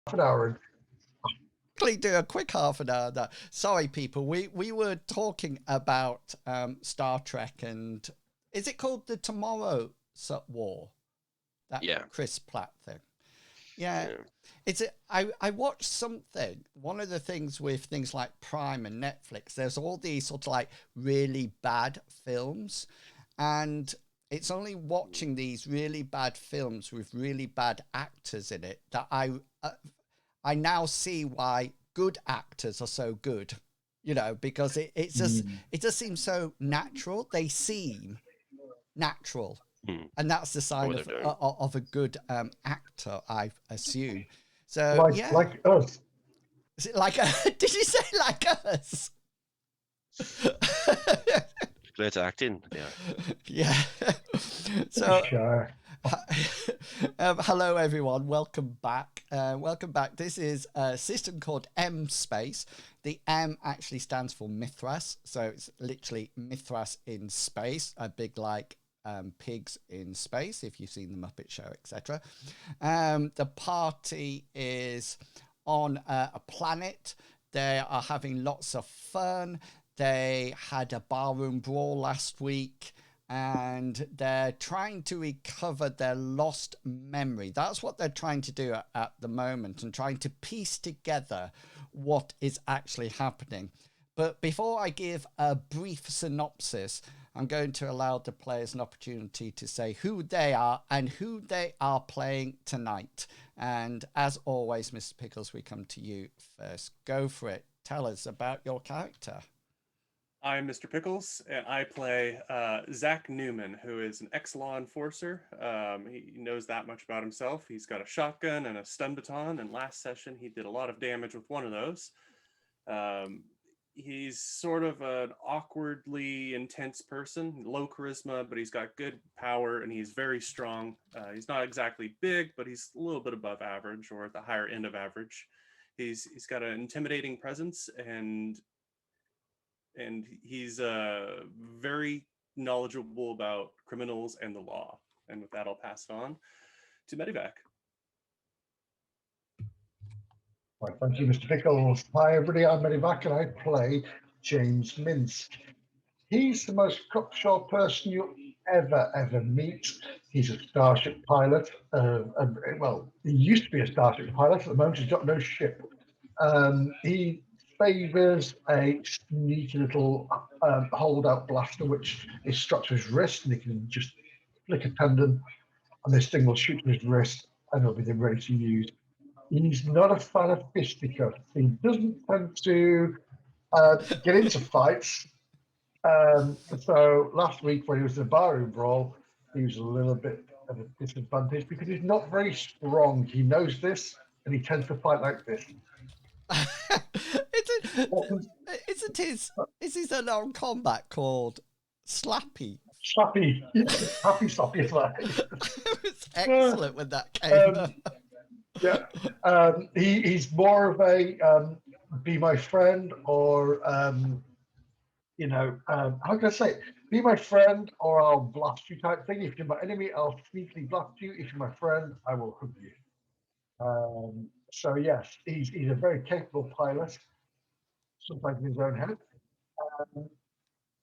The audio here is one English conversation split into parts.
an hour in. Quickly do a quick half an hour. Now. Sorry, people. We were talking about Star Trek and is it called the Tomorrow War? That Chris Pratt thing. Yeah. It's I watched something. One of the things with things like Prime and Netflix, there's all these sort of like really bad films, and it's only watching these really bad films with really bad actors in it that I now see why good actors are so good. You know, because it just seems so natural. They seem natural. And that's the sign of a good actor, I assume. So like us. Is it like did you say like us? Great acting, Yeah. So sure. Hello everyone, welcome back. This is a system called M Space. The M actually stands for Mithras, so it's literally Mithras in space, a big like pigs in space, if you've seen the Muppet Show, etc. The party is on a planet. They are having lots of fun. They had a barroom brawl last week, and they're trying to recover their lost memory. That's what they're trying to do at the moment, and trying to piece together what is actually happening. But before I give a brief synopsis, I'm going to allow the players an opportunity to say who they are and who they are playing tonight. And as always, Mr. Pickles, we come to you first. Go for it. Tell us about your character. I'm Mr. Pickles, and I play Zach Newman, who is an ex-law enforcer. He knows that much about himself. He's got a shotgun and a stun baton, and last session he did a lot of damage with one of those. He's sort of an awkwardly intense person, low charisma, but he's got good power and he's very strong. He's not exactly big, but he's a little bit above average or at the higher end of average. He's got an intimidating presence and he's very knowledgeable about criminals and the law. And with that, I'll pass it on to Medivac. Right, thank you, Mr. Pickles. Hi, everybody. I'm Medivac, and I play James Minsk. He's the most cocksure person you'll ever meet. He's a starship pilot. Well, he used to be a starship pilot. At the moment, he's got no ship. He favors a sneaky little holdout blaster, which is strapped to his wrist, and he can just flick a tendon, and this thing will shoot to his wrist, and he'll be ready to use. He's not a fan of fisticuffs. He doesn't tend to get into fights. So last week when he was in a barroom brawl, he was a little bit at a disadvantage because he's not very strong. He knows this, and he tends to fight like this. Is his alarm combat called Slappy? Slappy. Happy Slappy is like. It was excellent when that came up. Yeah, he's more of a be my friend, or how can I say it? Be my friend or I'll blast you type thing. If you're my enemy, I'll sneakily blast you. If you're my friend, I will hug you. So yes, he's a very capable pilot, sometimes in his own head.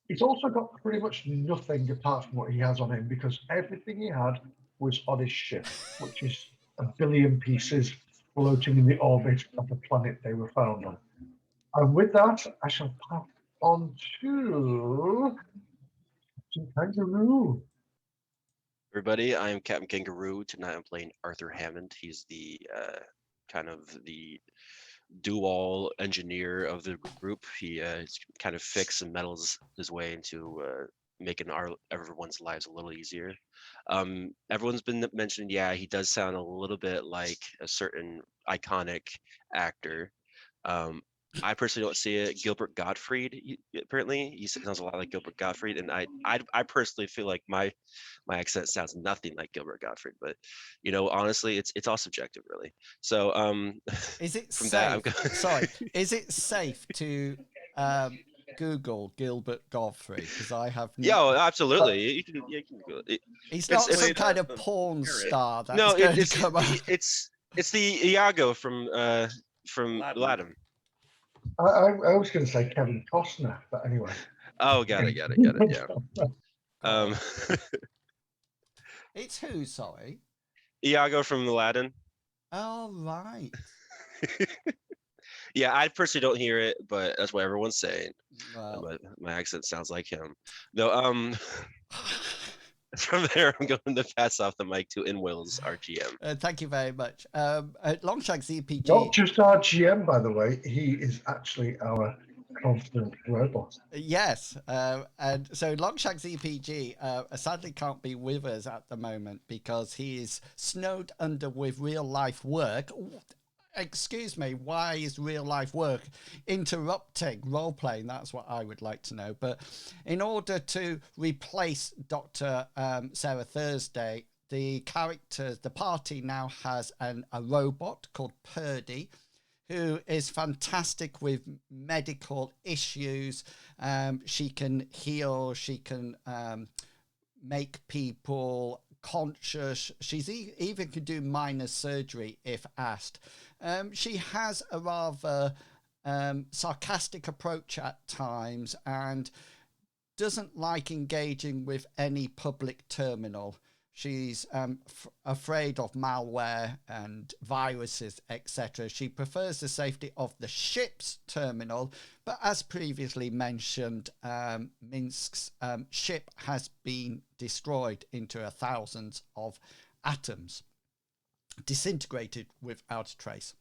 He's also got pretty much nothing apart from what he has on him, because everything he had was on his ship, which is a billion pieces floating in the orbit of the planet they were found on. And with that, I shall pass on to Kangaroo. Everybody, I am Captain Kangaroo. Tonight I'm playing Arthur Hammond. He's the kind of the do-all engineer of the group. He kind of fixes and meddles his way into making everyone's lives a little easier. Everyone's been mentioning, yeah, he does sound a little bit like a certain iconic actor. I personally don't see it. Gilbert Gottfried, apparently, he sounds a lot like Gilbert Gottfried, and I personally feel like my accent sounds nothing like Gilbert Gottfried. But honestly, it's all subjective, really. So is it from safe? That, sorry, is it safe to Google Gilbert Gottfried? Because I have absolutely. You can Google it. He's not some kind of porn star. That's It's the Iago from Aladdin. Aladdin. I was going to say Kevin Costner, but anyway. Oh, got it. Yeah. God. Um, It's who, sorry? Iago from Aladdin. Oh, right. Yeah, I personally don't hear it, but that's what everyone's saying. Well, My accent sounds like him. Though, from there, I'm going to pass off the mic to Inwills, our GM. thank you very much. Longshank ZPG. Not just our GM, by the way. He is actually our confident robot. Yes, and so Longshank ZPG sadly can't be with us at the moment because he is snowed under with real life work. Excuse me, why is real life work interrupting role playing? That's what I would like to know. But in order to replace Dr. Sarah Thursday, the party now has a robot called Purdy, who is fantastic with medical issues. She can heal, she can make people conscious. She's even can do minor surgery if asked. She has a rather sarcastic approach at times and doesn't like engaging with any public terminal. She's afraid of malware and viruses, etc. She prefers the safety of the ship's terminal, but as previously mentioned, Minsk's ship has been destroyed into thousands of atoms, disintegrated without a trace.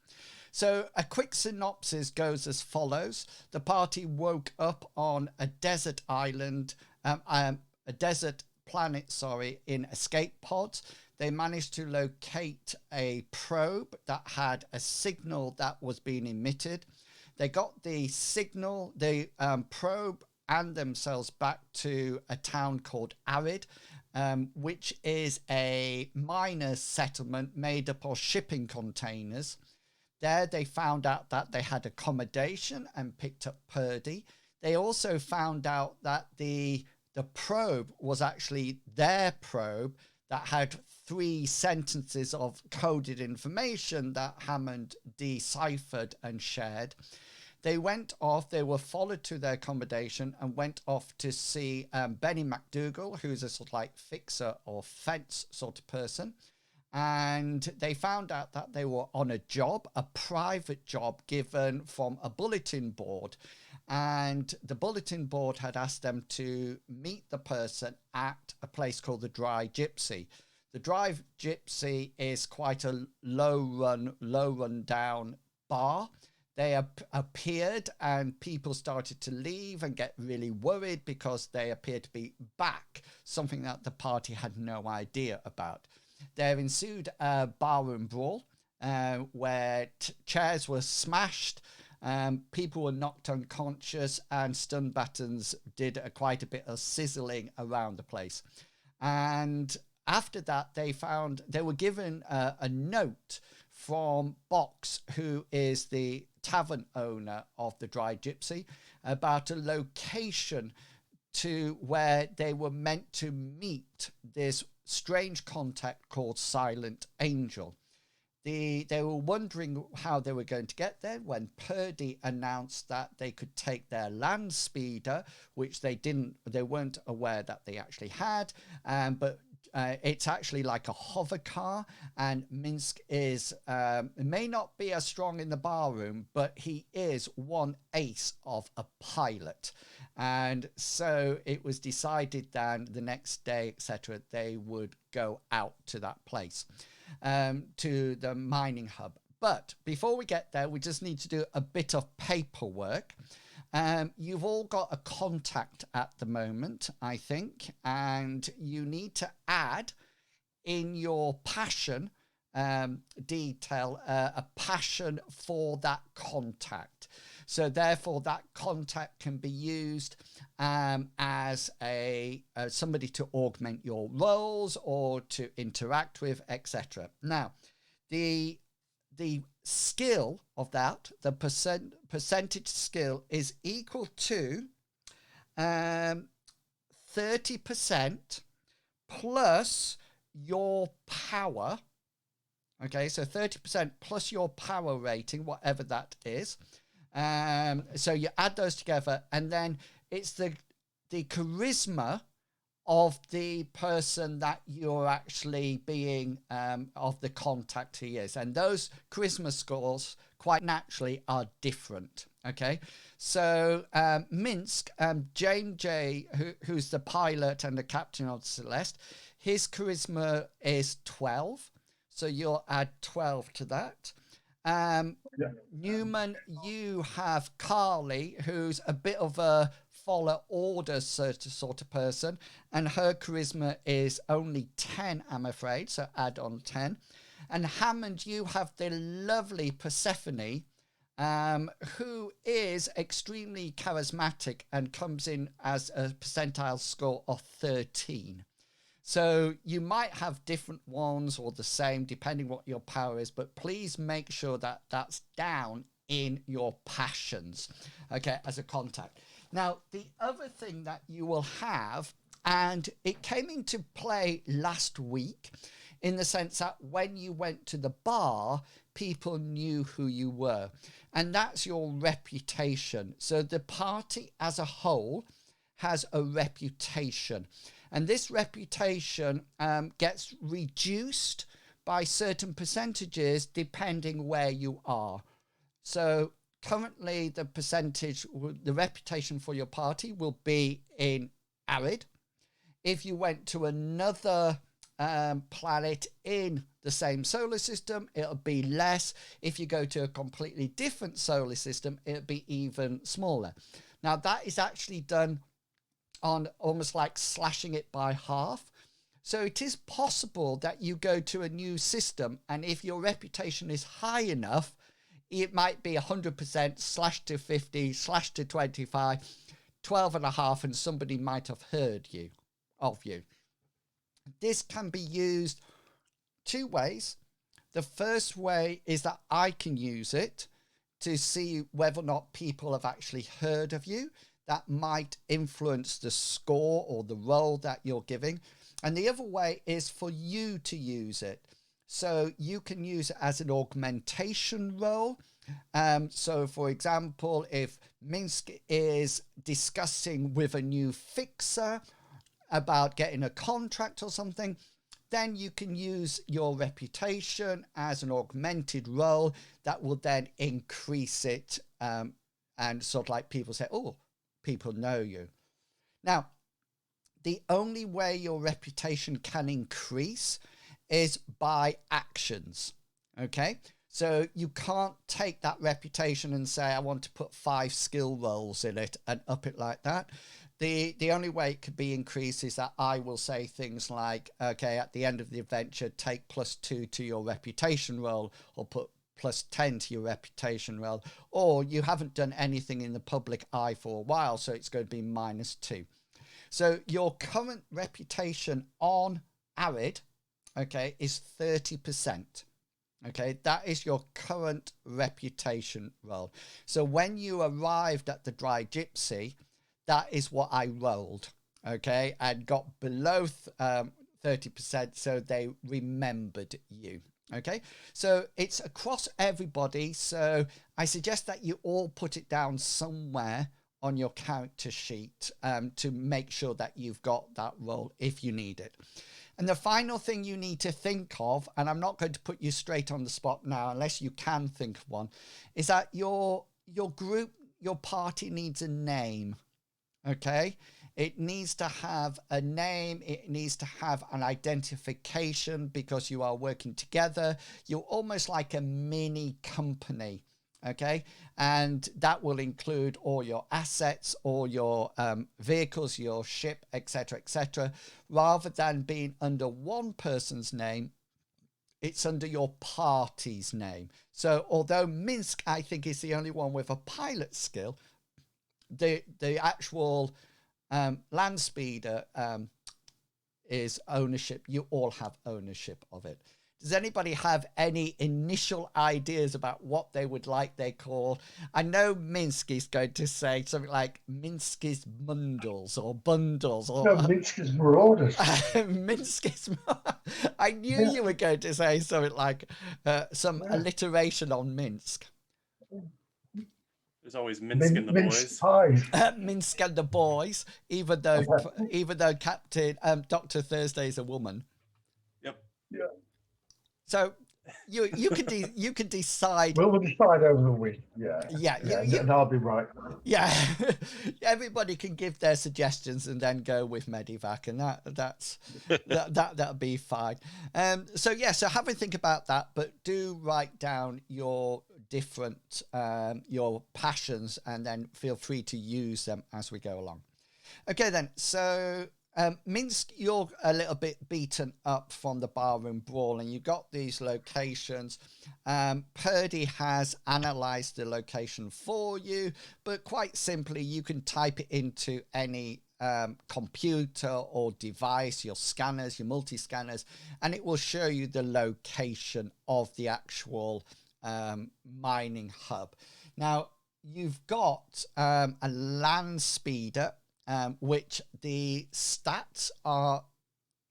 So a quick synopsis goes as follows. The party woke up on a desert island, a desert planet, in escape pods. They managed to locate a probe that had a signal that was being emitted. They got the signal, the probe and themselves back to a town called Arid, which is a minor settlement made up of shipping containers. There they found out that they had accommodation and picked up Purdy. They also found out that the probe was actually their probe that had 3 sentences of coded information that Hammond deciphered and shared. They went off, they were followed to their accommodation and went off to see Benny McDougal, who's a sort of like fixer or fence sort of person. And they found out that they were on a job, a private job given from a bulletin board. And the bulletin board had asked them to meet the person at a place called the Dry Gypsy. The Dry Gypsy is quite a low run down bar. They appeared and people started to leave and get really worried because they appeared to be back, something that the party had no idea about. There ensued a barroom brawl where chairs were smashed, people were knocked unconscious, and stun buttons did quite a bit of sizzling around the place. And after that, they were given a note from Box, who is the tavern owner of the Dry Gypsy, about a location to where they were meant to meet this strange contact called Silent Angel. They were wondering how they were going to get there when Purdy announced that they could take their land speeder, which they weren't aware that they actually had, but it's actually like a hover car, and Minsk may not be as strong in the barroom, but he is one ace of a pilot. And so it was decided then the next day, etc., they would go out to that place, to the mining hub. But before we get there, we just need to do a bit of paperwork. You've all got a contact at the moment, I think, and you need to add in your passion detail a passion for that contact. So therefore, that contact can be used as somebody to augment your roles or to interact with, etc. Now, the skill of that, the percentage skill, is equal to 30% plus your power Okay, so 30% plus your power rating, whatever that is. So you add those together, and then it's the charisma of the person that you're actually being, of the contact he is. And those charisma scores quite naturally are different. Okay, so Minsk, James J, who's the pilot and the captain of Celeste, his charisma is 12. So you'll add 12 to that. Newman, you have Carly, who's a bit of a follow order sort of person, and her charisma is only 10, I'm afraid, so add on 10. And Hammond, you have the lovely Persephone, who is extremely charismatic and comes in as a percentile score of 13. So you might have different ones or the same depending what your power is, but please make sure that that's down in your passions, okay, as a contact. Now, the other thing that you will have, and it came into play last week in the sense that when you went to the bar, people knew who you were, and that's your reputation. So the party as a whole has a reputation. And this reputation gets reduced by certain percentages depending where you are. So currently the percentage, the reputation for your party will be in Arid. If you went to another planet in the same solar system, it'll be less. If you go to a completely different solar system, it'll be even smaller. Now that is actually done on almost like slashing it by half. So it is possible that you go to a new system, and if your reputation is high enough, it might be 100% slashed to 50, slashed to 25, 12.5, and somebody might have heard of you. This can be used two ways. The first way is that I can use it to see whether or not people have actually heard of you. That might influence the score or the role that you're giving. And the other way is for you to use it. So you can use it as an augmentation role. So for example, if Minsk is discussing with a new fixer about getting a contract or something, then you can use your reputation as an augmented role that will then increase it, and sort of like people say, oh, people know you. Now, the only way your reputation can increase is by actions, okay? So you can't take that reputation and say, I want to put 5 skill rolls in it and up it like that. The only way it could be increased is that I will say things like, okay, at the end of the adventure, take +2 to your reputation roll, or put +10 to your reputation roll, or you haven't done anything in the public eye for a while, so it's going to be -2. So your current reputation on Arid, okay, is 30%. Okay, that is your current reputation roll. So when you arrived at the Dry Gypsy, that is what I rolled, okay, and got below 30%, so they remembered you. Okay, so it's across everybody. So I suggest that you all put it down somewhere on your character sheet to make sure that you've got that role if you need it. And the final thing you need to think of, and I'm not going to put you straight on the spot now unless you can think of one, is that your group, your party needs a name. Okay, it needs to have a name, it needs to have an identification because you are working together. You're almost like a mini company, okay? And that will include all your assets, all your vehicles, your ship, etc., etc. Rather than being under one person's name, it's under your party's name. So although Minsk, I think, is the only one with a pilot skill, the actual land speeder is ownership. You all have ownership of it. Does anybody have any initial ideas about what they would like their call? I know Minsk is going to say something like Minsk is bundles or bundles or No, Minsk is Marauders. Minsk is. I knew Yeah. you were going to say something like some Yeah. alliteration on Minsk. There's always Minsk and the Mince boys. pies. Minsk and the boys, even though Captain Dr. Thursday is a woman. Yep. Yeah. So you can decide. We'll decide over the week. Yeah. Yeah, And I'll be right. Yeah, everybody can give their suggestions and then go with Medivac, and that'll be fine. So have a think about that, but do write down your different your passions, and then feel free to use them as we go along. Okay, then. So Minsk, you're a little bit beaten up from the barroom brawl, and you got these locations. Purdy has analysed the location for you, but quite simply, you can type it into any computer or device, your scanners, your multi-scanners, and it will show you the location of the actual mining hub. Now, you've got a land speeder, which the stats are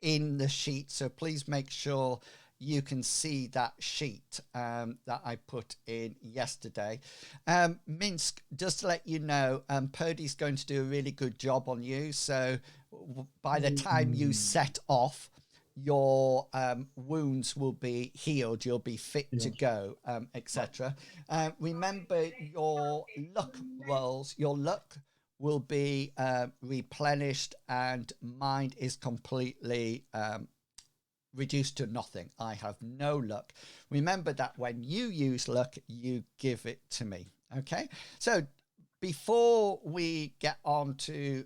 in the sheet, so please make sure you can see that sheet that I put in yesterday. Minsk, just to let you know, Purdy's going to do a really good job on you, so by the time you set off, your wounds will be healed, you'll be fit to go, etc. Remember your luck rolls, your luck will be replenished, and mine is completely reduced to nothing. I have no luck. Remember that when you use luck, you give it to me. Okay, so before we get on to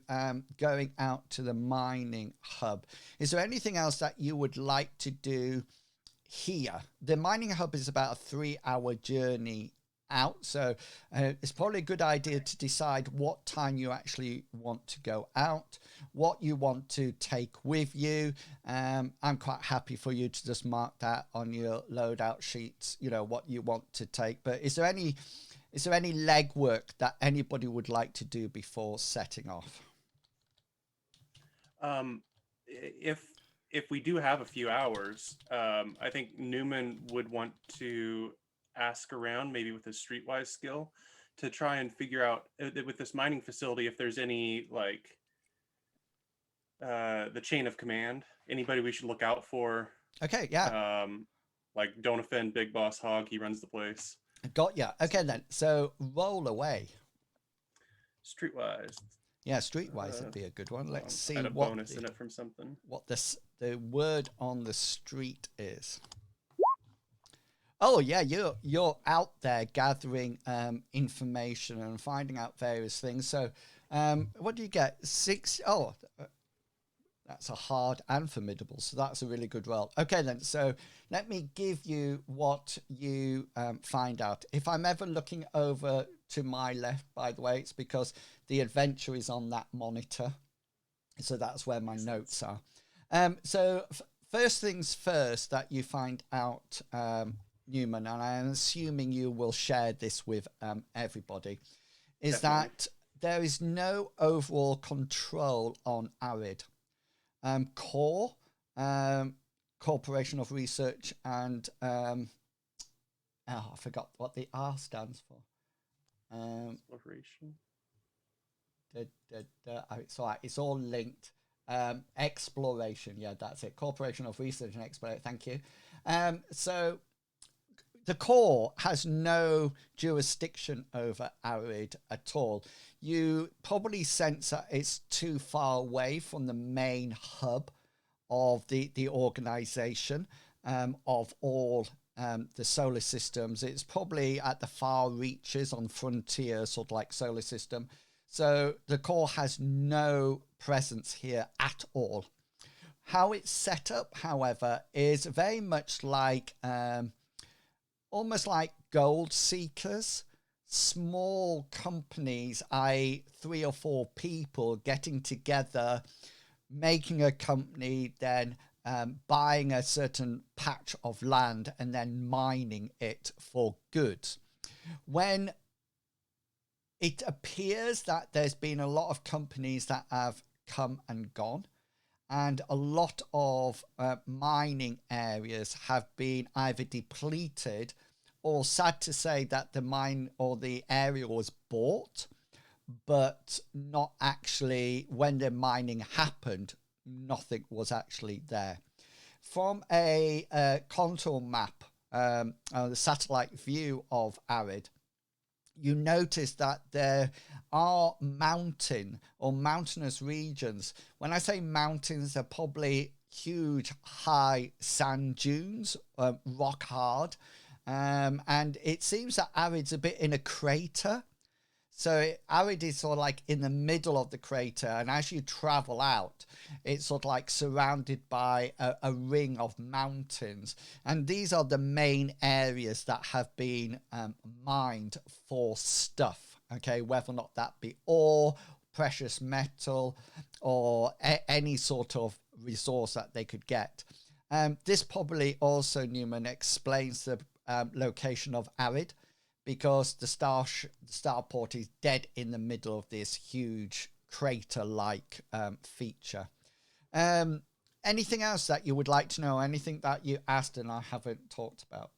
going out to the mining hub, is there anything else that you would like to do here? The mining hub is about a 3-hour journey out, so it's probably a good idea to decide what time you actually want to go out, what you want to take with you. I'm quite happy for you to just mark that on your loadout sheets, what you want to take. But is there any legwork that anybody would like to do before setting off? If we do have a few hours, I think Newman would want to ask around, maybe with his streetwise skill, to try and figure out with this mining facility if there's any the chain of command, anybody we should look out for. Okay, yeah. Like, don't offend Big Boss Hog, he runs the place. Got ya. Okay then, so roll away. Streetwise. Yeah, streetwise would be a good one. Let's see add a what bonus in it from something. What the word on the street is. Oh yeah, you're out there gathering information and finding out various things. So what do you get? 6. Oh, that's a hard and formidable, so that's a really good roll. Okay then, so let me give you what you find out. If I'm ever looking over to my left, by the way, it's because the adventure is on that monitor, so that's where my notes are. So first things first that you find out, Newman, and I'm assuming you will share this with everybody, is Definitely. that there is no overall control on Arid. Core, Corporation of Research, and I forgot what the R stands for. Exploration. It's all linked. Exploration, yeah, that's it. Corporation of Research and Exploration. Thank you. So the core has no jurisdiction over Arid at all. You probably sense that it's too far away from the main hub of the organization, of all the solar systems. It's probably at the far reaches on frontier, sort of like solar system. So the core has no presence here at all. How it's set up, however, is very much like almost like gold seekers, small companies, i.e. 3 or 4 people getting together, making a company, then buying a certain patch of land and then mining it for goods. When it appears that there's been a lot of companies that have come and gone, and a lot of mining areas have been either depleted, or sad to say that the mine or the area was bought, but not actually, when the mining happened, nothing was actually there. From a contour map, the satellite view of Arid, you notice that there are mountain or mountainous regions. When I say mountains, they're probably huge, high sand dunes, rock hard. And it seems that Arid's a bit in a crater. So Arid is sort of like in the middle of the crater, and as you travel out, it's sort of like surrounded by a ring of mountains. And these are the main areas that have been mined for stuff, okay, whether or not that be ore, precious metal, or any sort of resource that they could get. This probably also, Newman, explains the location of Arid, because the starport is dead in the middle of this huge crater-like feature. Anything else that you would like to know? Anything that you asked and I haven't talked about?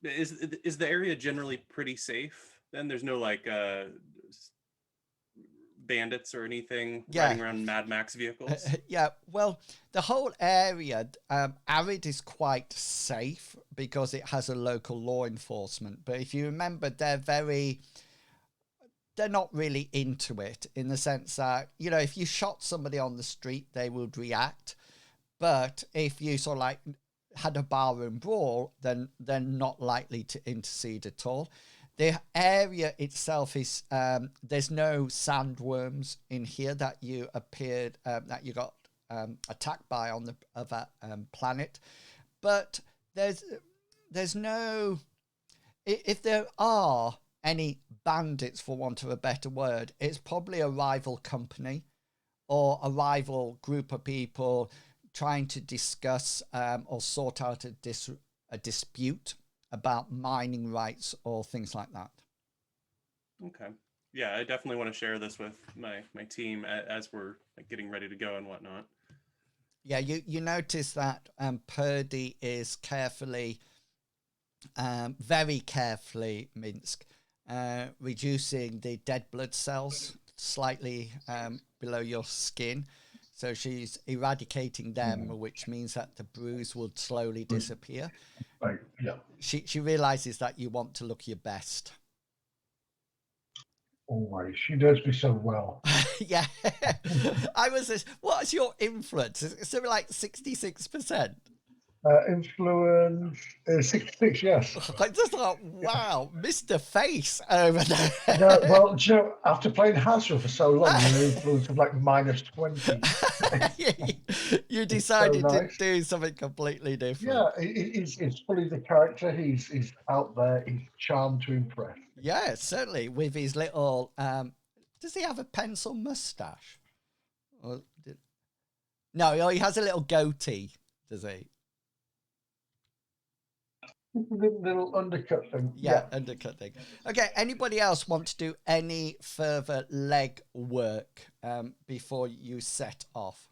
Is the area generally pretty safe? Then there's no like bandits or anything riding around Mad Max vehicles? Yeah, well, the whole area, Arid is quite safe because it has a local law enforcement. But if you remember, they're not really into it, in the sense that, you know, if you shot somebody on the street, they would react. But if you sort of like had a barroom brawl, then they're not likely to intercede at all. The area itself is, there's no sandworms in here that you appeared, that you got attacked by on the other planet. But there's no, if there are any bandits, for want of a better word, it's probably a rival company or a rival group of people trying to discuss or sort out a dispute about mining rights or things like that. Okay. Yeah, I definitely want to share this with my team as we're like getting ready to go and whatnot. Yeah, you notice that Purdy is carefully, very carefully, Minsk, reducing the dead blood cells slightly below your skin. So she's eradicating them, which means that the bruise would slowly disappear. Right, yeah. She realizes that you want to look your best. Always. She knows me so well. Yeah. I was just, what's your influence? Is it something like 66%? Influence 66, yes. I just thought, wow, Mr. Face over there. No, well, do you know, after playing Hazard for so long, you're influence of like minus 20. You decided so to nice. do something completely different. Yeah, it's fully the character. He's out there. He's charmed to impress. Yeah, certainly, with his little, does he have a pencil mustache? No, he has a little goatee, does he? Little undercut thing. Yeah, undercut thing. Okay, anybody else want to do any further leg work before you set off?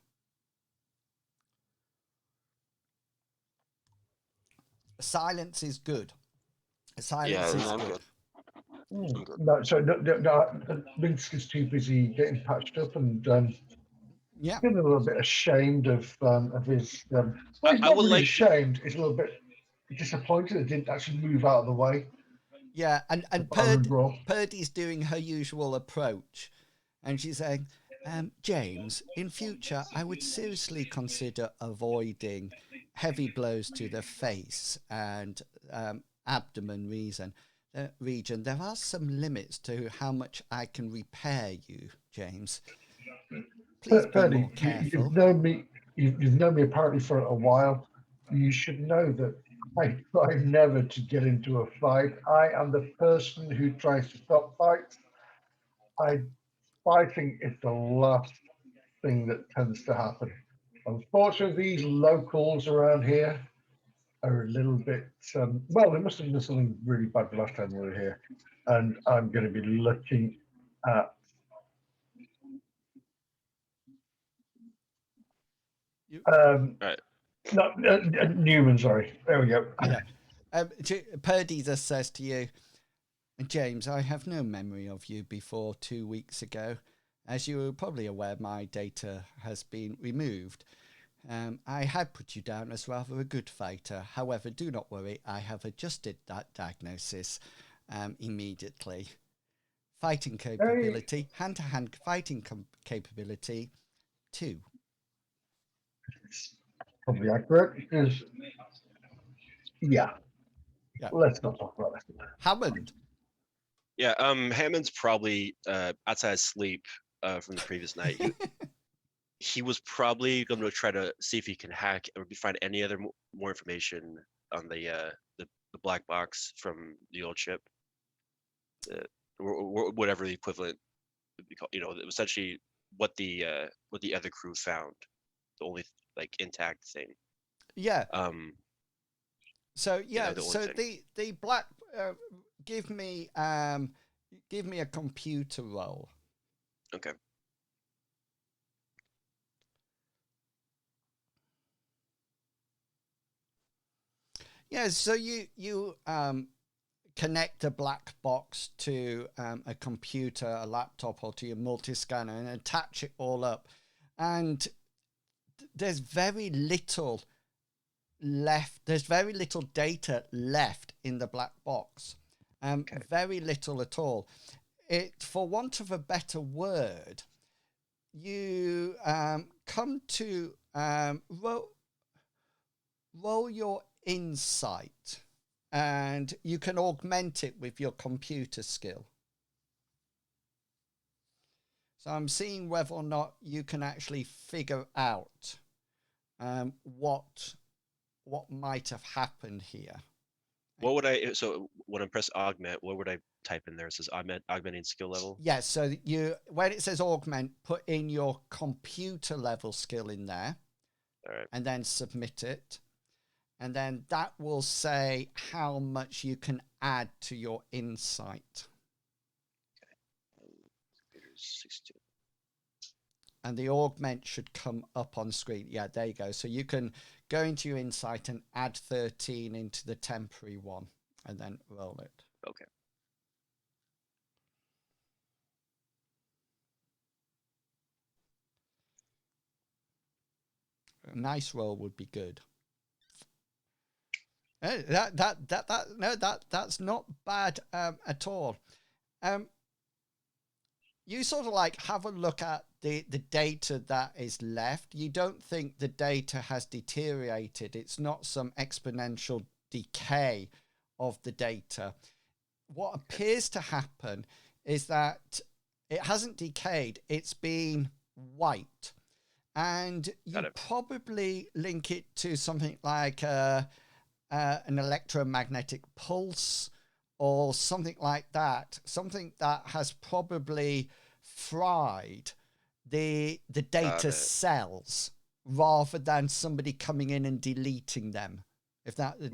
Silence is good. Silence is I'm good. good. No, so no, Minsk is too busy getting patched up and Yeah. feeling a little bit ashamed of his. Well, he's I not would really like- ashamed. He's a little bit disappointed it didn't actually move out of the way. Yeah, and Purdy's doing her usual approach, and she's saying, James, in future, I would seriously consider avoiding heavy blows to the face and abdomen region. There are some limits to how much I can repair you, James. Please be Purdy, more careful. you've known me. You've known me apparently for a while. You should know that I try never to get into a fight. I am the person who tries to stop fights. Fighting is the last thing that tends to happen. Unfortunately, these locals around here are a little bit, well, there must have been something really bad the last time we were here. And I'm going to be looking at Right. no, Newman, sorry. There we go. Yeah. Perdita says to you, James, I have no memory of you before 2 weeks ago. As you are probably aware, my data has been removed. I had put you down as rather a good fighter. However, do not worry, I have adjusted that diagnosis immediately. Fighting capability, hand-to-hand fighting capability, 2. It's probably accurate because, yeah, let's not talk about that. Hammond. Yeah, Hammond's probably outside of sleep from the previous night. He was probably going to try to see if he can hack or find any other more information on the black box from the old ship, or whatever the equivalent would be called. Essentially what the other crew found, the only like intact thing. Yeah. So the so thing. the black give me a computer roll. Okay. Yeah, so you connect a black box to a computer, a laptop, or to your multi-scanner and attach it all up. And there's very little left. There's very little data left in the black box. Okay. Very little at all. For want of a better word, you come to roll your insight, and you can augment it with your computer skill. So I'm seeing whether or not you can actually figure out what might have happened here. What would so when I press augment, what would I type in there? It says augmenting skill level. Yes, so when it says augment, put in your computer level skill in there. All right. And then submit it. And then that will say how much you can add to your insight. Okay. 16. And the augment should come up on screen. Yeah, there you go. So you can go into your insight and add 13 into the temporary one and then roll it. Okay. A nice roll would be good. That's not bad at all. You sort of like have a look at the data that is left. You don't think the data has deteriorated. It's not some exponential decay of the data. What appears to happen is that it hasn't decayed. It's been wiped. And you probably link it to something like an electromagnetic pulse or something like that. Something that has probably fried the data cells rather than somebody coming in and deleting them.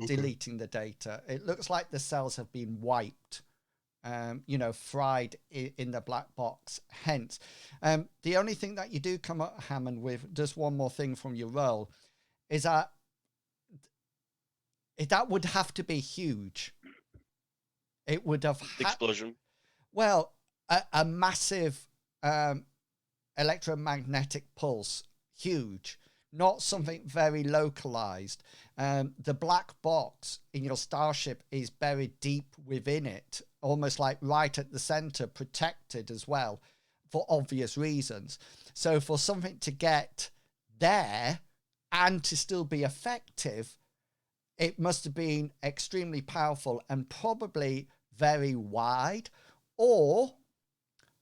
Deleting the data, it looks like the cells have been wiped, fried in the black box. Hence, the only thing that you do come up, Hammond, with just one more thing from your roll is that that would have to be huge. It would have explosion. Well, a massive electromagnetic pulse, huge, not something very localized. The black box in your starship is buried deep within it, almost like right at the center, protected as well, for obvious reasons. So for something to get there and to still be effective, it must have been extremely powerful and probably very wide, or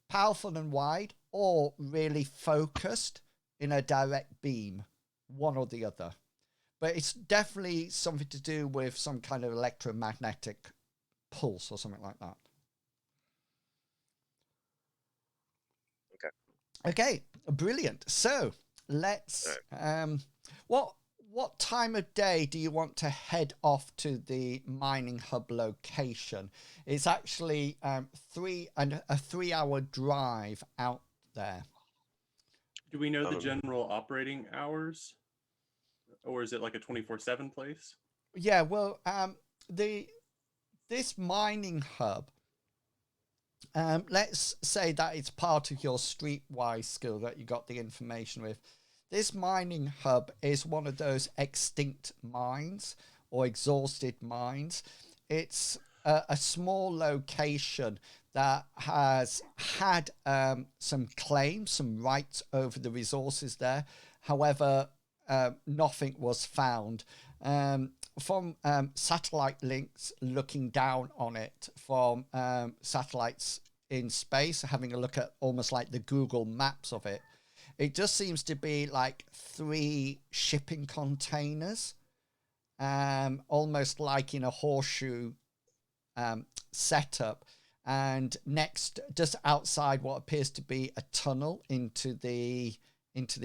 powerful and wide, or really focused in a direct beam, one or the other. But it's definitely something to do with some kind of electromagnetic pulse or something like that. Okay. Okay, brilliant. So let's. What time of day do you want to head off to the mining hub location? It's actually a 3-hour drive out there. Do we know the Um, general operating hours, or is it like a 24/7 place? Yeah, well, this mining hub. Let's say that it's part of your streetwise skill that you got the information with. This mining hub is one of those extinct mines or exhausted mines. It's a small location that has had some claims, some rights over the resources there. However, nothing was found. From satellite links looking down on it from satellites in space, having a look at almost like the Google Maps of it, it just seems to be like 3 shipping containers, almost like in a horseshoe setup. And next, just outside what appears to be a tunnel into the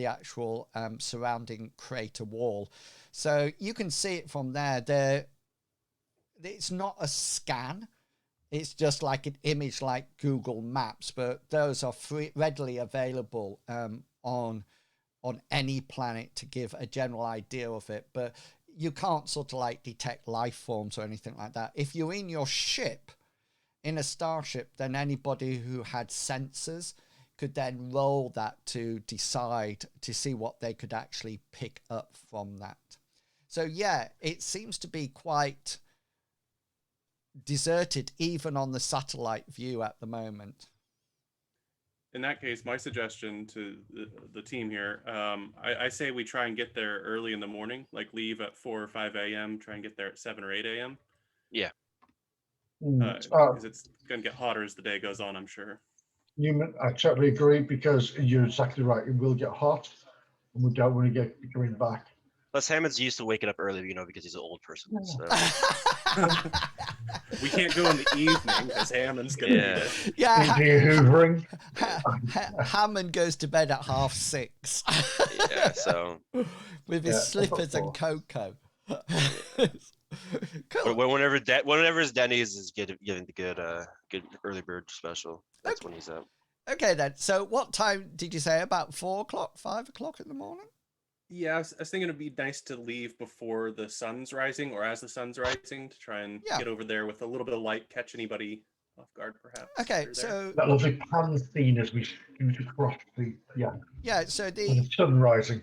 actual surrounding crater wall. So you can see it from there. It's not a scan. It's just like an image like Google Maps, but those are readily available on any planet to give a general idea of it. But you can't sort of like detect life forms or anything like that. If you're in your ship, in a starship, then anybody who had sensors could then roll that to decide to see what they could actually pick up from that. So yeah, it seems to be quite deserted even on the satellite view at the moment. In that case, my suggestion to the team here, I say we try and get there early in the morning, like leave at 4 or 5 a.m., try and get there at 7 or 8 a.m. Yeah. Because it's going to get hotter as the day goes on, I'm sure. Newman, I totally agree because you're exactly right. It will get hot and we don't want to get going back. Plus, Hammond's used to waking up early, because he's an old person. So. We can't go in the evening because Hammond's going to need it. Yeah, hoovering. Hammond goes to bed at 6:30. Yeah, so with his slippers and cocoa. Cool. Whenever Denny's is getting the good early bird special, that's when he's up. Okay then. So what time did you say? About 4 o'clock, 5 o'clock in the morning? Yeah, I was thinking it'd be nice to leave before the sun's rising or as the sun's rising to try and get over there with a little bit of light, catch anybody off guard, perhaps. Okay, so that lovely pan scene as we shoot across the so the sun rising.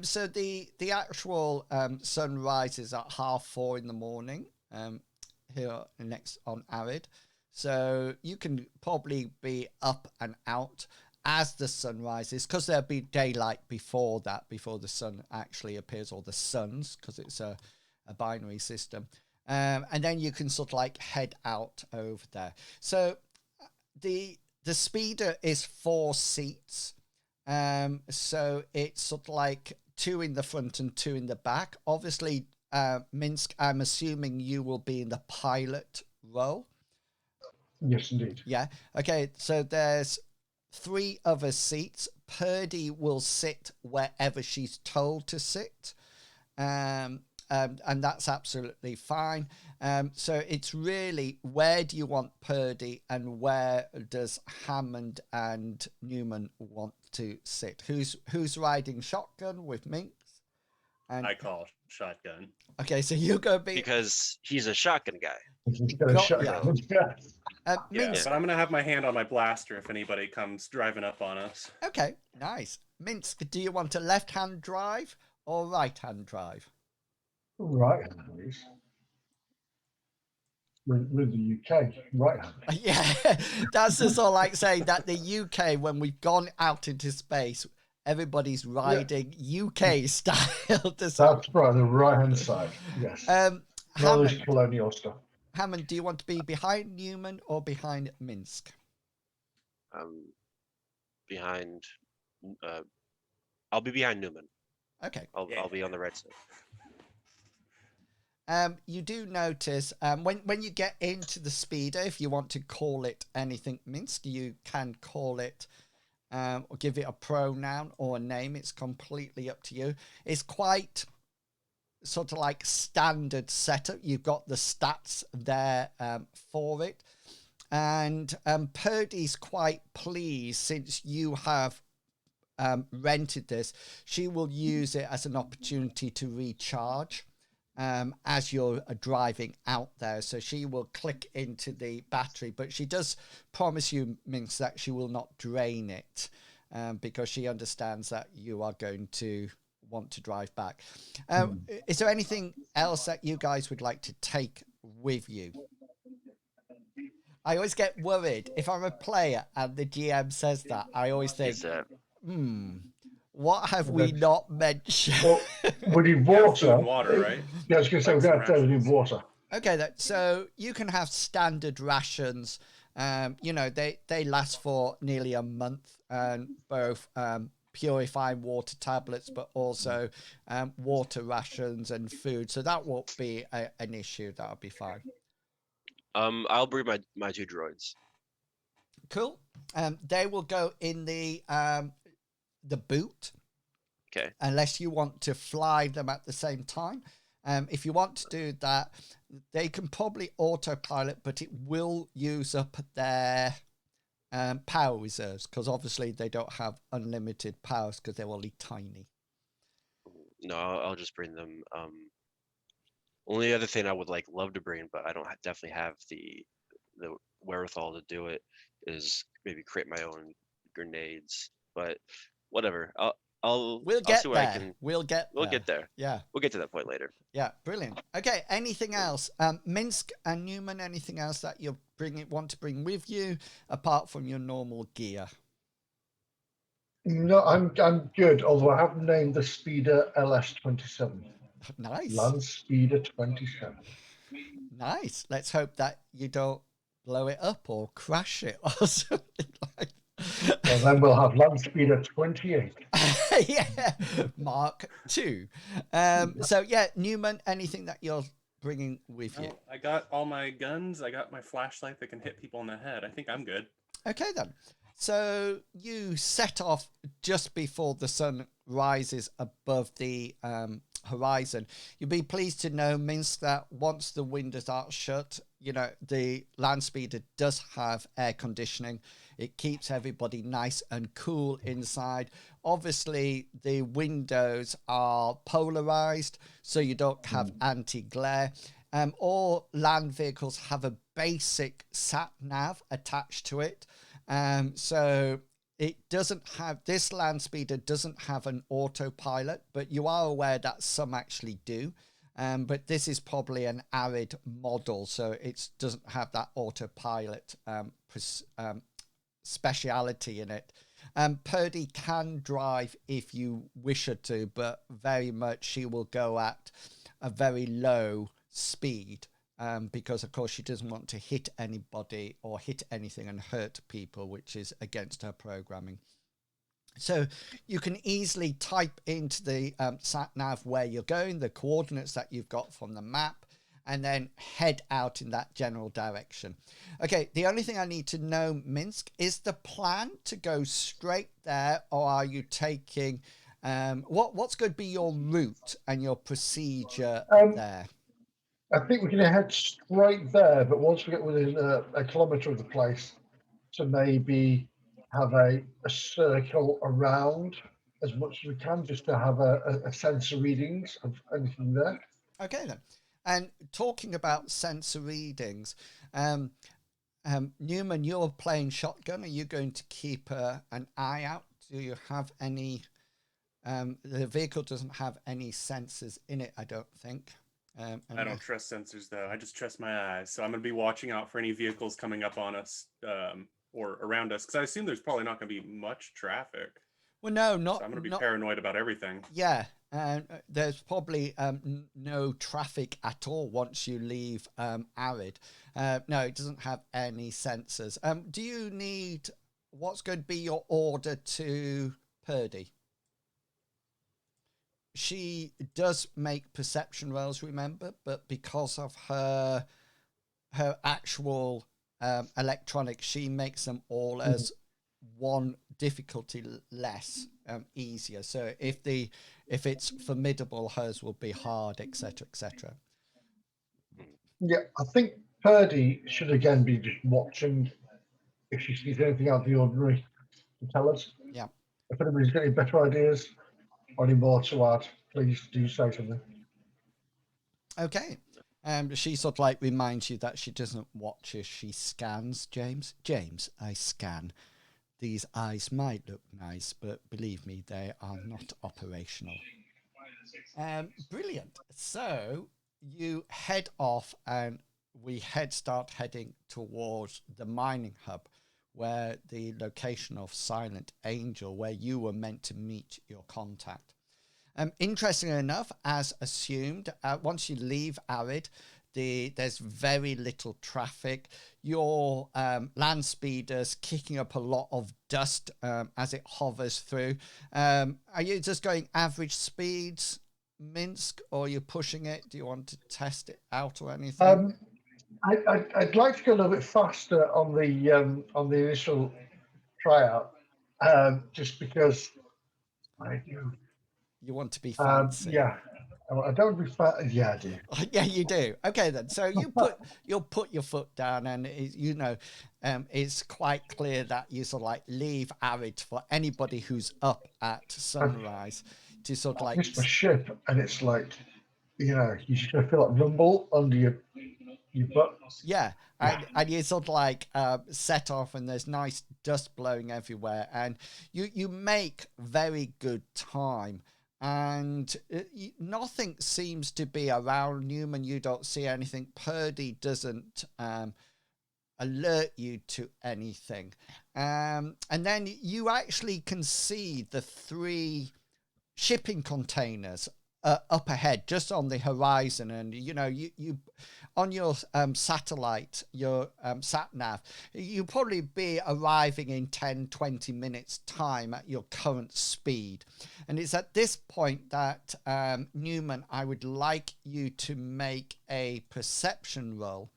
So the actual sun rises at 4:30 in the morning here next on Arid. So you can probably be up and out as the sun rises, because there'll be daylight before the sun actually appears, or the suns, because it's a binary system. And then you can sort of like head out over there. So the speeder is 4 seats. So it's sort of like 2 in the front and 2 in the back. Obviously, Minsk, I'm assuming you will be in the pilot role. Yes, indeed. Yeah. Okay. So there's 3 other seats. Purdy will sit wherever she's told to sit. And that's absolutely fine. So it's really, where do you want Purdy and where does Hammond and Newman want to sit? Who's riding shotgun with Minx? And I call shotgun. Okay, so you're going to be... Because he's a shotgun guy. But I'm going to have my hand on my blaster if anybody comes driving up on us. Okay, nice. Minsk, do you want a left-hand drive or right-hand drive? Right hand, please. With the UK, right hand. Yeah, that's just all like saying that the UK, when we've gone out into space, everybody's riding UK style. That's right, the right hand side. Yes. Hammond, colonial stuff. Hammond, do you want to be behind Newman or behind Minsk? Behind. I'll be behind Newman. Okay. I'll be on the right side. You do notice when you get into the speeder, if you want to call it anything, Minsk, you can call it or give it a pronoun or a name. It's completely up to you. It's quite sort of like standard setup. You've got the stats there for it. And Purdy's quite pleased since you have rented this. She will use it as an opportunity to recharge as you're driving out there. So she will click into the battery, but she does promise you, Minsk, that she will not drain it because she understands that you are going to want to drive back. Is there anything else that you guys would like to take with you? I always get worried if I'm a player and the GM says that. I always think, what have we not mentioned? Well, we need Yeah, water. food and water, right? Yeah, I was going to say, we're going to have to need water. Okay, so you can have standard rations. You know, they last for nearly a month, and both purifying water tablets, but also water rations and food. So that won't be an issue. That'll be fine. I'll bring my 2 droids. Cool. They will go in the boot. Okay. Unless you want to fly them at the same time. If you want to do that, they can probably autopilot, but it will use up their power reserves because obviously they don't have unlimited powers because they're only tiny. No, I'll just bring them. Only other thing I would love to bring, but I don't definitely have the wherewithal to do it, is maybe create my own grenades. But whatever, I'll get see what there. I can. We'll get there. Yeah. We'll get to that point later. Yeah, brilliant. Okay, anything else? Minsk and Newman, anything else that you want to bring with you apart from your normal gear? No, I'm good. Although I have named the speeder LS-27. Nice. Land Speeder 27. Nice. Let's hope that you don't blow it up or crash it or something like that. Well, then we'll have Land Speeder 28. Yeah, Mark II. So yeah, Newman, anything that you're bringing with you? I got all my guns. I got my flashlight that can hit people in the head. I think I'm good. Okay then. So you set off just before the sun rises above the horizon. You'll be pleased to know, Minsk, that once the windows are shut, you know, the land speeder does have air conditioning. It keeps everybody nice and cool inside. Obviously, the windows are polarized, so you don't have anti-glare. All land vehicles have a basic sat-nav attached to it. So it doesn't have, this land speeder doesn't have an autopilot, but you are aware that some actually do. But this is probably an arid model, so it doesn't have that autopilot speciality in it. Purdy can drive if you wish her to, but very much she will go at a very low speed. Because, of course, she doesn't want to hit anybody or hit anything and hurt people, which is against her programming. So you can easily type into the sat-nav where you're going, the coordinates that you've got from the map, and then head out in that general direction. Okay, the only thing I need to know, Minsk, is the plan to go straight there, or are you taking... what's going to be your route and your procedure there? I think we're going to head straight there, but once we get within a kilometre of the place, to maybe have a circle around as much as we can, just to have a sense of readings of anything there. Okay then. And talking about sensor readings, Newman, you're playing shotgun. Are you going to keep an eye out? Do you have any... the vehicle doesn't have any sensors in it, I don't think. I don't trust sensors, though. I just trust my eyes. So I'm going to be watching out for any vehicles coming up on us or around us, because I assume there's probably not going to be much traffic. Well, no, not. So I'm going to be paranoid about everything. Yeah, there's probably no traffic at all once you leave Arid. No, it doesn't have any sensors. Do you need... What's going to be your order to Purdy? She does make perception rolls, remember, but because of her actual electronics, she makes them all as one difficulty less, easier. So if it's formidable, hers will be hard, etc., etc. Yeah, I think Purdy should again be just watching if she sees anything out of the ordinary to tell us. Yeah. If anybody's got any better ideas or any more to add, please do say something. Okay. She sort of like reminds you that she doesn't watch as she scans, James. James, I scan. These eyes might look nice, but believe me, they are not operational. Brilliant. So you head off and we start heading towards the mining hub, where the location of Silent Angel, where you were meant to meet your contact. Interestingly enough, as assumed, once you leave Arid, there's very little traffic. Your land speeder's kicking up a lot of dust as it hovers through. Are you just going average speeds, Minsk, or are you pushing it? Do you want to test it out or anything? I'd like to go a little bit faster on the initial tryout, just because I do. You want to be fancy. Yeah, I don't be fat. Yeah, I do. Yeah, you do. Okay, then. So you'll put your foot down, and it's quite clear that you sort of like leave Arid for anybody who's up at sunrise to sort of like. It's my ship, and it's like, you just gonna feel like rumble under your butt. Yeah, and you sort of like set off, and there's nice dust blowing everywhere, and you make very good time. And nothing seems to be around Newman. You don't see anything. Purdy doesn't alert you to anything. And then you actually can see the 3 shipping containers up ahead, just on the horizon. And, you on your satellite, your sat-nav, you'll probably be arriving in 10, 20 minutes time at your current speed. And it's at this point that, Newman, I would like you to make a perception roll.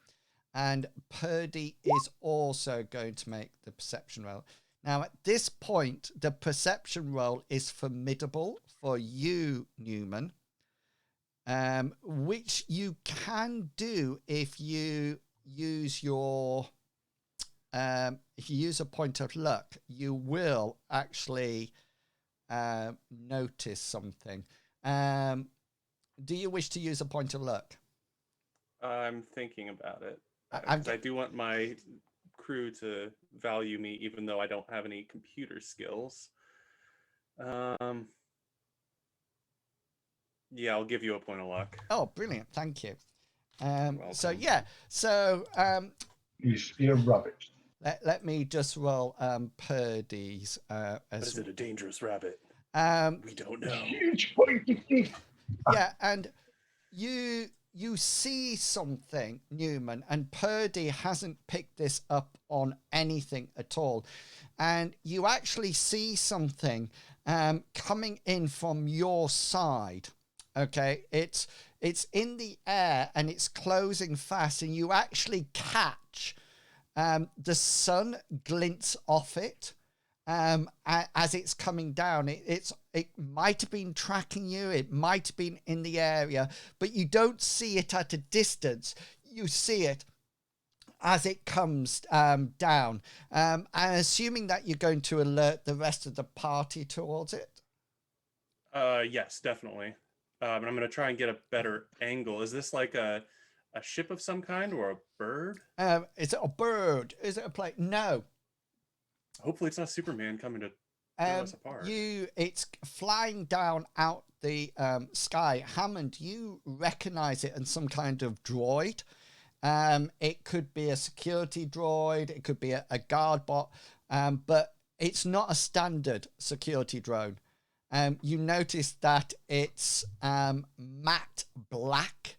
And Purdy is also going to make the perception roll. Now, at this point, the perception roll is formidable for you, Newman, which you can do if you use a point of luck. You will actually notice something. Do you wish to use a point of luck? I'm thinking about it. I do want my crew to value me, even though I don't have any computer skills. Yeah, I'll give you a point of luck. Oh, brilliant! Thank you. So You're rubbish. let me just roll Purdy's. But is it a dangerous rabbit? We don't know. Huge pointy teeth. Yeah, and you see something, Newman, and Purdy hasn't picked this up on anything at all. And you actually see something coming in from your side. Okay, it's in the air and it's closing fast, and you actually catch the sun glints off it as it's coming down. It might have been tracking you, it might have been in the area, but you don't see it at a distance. You see it as it comes down. And assuming that you're going to alert the rest of the party towards it. Yes, definitely. And I'm going to try and get a better angle. Is this like a ship of some kind or a bird? Is it a bird? Is it a plane? No. Hopefully it's not Superman coming to tear us apart. It's flying down out the sky. Hammond, you recognize it as some kind of droid. It could be a security droid. It could be a guard bot. But it's not a standard security drone. You notice that it's matte black.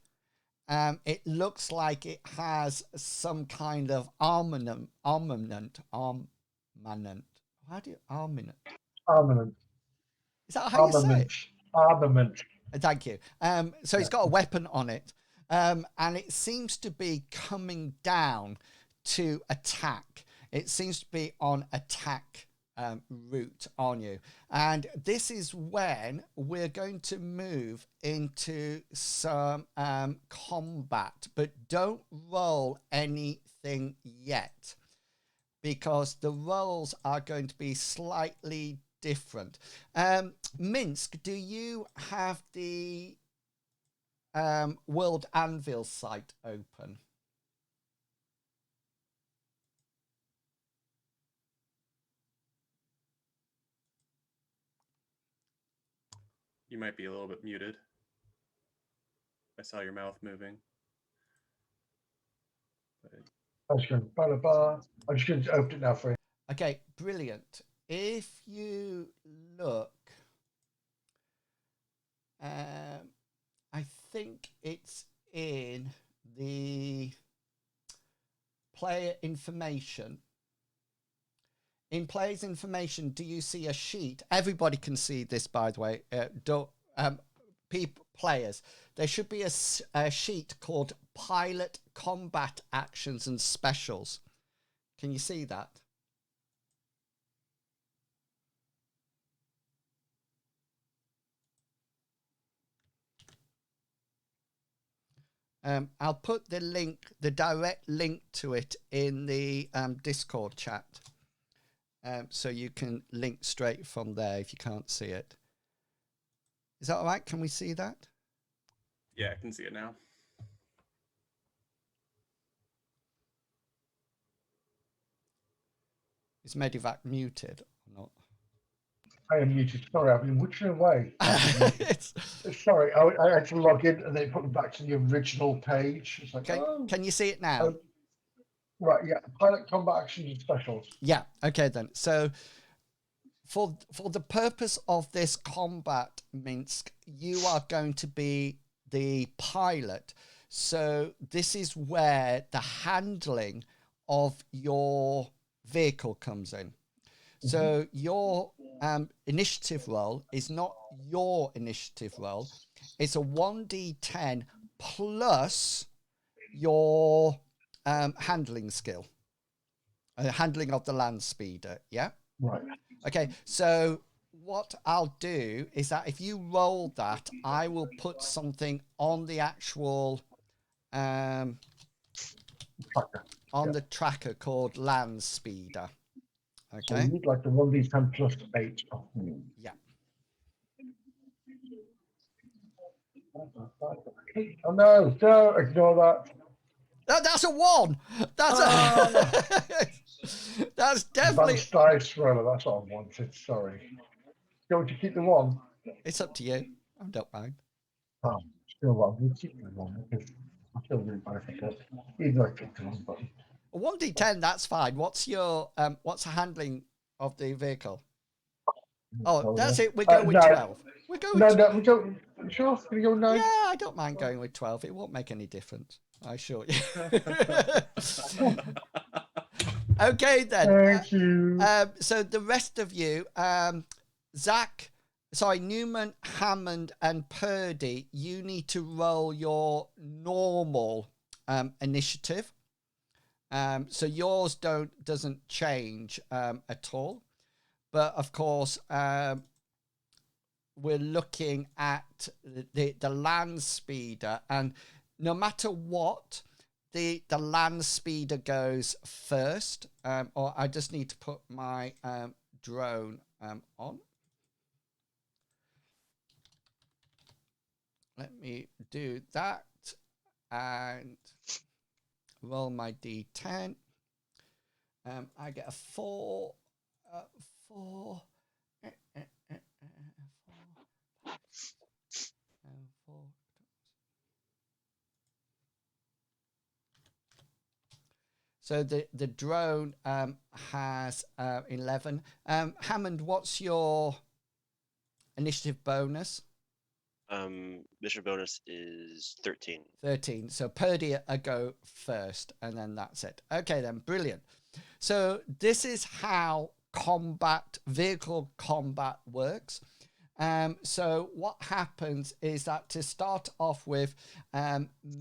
It looks like it has some kind of armament. How do you armament? Armament. Is that how you say it? Armament. Thank you. So it's got a weapon on it, and it seems to be coming down to attack. It seems to be on attack route on you. And this is when we're going to move into some combat, but don't roll anything yet, because the rolls are going to be slightly different. Minsk, do you have the World Anvil site open? You might be a little bit muted. I saw your mouth moving. I'm just going, blah, blah, blah. I'm just going to open it now for you. Okay, brilliant. If you look, I think it's in the player information. In player's information, do you see a sheet? Everybody can see this, by the way. Players. There should be a sheet called Pilot Combat Actions and Specials. Can you see that? I'll put the link, the direct link to it in the Discord chat. So you can link straight from there if you can't see it. Is that all right? Can we see that? Yeah, I can see it now. Is Medivac muted or not? I am muted. Sorry, I've been witching away. It's- Sorry, I had to log in and then put me back to the original page. It's like, okay, oh. can you see it now? Right, yeah. Pilot combat actions and specials. Yeah, okay then. So for the purpose of this combat, Minsk, you are going to be the pilot. So this is where the handling of your vehicle comes in. So your initiative roll is not your initiative roll. It's a 1d10 plus your handling skill. Handling of the land speeder, yeah? Right. Okay, so what I'll do is that if you roll that, I will put something on the actual Tracker. on the tracker called land speeder. So Okay. you need like the 1d10 plus 8. Yeah. Oh no, don't ignore that. That's a 1. That's that's definitely. Advanced dice roller, that's what I wanted. Sorry. Going to keep the 1. It's up to you. I don't mind. Oh, still one. We'll keep the 1 because I feel really bad if I don't. Even though I clicked the wrong button. 1d10, that's fine. What's your what's the handling of the vehicle? Oh, that's it. We're going with no. 12. We're going No, with no, we don't. Sure, can you go 9? Yeah, I don't mind going with 12. It won't make any difference. I assure you. Okay, then. Thank you. So the rest of you, Newman, Hammond, and Purdy, you need to roll your normal initiative. So yours doesn't change at all. But of course, we're looking at the land speeder, and no matter what, the land speeder goes first. Or I just need to put my drone on. Let me do that and roll my d10. I get a 4. 4. 4. So the drone has 11. Hammond, what's your initiative bonus? Mission bonus is 13. 13. So Purdy go first, and then that's it. Okay, then, brilliant. So this is how vehicle combat works. So what happens is that to start off with,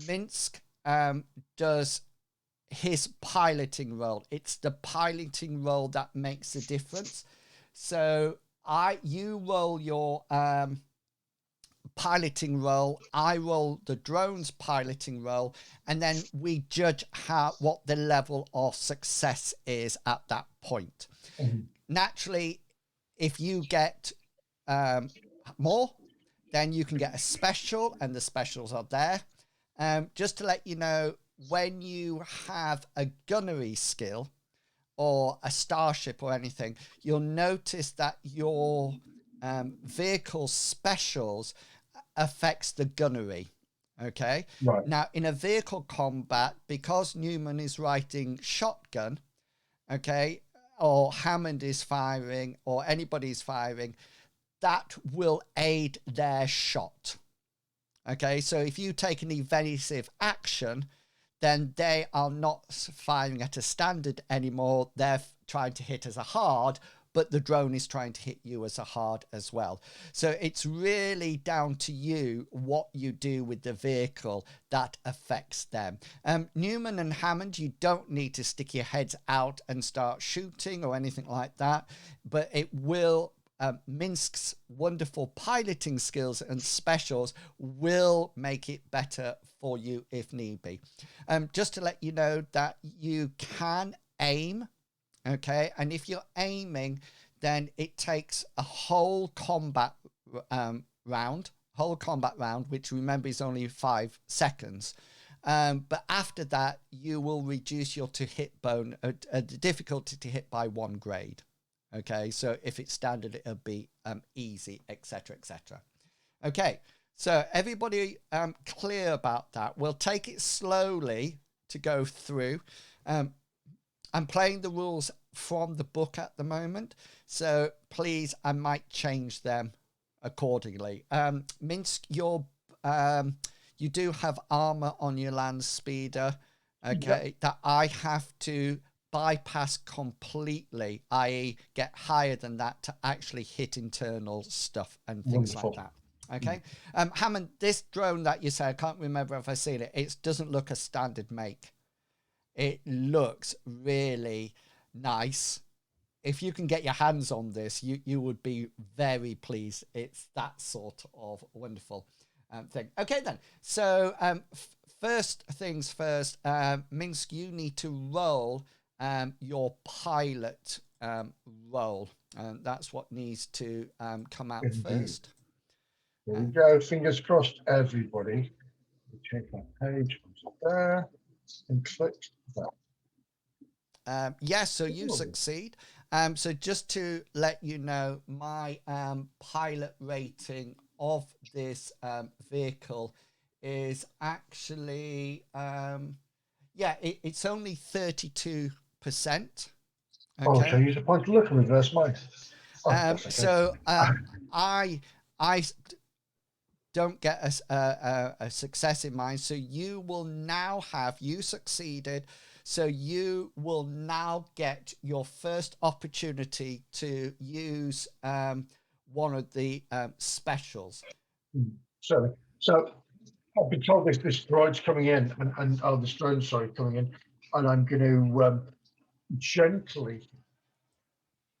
Minsk does his piloting role. It's the piloting role that makes the difference. So you roll your piloting roll, I roll the drone's piloting roll, and then we judge what the level of success is at that point. Naturally, if you get more, then you can get a special, and the specials are there. Just to let you know, when you have a gunnery skill or a starship or anything, you'll notice that your vehicle specials affects the gunnery. Okay. Right. Now, in a vehicle combat, because Newman is riding shotgun, okay, or Hammond is firing, or anybody's firing, that will aid their shot. Okay, so if you take an evasive action, then they are not firing at a standard anymore. They're trying to hit as a hard, but the drone is trying to hit you as a hard as well. So it's really down to you what you do with the vehicle that affects them. Newman and Hammond, you don't need to stick your heads out and start shooting or anything like that, but it will... Minsk's wonderful piloting skills and specials will make it better for you if need be. Just to let you know that you can aim, okay? And if you're aiming, then it takes a whole combat round, which remember is only 5 seconds. But after that, you will reduce your the difficulty to hit by 1 grade. Okay, so if it's standard, it'll be easy, etc., etc. Okay, so everybody clear about that? We'll take it slowly to go through. I'm playing the rules from the book at the moment, so please, I might change them accordingly. Minsk, you do have armor on your land speeder, okay, that I have to bypass completely, i.e. get higher than that to actually hit internal stuff and things like that. Okay. Hammond, this drone that you said, I can't remember if I've seen it, it doesn't look a standard make. It looks really nice. If you can get your hands on this, you would be very pleased. It's that sort of wonderful thing. Okay then, so first things first, Minsk, you need to roll your pilot role, and that's what needs to come out first. There we go. Fingers crossed, everybody. Check that page there and click that. Yes, so you succeed. So just to let you know, my pilot rating of this vehicle is actually it's only 32%. Okay. Oh, so use a point to look and reverse mine. So I don't get a success in mind. So you will now you succeeded. So you will now get your first opportunity to use one of the specials. So I've been told this droid's coming in, and this drone's coming in, and I'm going to gently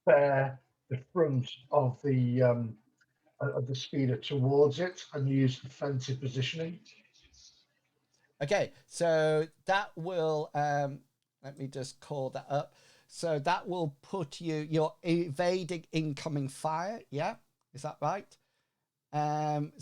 bear the front of the speeder towards it and use defensive positioning. Okay, so that will let me just call that up. So that will put you're evading incoming fire. Yeah, is that right?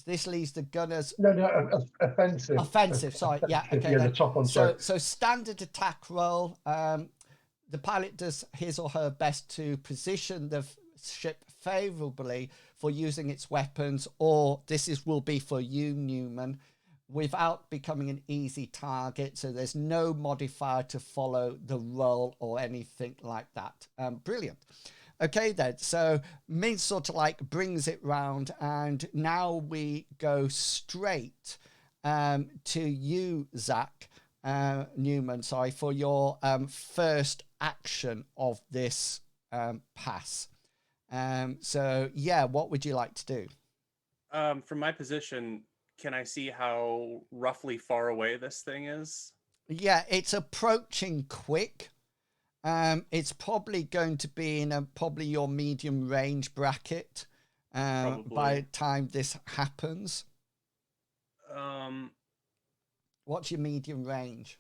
This leaves the gunners. No, offensive. Offensive. Sorry. Yeah. Okay. Yeah, the top one. So standard attack roll. The pilot does his or her best to position the ship favorably for using its weapons, or will be for you, Newman, without becoming an easy target. So there's no modifier to follow the roll or anything like that. Brilliant. Okay then, so Min sort of brings it round, and now we go straight to you, Zach Newman, for your first action of this pass. So yeah, what would you like to do? From my position, can I see how roughly far away this thing is? Yeah, it's approaching quick. It's probably going to be in probably your medium range bracket by Probably. the time this happens. What's your medium range?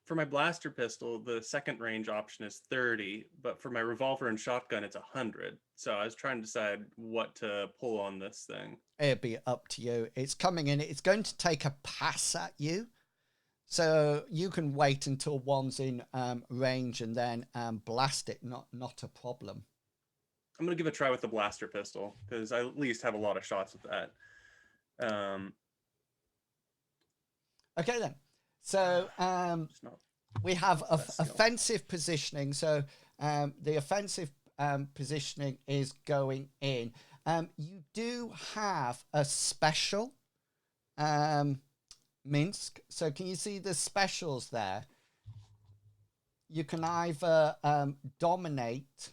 For my blaster pistol, the second range option is 30, but for my revolver and shotgun, it's 100. So I was trying to decide what to pull on this thing. It'll be up to you. It's coming in. It's going to take a pass at you. So you can wait until one's in range and then blast it. Not a problem. I'm going to give it a try with the blaster pistol because I at least have a lot of shots with that. Okay, then. So we have offensive positioning. So the offensive positioning is going in. You do have a special, Minsk. So can you see the specials there? You can either dominate.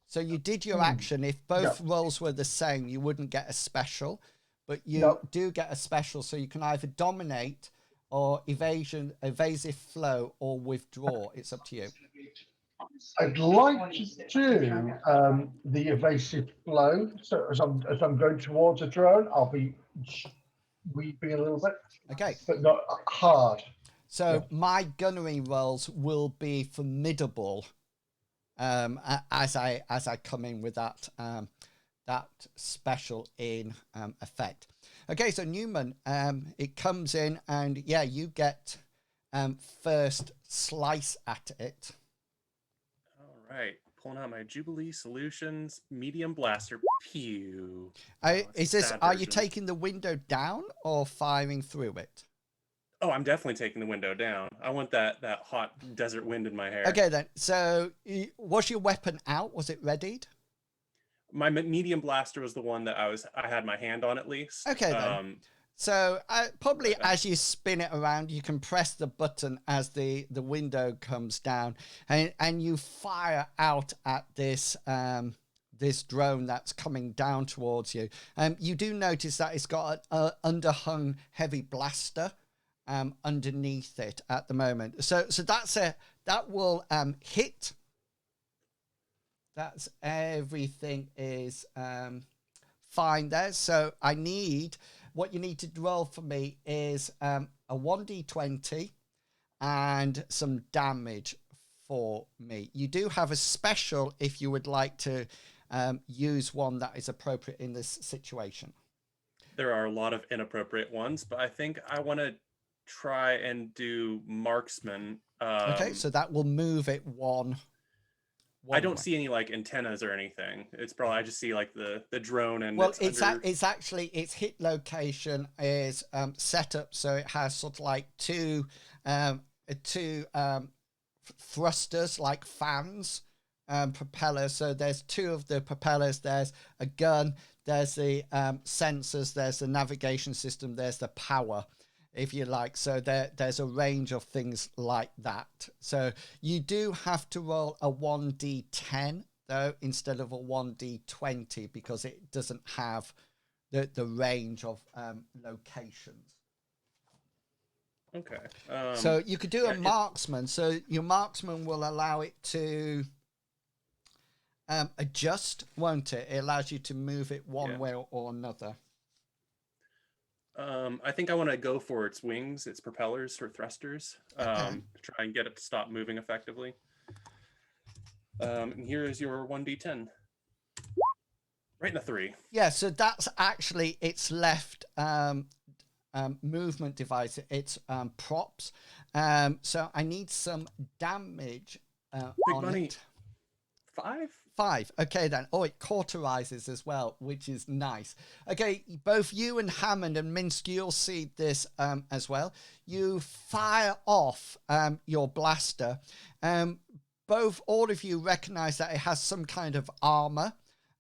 So you did your action. If both rolls were the same, you wouldn't get a special. But you do get a special. So you can either dominate or evasive flow, or withdraw. It's up to you. I'd like to do the evasive flow. So as I'm going towards a drone, I'll be weeping a little bit. Okay. But not hard. So my gunnery rolls will be formidable as I come in with that that special in effect. Okay, so Newman, it comes in and yeah, you get first slice at it. All right, pulling out my Jubilee Solutions medium blaster. Pew. Are you taking the window down or firing through it? Oh, I'm definitely taking the window down. I want that hot desert wind in my hair. Okay then. So was your weapon out? Was it readied? My medium blaster was the one that I had my hand on at least. Okay then. So probably as you spin it around, you can press the button as the window comes down, and you fire out at this this drone that's coming down towards you. You do notice that it's got an underhung heavy blaster underneath it at the moment. So that will hit. That's everything is fine there. So what you need to roll for me is a 1d20 and some damage for me. You do have a special if you would like to use one that is appropriate in this situation. There are a lot of inappropriate ones, but I think I want to try and do marksman. Okay, so that will move it one I don't see any like antennas or anything. It's probably I just see like the drone and it's actually its hit location is set up so it has sort of like two thrusters like fans, propellers. So there's two of the propellers. There's a gun. There's the sensors. There's the navigation system. There's the power, if you like. So there's a range of things like that. So you do have to roll a 1d10 though instead of a 1d20 because it doesn't have the range of locations. Okay. So you could do a marksman. So your marksman will allow it to adjust, won't it? It allows you to move it one way or another. I think I want to go for its wings, its propellers or thrusters, to try and get it to stop moving effectively. And here is your 1d10. Right in a 3. Yeah, so that's actually its left movement device. It's props. So I need some damage Big on money. it. 5? Okay then. Oh, it cauterizes as well, which is nice. Okay, both you and Hammond and Minsk, you'll see this as well. You fire off your blaster. All of you recognize that it has some kind of armor.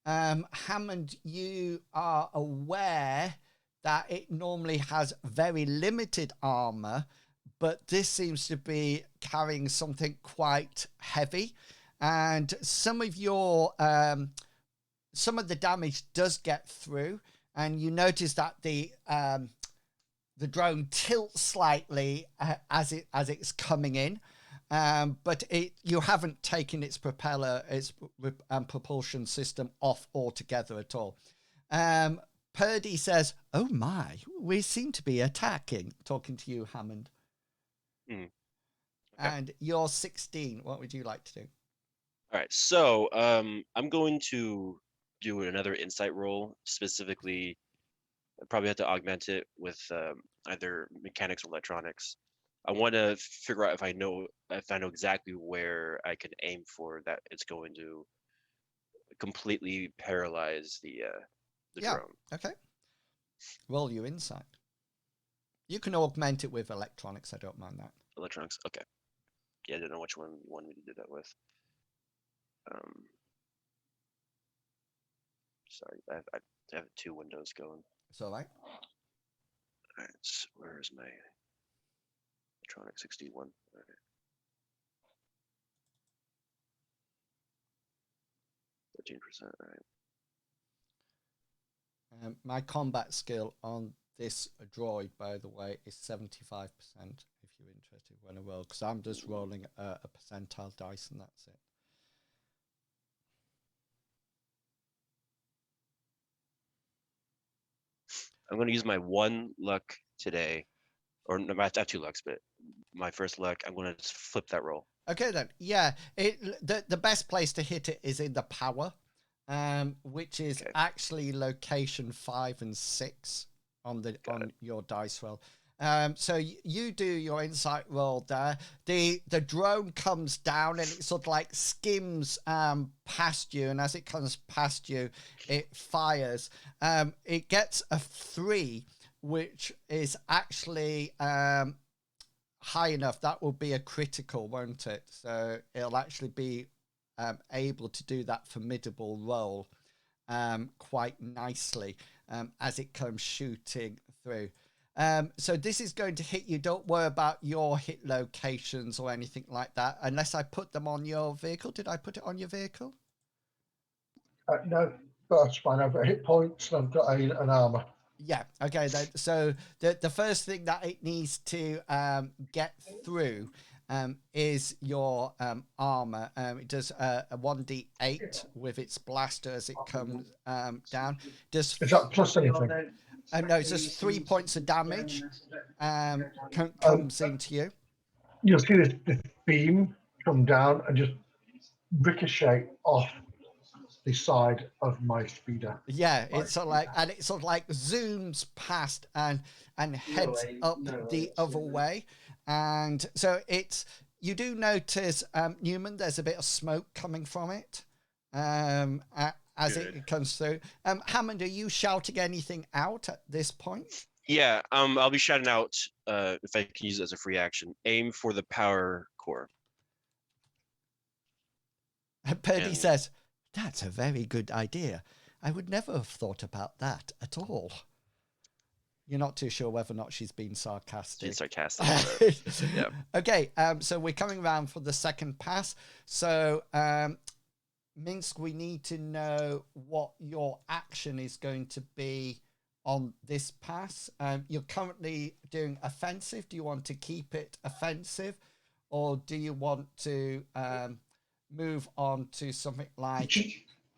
Hammond, you are aware that it normally has very limited armor, but this seems to be carrying something quite heavy. And some of the damage does get through, and you notice that the drone tilts slightly as it's coming in, but you haven't taken its propeller, its propulsion system off altogether at all. Purdy says, "Oh my, we seem to be attacking." Talking to you, Hammond. Okay. And you're 16. What would you like to do? All right, so I'm going to do another insight roll. Specifically, I probably have to augment it with either mechanics or electronics. I want to figure out if I know exactly where I can aim for that. It's going to completely paralyze the drone. Okay. Roll your insight. You can augment it with electronics. I don't mind that. Electronics. Okay. Yeah, I don't know which one you wanted me to do that with. Sorry, I have two windows going. It's all right. All right, so where is my electronic 61? All right. 13%. All right. My combat skill on this droid, by the way, is 75%. If you're interested when I roll, because I'm just rolling a percentile dice and that's it. I'm going to use my one luck today, or no, I have two lucks, but my first luck, I'm going to just flip that roll. Okay then, yeah. The best place to hit it is in the power, which is actually location 5 and 6 on your dice roll. So you do your insight roll there. The drone comes down and it sort of like skims past you, and as it comes past you, it fires. It gets a 3, which is actually high enough. That will be a critical, won't it? So it'll actually be able to do that formidable roll quite nicely as it comes shooting through. So this is going to hit you. Don't worry about your hit locations or anything like that, unless I put them on your vehicle. Did I put it on your vehicle? No, that's fine. I've got hit points and I've got an armor. Yeah. Okay. Then, so the first thing that it needs to get through is your armor. It does a 1d8 with its blaster as it comes down. Is that plus anything? No, it's just 3 points of damage comes into you. You'll see this beam come down and just ricochet off the side of my speeder. Yeah, it's sort of like zooms past and heads up the other way, and so you do notice, Newman, there's a bit of smoke coming from it as it comes through. Hammond, are you shouting anything out at this point? Yeah, I'll be shouting out if I can use it as a free action. Aim for the power core. Purdy says, "That's a very good idea. I would never have thought about that at all." You're not too sure whether or not she's being sarcastic. She's sarcastic. Yeah. Okay, so we're coming around for the second pass. So, Minsk, we need to know what your action is going to be on this pass. You're currently doing offensive. Do you want to keep it offensive, or do you want to move on to something like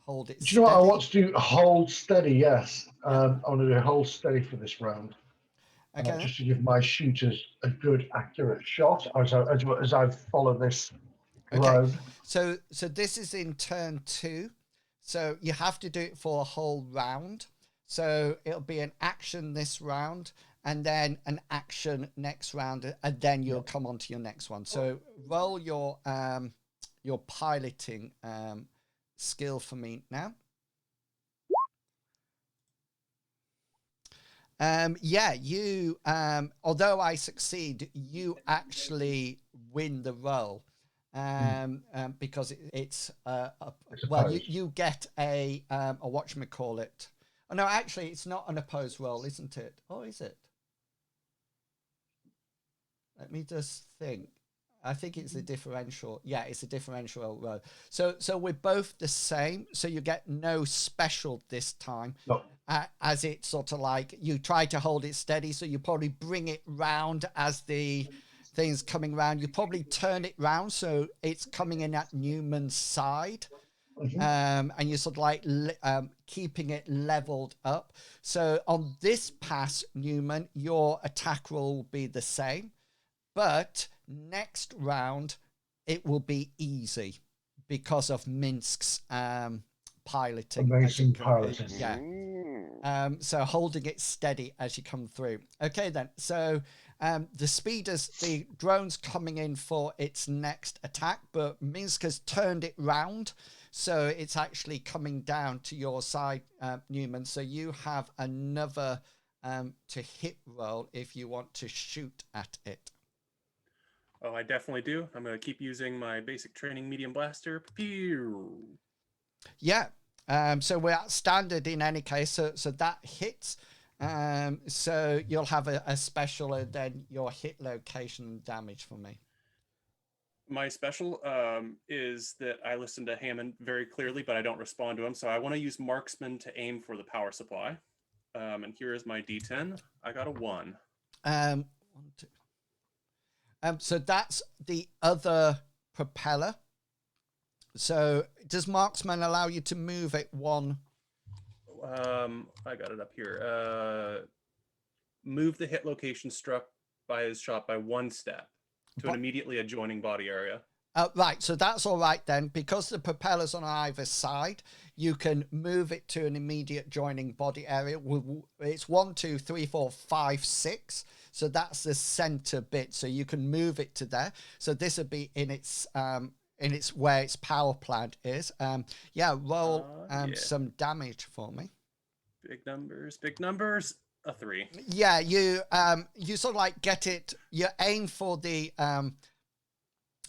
hold it steady? Do you know what I want to do? Hold steady, yes. I want to do hold steady for this round. Okay. Just to give my shooters a good, accurate shot as I follow this road. So this is in turn 2. So you have to do it for a whole round. So it'll be an action this round, and then an action next round, and then you'll come on to your next one. So roll your piloting skill for me now. You although I succeed, you actually win the roll because it's you get a whatchamacallit. Oh no, actually it's not an opposed roll, isn't it? Oh, is it? Let me just think. I think it's a differential. Yeah, it's a differential roll. So we're both the same. So you get no special this time. No. As it's sort of like you try to hold it steady, so you probably bring it round as the things coming around. You probably turn it round so it's coming in at Newman's side. And you're sort of like keeping it leveled up. So on this pass, Newman, your attack roll will be the same, but next round it will be easy because of Minsk's piloting. Amazing piloting. Yeah. Mm. So holding it steady as you come through. Okay, then. So the drone's coming in for its next attack, but Minsk has turned it round. So it's actually coming down to your side, Newman. So you have another to hit roll if you want to shoot at it. Oh, I definitely do. I'm going to keep using my basic training medium blaster. Pew! Yeah. So we're at standard in any case. So that hits. So you'll have a special and then your hit location and damage for me. My special is that I listen to Hammond very clearly, but I don't respond to him. So I want to use marksman to aim for the power supply. And here is my D10. I got a 1. 1, 2. So that's the other propeller. So does marksman allow you to move it one? I got it up here. Move the hit location struck by his shot by 1 step to an immediately adjoining body area. Right, so that's all right then. Because the propeller's on either side, you can move it to an immediate joining body area. It's 1, 2, 3, 4, 5, 6. So that's the center bit. So you can move it to there. So this would be in its where its power plant is. Roll some damage for me. Big numbers, big numbers. A 3. Yeah, you sort of like get it. You aim for the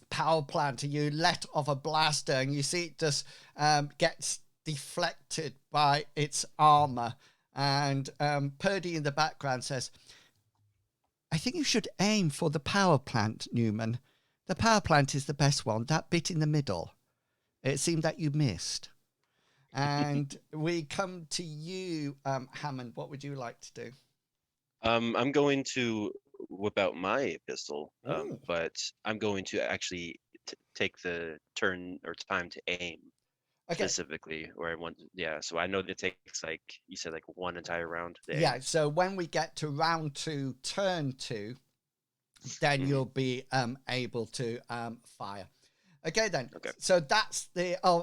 power plant and you let off a blaster and you see it just gets deflected by its armor. And Purdy in the background says, I think you should aim for the power plant, Newman. The power plant is the best one. That bit in the middle. It seemed that you missed. And we come to you, Hammond. What would you like to do? I'm going to whip out my pistol, Ooh. but I'm going to actually take the turn or time to aim specifically where I want. Yeah, so I know that it takes, like you said, like 1 entire round to aim. Yeah, so when we get to round 2, turn 2, then you'll be able to fire. Okay, then. Okay. So that's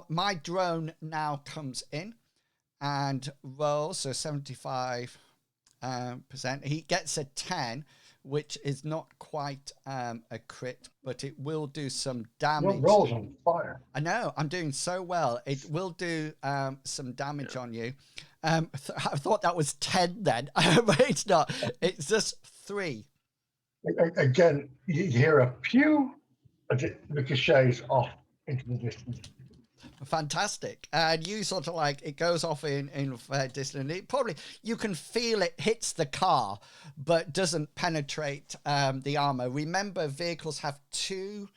my drone now comes in and rolls, so 75%. He gets a 10, which is not quite a crit, but it will do some damage. Your roll's on fire. I know, I'm doing so well. It will do some damage on you. I thought that was 10 then, but it's not. It's just 3. Again, you hear a pew as it ricochets off into the distance. Fantastic. And you sort of like, it goes off in fair distance. It probably, you can feel it hits the car, but doesn't penetrate the armor. Remember, vehicles have 2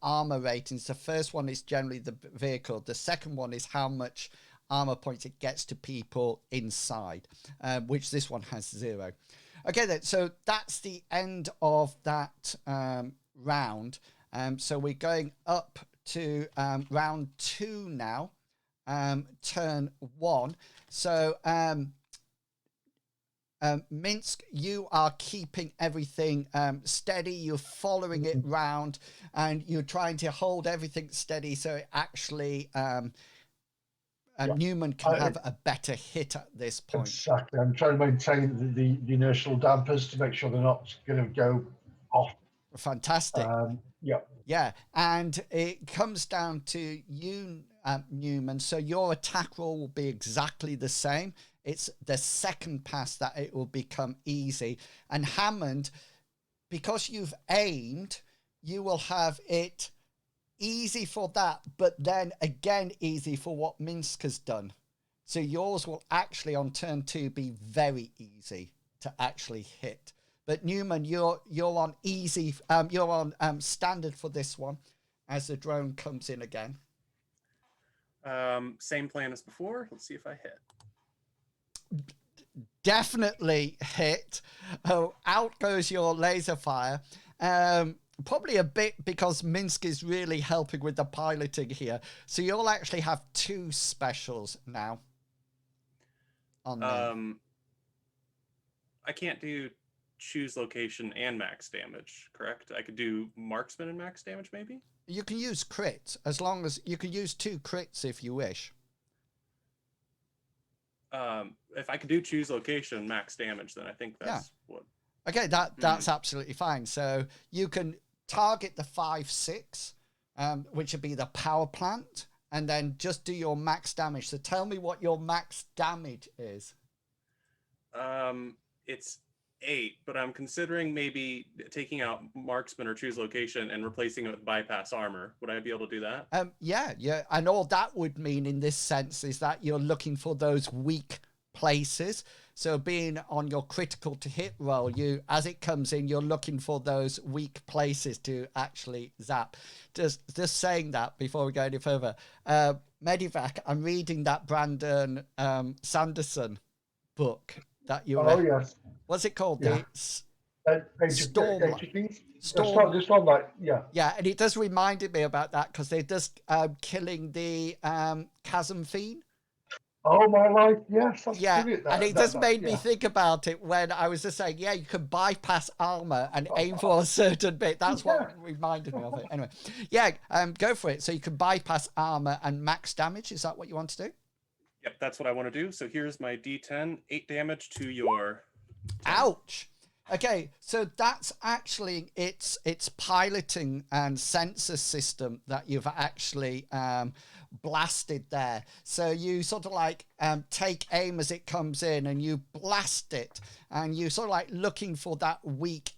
armor ratings. The first one is generally the vehicle. The second one is how much armor points it gets to people inside, which this one has 0. Okay, then, so that's the end of that round. So we're going up to round 2 now, turn 1. So Minsk, you are keeping everything steady. You're following it round, and you're trying to hold everything steady so it actually Newman can have a better hit at this point. Exactly. I'm trying to maintain the inertial dampers to make sure they're not going to go off. Fantastic. Yeah, and it comes down to you, Newman. So your attack roll will be exactly the same. It's the second pass that it will become easy. And Hammond, because you've aimed, you will have it easy for that, but then again easy for what Minsk has done. So yours will actually on turn 2 be very easy to actually hit. But Newman, you're on easy. You're on standard for this one, as the drone comes in again. Same plan as before. Let's see if I hit. Definitely hit. Oh, out goes your laser fire. Probably a bit because Minsk is really helping with the piloting here. So you'll actually have 2 specials now. On me. I can't do choose location and max damage, correct? I could do marksman and max damage, maybe? You can use crits as long as you can use 2 crits if you wish. If I could do choose location max damage, then I think that's what. Okay, that's absolutely fine. So you can target the 5/6, which would be the power plant, and then just do your max damage. So tell me what your max damage is. It's 8, but I'm considering maybe taking out marksman or choose location and replacing it with bypass armor. Would I be able to do that? Yeah. And all that would mean in this sense is that you're looking for those weak places. So being on your critical to hit roll, as it comes in, you're looking for those weak places to actually zap. Just saying that before we go any further. Medivac, I'm reading that Brandon Sanderson book that you read. Yes. What's it called? Yeah. Storm. Yeah, and it does reminded me about that because they're just killing the chasm fiend. Oh my life, yes. Yeah, and it just made me think about it when I was just saying, you can bypass armor and aim for a certain bit. That's what reminded me of it. Anyway, go for it. So you can bypass armor and max damage. Is that what you want to do? Yep, that's what I want to do. So here's my D10, 8 damage to your... 10. Ouch! Okay, so that's actually its piloting and sensor system that you've actually blasted there. So you sort of like take aim as it comes in and you blast it, and you sort of like looking for that weak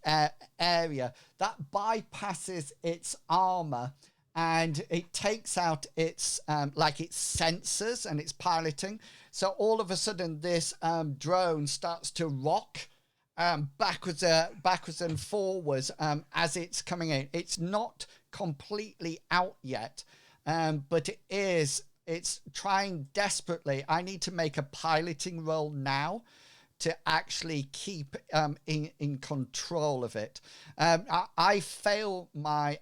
area that bypasses its armor, and it takes out its its sensors and its piloting. So all of a sudden this drone starts to rock backwards and forwards as it's coming in. It's not completely out yet, but it's trying desperately. I need to make a piloting roll now to actually keep in control of it. I fail my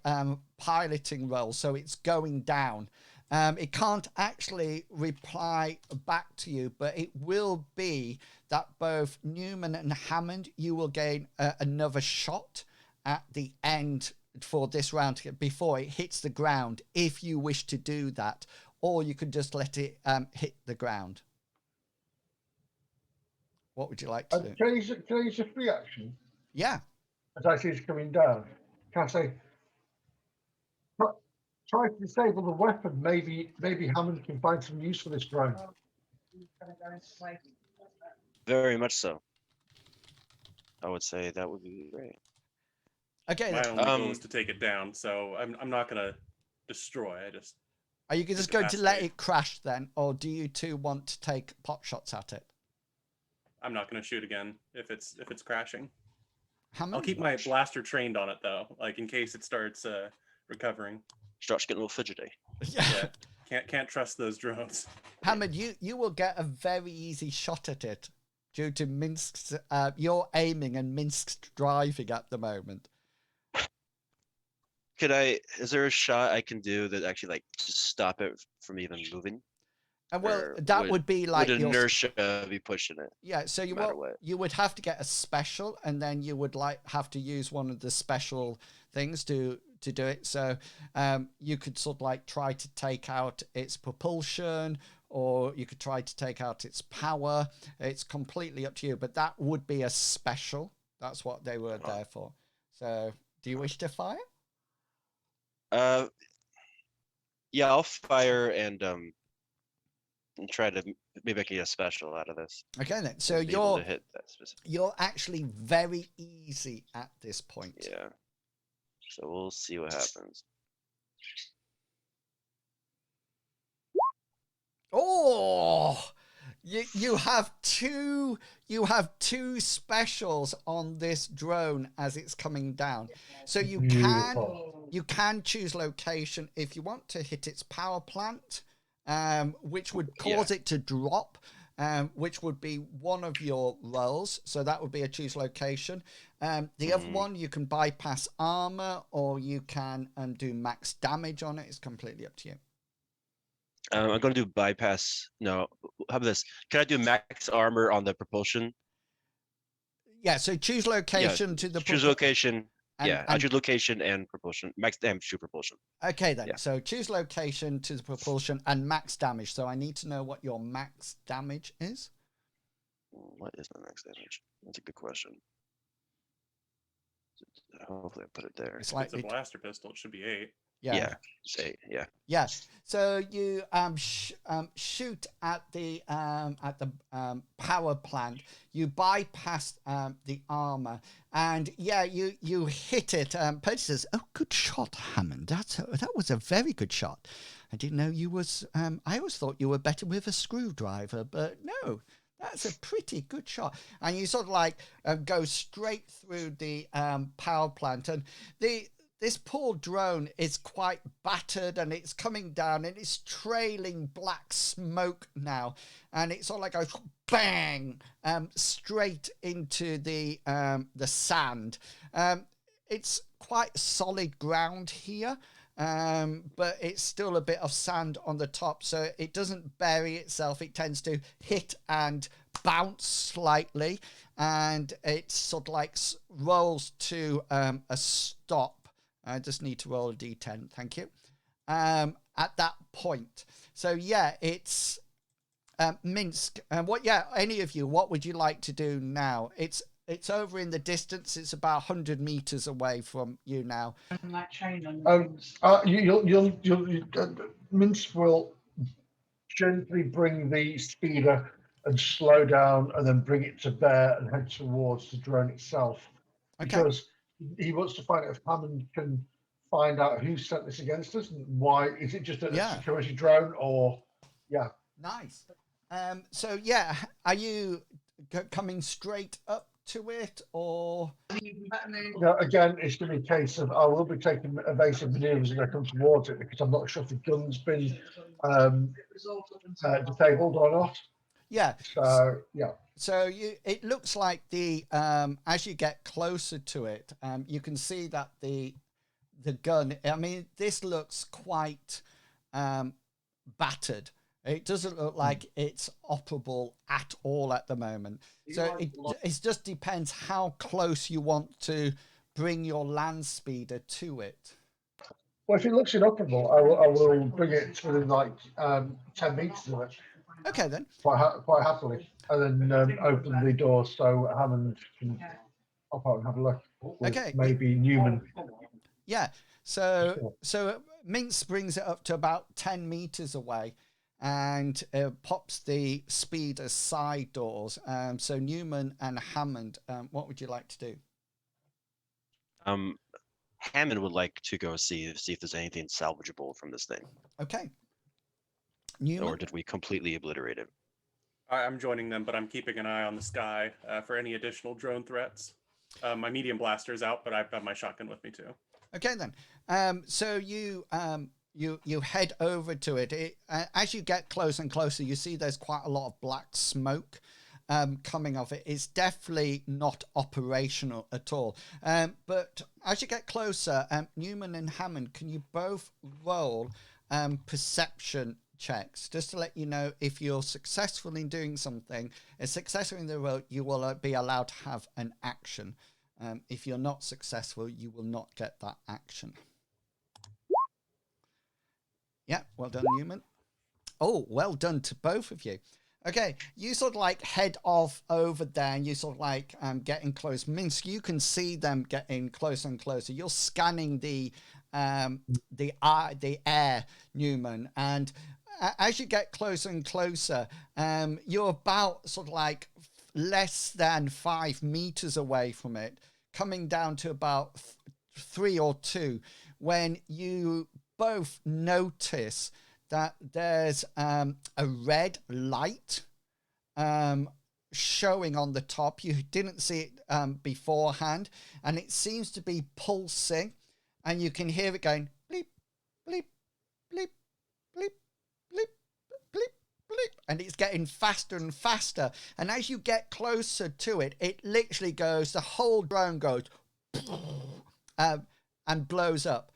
piloting roll, so it's going down. It can't actually reply back to you, but it will be that both Newman and Hammond, you will gain another shot at the end for this round before it hits the ground, if you wish to do that, or you can just let it hit the ground. What would you like to do? Can I use a free action? Yeah. As I see it's coming down, can I say, try to disable the weapon? Maybe Hammond can find some use for this drone. Very much so. I would say that would be great. Okay. My only goal is to take it down, so I'm not gonna destroy. Are you just going to let it crash then, or do you two want to take pot shots at it? I'm not gonna shoot again if it's crashing. Hammond? I'll keep my blaster trained on it though, like in case it starts recovering. Starts getting a little fidgety. Yeah. Can't trust those drones. Hammond, you will get a very easy shot at it due to Minsk's your aiming and Minsk's driving at the moment. Is there a shot I can do that actually like just stop it from even moving? And that would be like would inertia be pushing it? Yeah, so you would have to get a special, and then you would have to use one of the special things to do it. So you could sort of like try to take out its propulsion, or you could try to take out its power. It's completely up to you, but that would be a special. That's what they were there for. So do you wish to fire? Yeah, I'll fire and try to, maybe I can get a special out of this. Okay then. So able to hit that specific. You're actually very easy at this point. Yeah. So we'll see what happens. Oh, you have two specials on this drone as it's coming down. So you can choose location if you want to hit its power plant, which would cause it to drop. which would be one of your roles. So that would be a choose location. The other one, you can bypass armor, or you can do max damage on it. It's completely up to you. I'm going to do bypass. No, how about this? Can I do max armor on the propulsion? Yeah, so choose location to the choose location. and- I choose location and propulsion. Max damage to propulsion. Okay then. Yeah. So choose location to the propulsion and max damage. So I need to know what your max damage is. What is my max damage? That's a good question. Hopefully I put it there. It's like It's a blaster pistol. It should be 8. yeah. Say yeah. Yeah. So you shoot at the power plant. You bypass the armor, and you hit it. Purge says, "Oh, good shot, Hammond. That was a very good shot. I didn't know you was. I always thought you were better with a screwdriver, but no." That's a pretty good shot. And you sort of like go straight through the power plant. And this poor drone is quite battered, and it's coming down, and it's trailing black smoke now. And it sort of like goes bang straight into the sand. It's quite solid ground here. But it's still a bit of sand on the top, so it doesn't bury itself. It tends to hit and bounce slightly, and it sort of like rolls to a stop. I just need to roll a d10, thank you. At that point, so yeah, it's Minsk. Any of you, what would you like to do now? It's over in the distance. It's about 100 meters away from you now. Minsk will gently bring the speeder and slow down, and then bring it to bear and head towards the drone itself. Okay. Because he wants to find out if Hammond can find out who sent this against us and why. Is it just a security drone, or Nice. So yeah, are you coming straight up to it, or again, it's going to be a case of I will be taking evasive maneuvers as I come towards it, because I'm not sure if the gun's been disabled or not. Yeah. So yeah. So it looks like the as you get closer to it, you can see that the gun. I mean, this looks quite battered. It doesn't look like it's operable at all at the moment. So it just depends how close you want to bring your land speeder to it. Well, if it looks inoperable, I will bring it to within like 10 meters of it. Okay then. Quite happily, and then open the door so Hammond can hop out and have a look. Okay. Maybe Newman. Yeah. So Minsk brings it up to about 10 meters away, and pops the speeder side doors. So Newman and Hammond, what would you like to do? Hammond would like to go see if there's anything salvageable from this thing. Okay. Newman? Or did we completely obliterate it? I'm joining them, but I'm keeping an eye on the sky for any additional drone threats. My medium blaster is out, but I've got my shotgun with me too. Okay then. So you head over to it. As you get closer and closer, you see there's quite a lot of black smoke coming off it. It's definitely not operational at all. But as you get closer, Newman and Hammond, can you both roll perception checks, just to let you know if you're successful in doing something. If successful in the role, you will be allowed to have an action. If you're not successful, you will not get that action. Yeah, well done, Newman. Oh, well done to both of you. Okay, you sort of like head off over there, and you sort of like getting close. Minsk, you can see them getting closer and closer. You're scanning the air, Newman, and as you get closer and closer, you're about sort of like less than 5 meters away from it, coming down to about 3 or 2, when you both notice that there's a red light showing on the top. You didn't see it beforehand, and it seems to be pulsing, and you can hear it going bleep, bleep, bleep, bleep, bleep, bleep, bleep, and it's getting faster and faster. And as you get closer to it, it literally goes, the whole drone goes and blows up.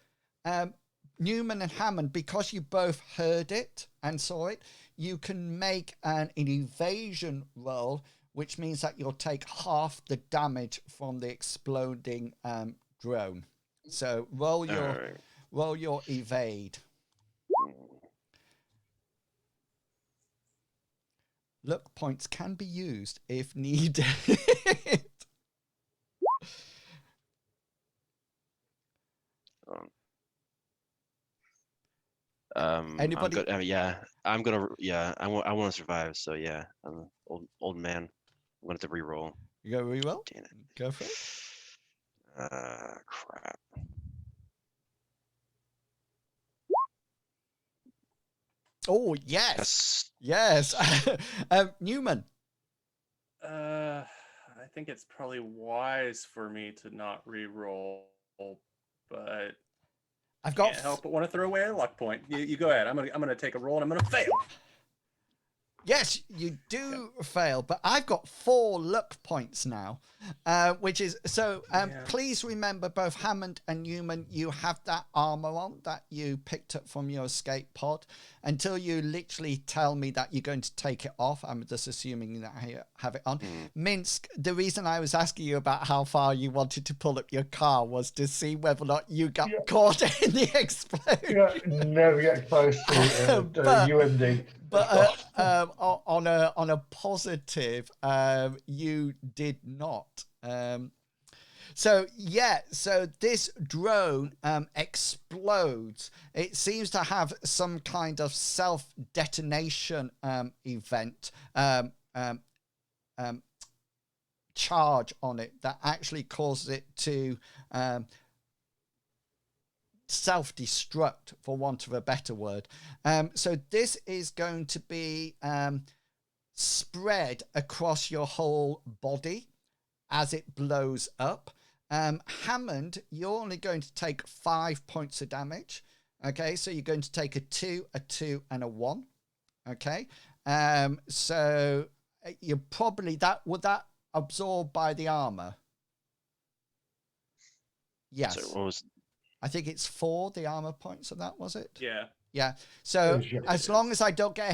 Newman and Hammond, because you both heard it and saw it, you can make an evasion roll, which means that you'll take half the damage from the exploding drone. So roll your evade. Luck points can be used if needed. Anybody? I'm gonna. Yeah, I want to survive. So yeah, I'm an old man. I'm gonna have to re-roll. You go re-roll? Damn it. Go for it. Crap. Oh, yes. Yes. Newman. I think it's probably wise for me to not re-roll, but I've got can't help but want to throw away a luck point. You go ahead. I'm gonna take a roll and I'm gonna fail. Yes, you do fail, but I've got 4 luck points now, which is so. Please remember, both Hammond and Newman, you have that armor on that you picked up from your escape pod. Until you literally tell me that you're going to take it off, I'm just assuming that you have it on. Minsk, the reason I was asking you about how far you wanted to pull up your car was to see whether or not you got caught in the explosion. Yeah, never get close to UMD. But on a positive, you did not. So this drone explodes. It seems to have some kind of self-detonation event charge on it that actually causes it to self-destruct, for want of a better word. So this is going to be spread across your whole body as it blows up. Hammond, you're only going to take 5 points of damage. Okay, so you're going to take a 2, and a 1. Okay, so you're probably would that absorb by the armor? Yes. So what was... I think it's 4, the armor points of that, was it? Yeah. Yeah. So as long as I don't get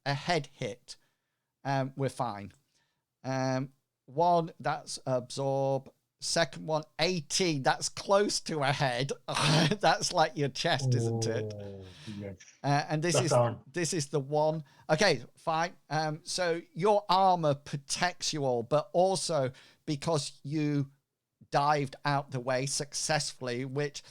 a head hit, we're fine. 1, that's absorb. Second one, 18. That's close to a head. That's like your chest, isn't it? Yes. And this is the 1. Okay, fine. So your armor protects you all, but also because you dived out the way successfully, which,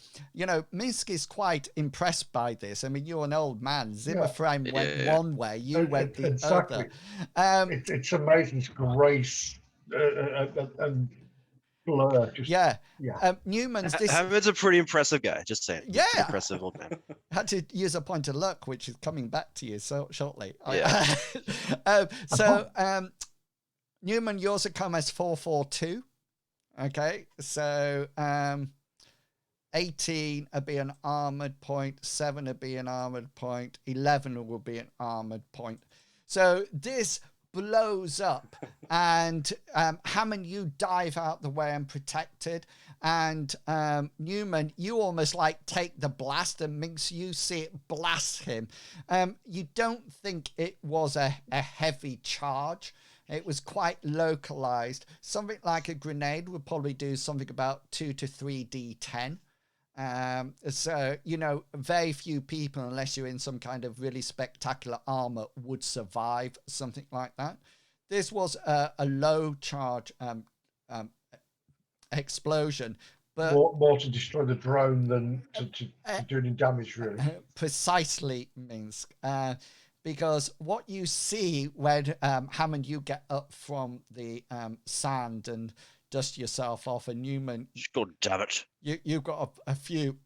Minsk is quite impressed by this. I mean, you're an old man. Zimmerframe went one way, you went the other. It's amazing. It's grace and blur. Newman's Hammond's a pretty impressive guy, just saying. Yeah. Pretty impressive old man. Had to use a point of luck, which is coming back to you so shortly. Yeah. Newman, yours would come as 442. Okay, so 18 would be an armored point, 7 would be an armored point, 11 will be an armored point. So this blows up, and Hammond, you dive out the way and protected, and Newman, you almost like take the blast, and Minx, you see it blast him. You don't think it was a heavy charge. It was quite localized. Something like a grenade would probably do something about 2 to 3 D10. So, very few people, unless you're in some kind of really spectacular armor, would survive something like that. This was a low charge explosion. But more to destroy the drone than to do any damage, really. Precisely, Minsk. Because what you see when Hammond, you get up from the sand and dust yourself off, and Newman, God damn it, you've got a few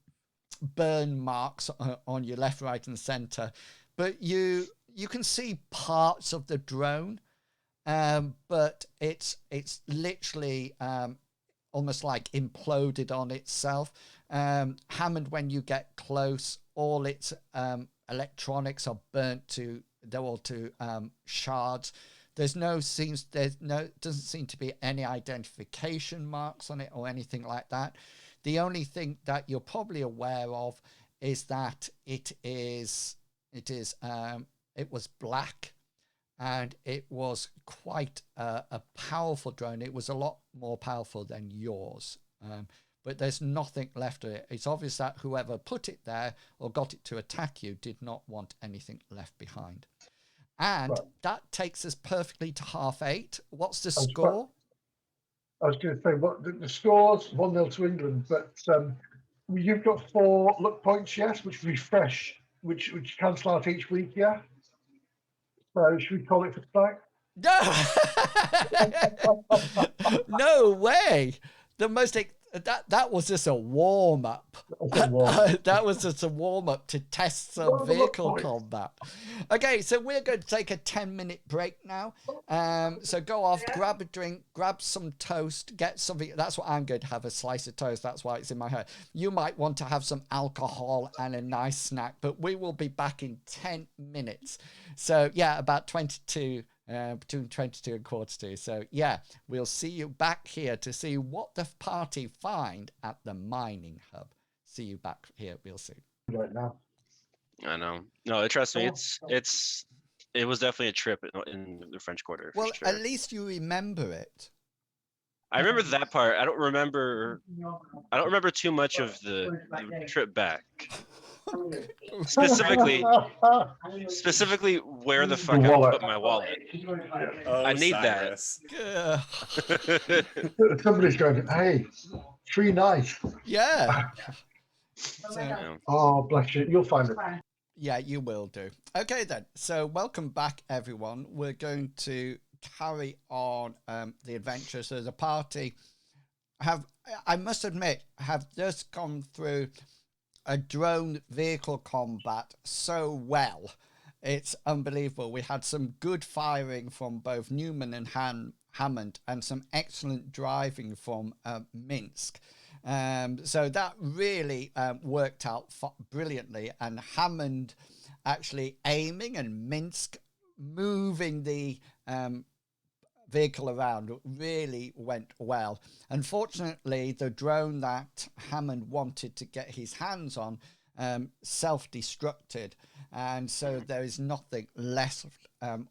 burn marks on your left, right, and center, but you can see parts of the drone, but it's literally almost like imploded on itself. Hammond, when you get close, all its electronics are burnt to they're all to shards. Doesn't seem to be any identification marks on it or anything like that. The only thing that you're probably aware of is that it was black, and it was quite a powerful drone. It was a lot more powerful than yours, but there's nothing left of it. It's obvious that whoever put it there or got it to attack you did not want anything left behind. And Right. that takes us perfectly to 8:30. What's the That's score? I was going to say, what the score's 1-0 to England, but you've got 4 luck points, yes, which refresh, which cancel out each week, yeah. So should we call it for tonight? No, no way. That was just a warm up. That was just a warm up to test some vehicle combat. Okay, so we're going to take a 10-minute break now. So go off, grab a drink, grab some toast, get something. That's what I'm going to have, a slice of toast. That's why it's in my head. You might want to have some alcohol and a nice snack, but we will be back in 10 minutes. So yeah, about 22. Between 22 and 1:45. So yeah, we'll see you back here to see what the party find at the mining hub. See you back here real soon. Right now. I know. No, trust me, it was definitely a trip in the French Quarter. Well, for sure. at least you remember it. I remember that part. I don't remember too much of the trip back. Specifically where the fuck I put my wallet. Oh, I need Cyrus. that. Somebody's going, hey, tree nice. Yeah. Yeah. Oh, bless you. You'll find it. Yeah, you will do. Okay then. So welcome back, everyone. We're going to carry on the adventure. So the party I must admit, have just gone through a drone vehicle combat so well. It's unbelievable. We had some good firing from both Newman and Hammond, and some excellent driving from Minsk. So that really worked out brilliantly. And Hammond actually aiming and Minsk moving the vehicle around really went well. Unfortunately, the drone that Hammond wanted to get his hands on self-destructed, and so there is nothing less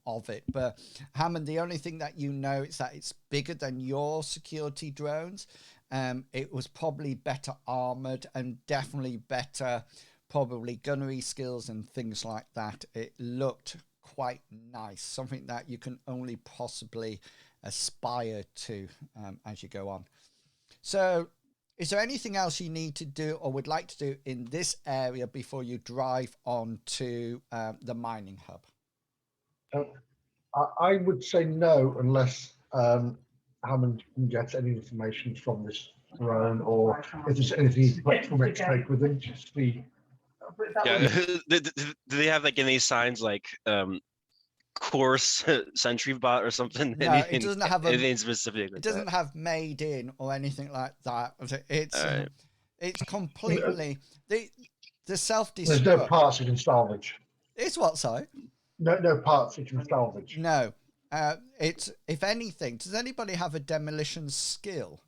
of it. But Hammond, the only thing that you know is that it's bigger than your security drones. It was probably better armored and definitely better probably gunnery skills and things like that. It looked quite nice, something that you can only possibly aspire to as you go on. So is there anything else you need to do or would like to do in this area before you drive on to the mining hub? I would say no, unless Hammond can get any information from this drone, or if there's anything he's got from it to take with him. Just the Yeah. Do they have like any signs like course sentry bot or something? No, it doesn't have anything specific. It doesn't have made in or anything like that. It's completely the self-destruct. There's no parts you can salvage. It's what, sorry? No parts you can salvage. No. It's, if anything, does anybody have a demolition skill?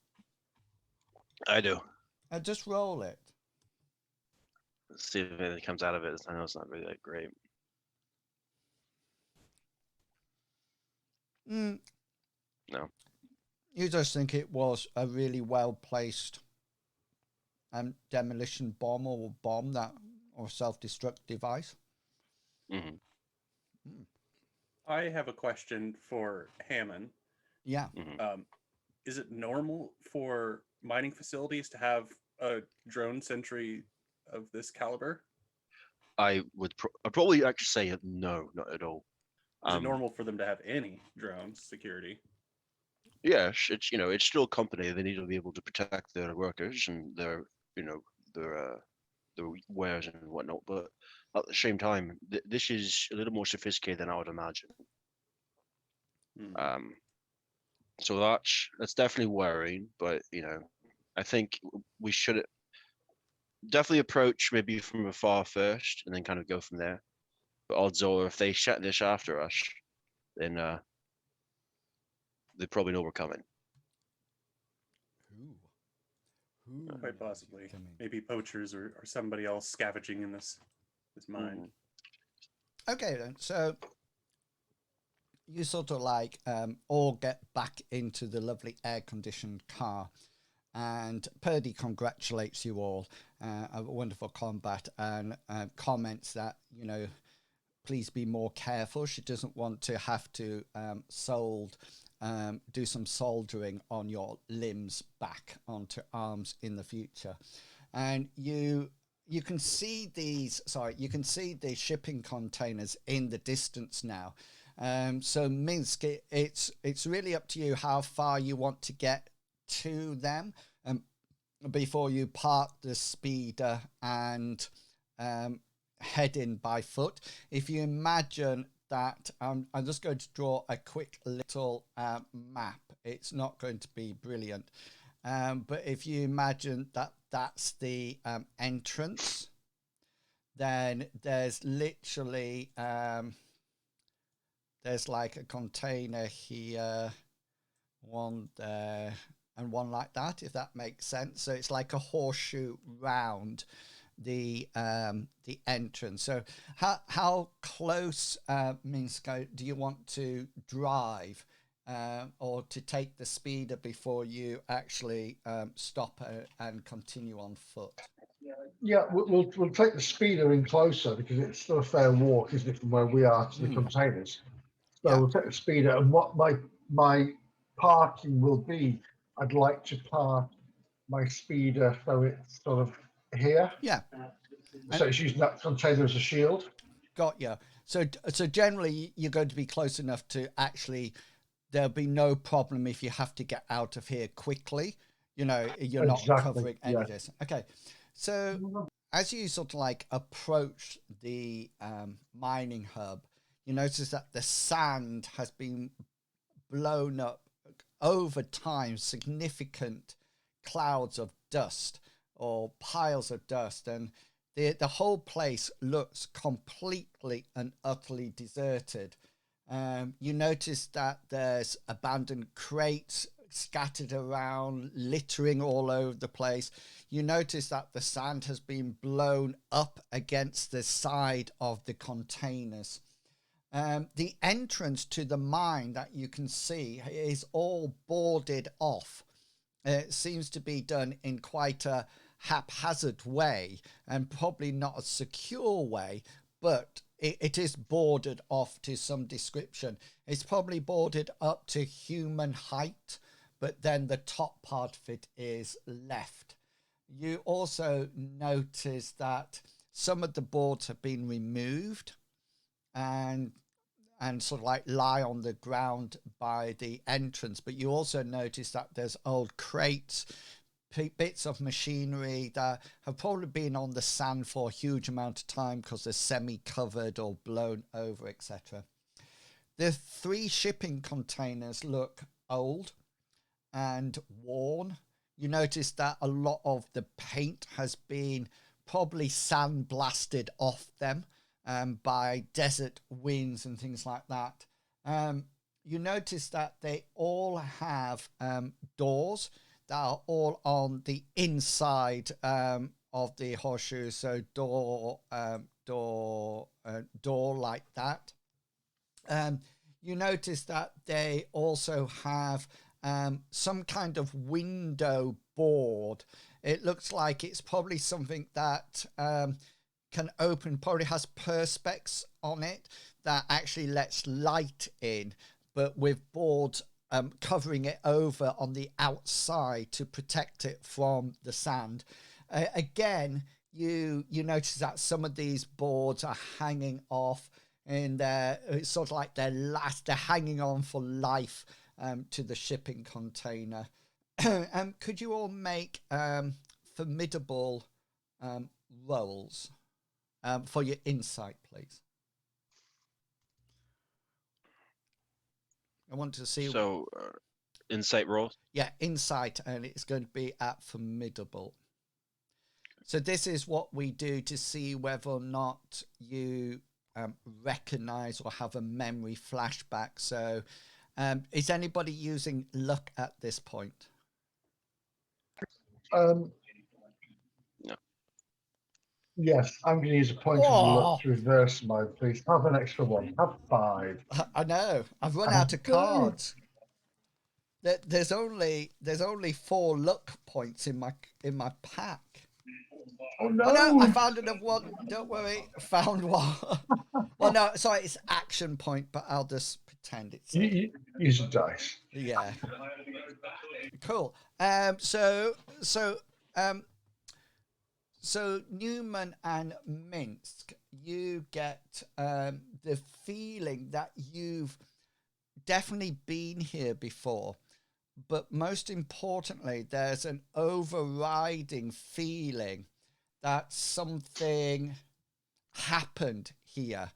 I do. Just roll it. Let's see if anything comes out of it. I know it's not really that great. No. You just think it was a really well-placed demolition bomb or self-destruct device? Mm-hmm. I have a question for Hammond. Yeah. Mm-hmm. Is it normal for mining facilities to have a drone sentry of this caliber? I would probably actually say no, not at all. Is it normal for them to have any drone security? Yeah, it's still a company. They need to be able to protect their workers and their wares and whatnot. But at the same time, this is a little more sophisticated than I would imagine. So that's definitely worrying. But I think we should definitely approach maybe from afar first, and then kind of go from there. But also, if they shut this after us, then they probably know we're coming. Who Quite possibly. coming? Maybe poachers or somebody else scavenging in this mine. Okay then, so you sort of like all get back into the lovely air-conditioned car, and Purdy congratulates you all a wonderful combat, and comments that, you know, please be more careful. She doesn't want to have to do some soldering on your limbs back onto arms in the future. And you can see these, you can see the shipping containers in the distance now. So Minsk, it's really up to you how far you want to get to them before you park the speeder and head in by foot. If you imagine that, I'm just going to draw a quick little map. It's not going to be brilliant, but if you imagine that that's the entrance, then there's literally there's like a container here, one there, and one like that, if that makes sense. So it's like a horseshoe round the entrance. So how close, Minsk, do you want to drive, or to take the speeder before you actually stop and continue on foot? Yeah, we'll take the speeder in closer because it's still a fair walk, isn't it, from where we are to the containers. So Yeah. we'll take the speeder, and what my parking will be, I'd like to park my speeder so it's sort of here. Yeah. So it's using that container as a shield. Got you. So generally you're going to be close enough to actually, there'll be no problem if you have to get out of here quickly. You know, you're not covering any of this. Okay. So as you sort of like approach the mining hub, you notice that the sand has been blown up over time, significant clouds of dust or piles of dust, and the whole place looks completely and utterly deserted. You notice that there's abandoned crates scattered around, littering all over the place. You notice that the sand has been blown up against the side of the containers. The entrance to the mine that you can see is all boarded off. It seems to be done in quite a haphazard way, and probably not a secure way, but it is boarded off to some description. It's probably boarded up to human height, but then the top part of it is left. You also notice that some of the boards have been removed and sort of like lie on the ground by the entrance, but you also notice that there's old crates, bits of machinery that have probably been on the sand for a huge amount of time because they're semi-covered or blown over, etc. The 3 shipping containers look old and worn. You notice that a lot of the paint has been probably sandblasted off them by desert winds and things like that. You notice that they all have doors that are all on the inside of the horseshoe, so door like that. You notice that they also have some kind of window board. It looks like it's probably something that can open, probably has perspex on it that actually lets light in, but with boards covering it over on the outside to protect it from the sand. Again, you notice that some of these boards are hanging off, and it's sort of like they're hanging on for life to the shipping container. Could you all make formidable rolls for your insight, please? I want to see. So, insight roll. Yeah, insight, and it's going to be at formidable. So this is what we do to see whether or not you recognize or have a memory flashback. So is anybody using luck at this point? Um, No. yes, I'm going to use a point of luck to reverse mine, please. Have an extra one. Have 5. I know. I've run out of cards. There's only 4 luck points in my pack. Oh no! Oh no, I found another one. Don't worry, found one. Well, no, sorry, it's action point, but I'll just pretend it's Use a dice. yeah. Cool. So Newman and Minsk, you get the feeling that you've definitely been here before, but most importantly, there's an overriding feeling that something happened here,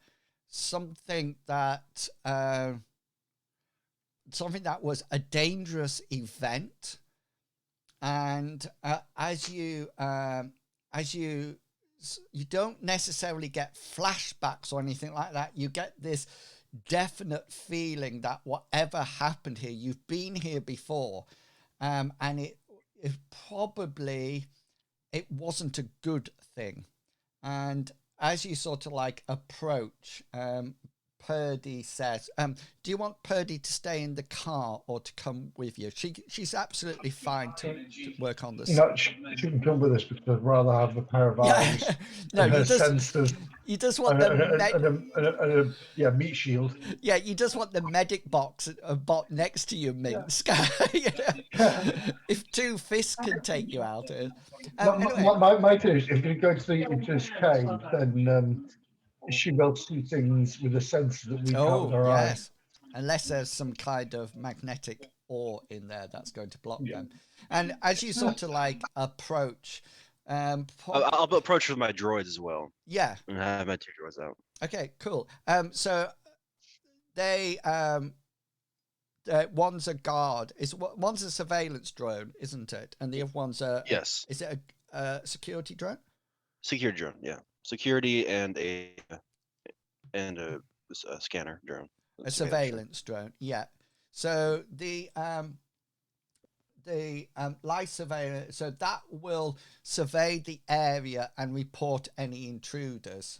something that was a dangerous event, and as you don't necessarily get flashbacks or anything like that. You get this definite feeling that whatever happened here, you've been here before, and it probably wasn't a good thing. And as you sort of like approach, Purdy says, do you want Purdy to stay in the car or to come with you? She's absolutely fine to work on this. She can come with us because I'd rather have a pair of eyes No, and her sensors. You just want the meat shield. Yeah, you just want the medic box bot next to you, Minsk. If 2 fists can take you out. Anyway. My theory is if you go into this cave, then she will see things with a sense that we can't with our eyes. Unless there's some kind of magnetic ore in there that's going to block them. And as you sort of like approach, I'll approach with my droids as well. Yeah. And I have my 2 droids out. Okay, cool. So they one's a guard. One's a surveillance drone, isn't it? And the other one's yes. Is it a security drone? Security drone, yeah. Security and a scanner drone. A surveillance drone, yeah. So the light surveillance, so that will survey the area and report any intruders.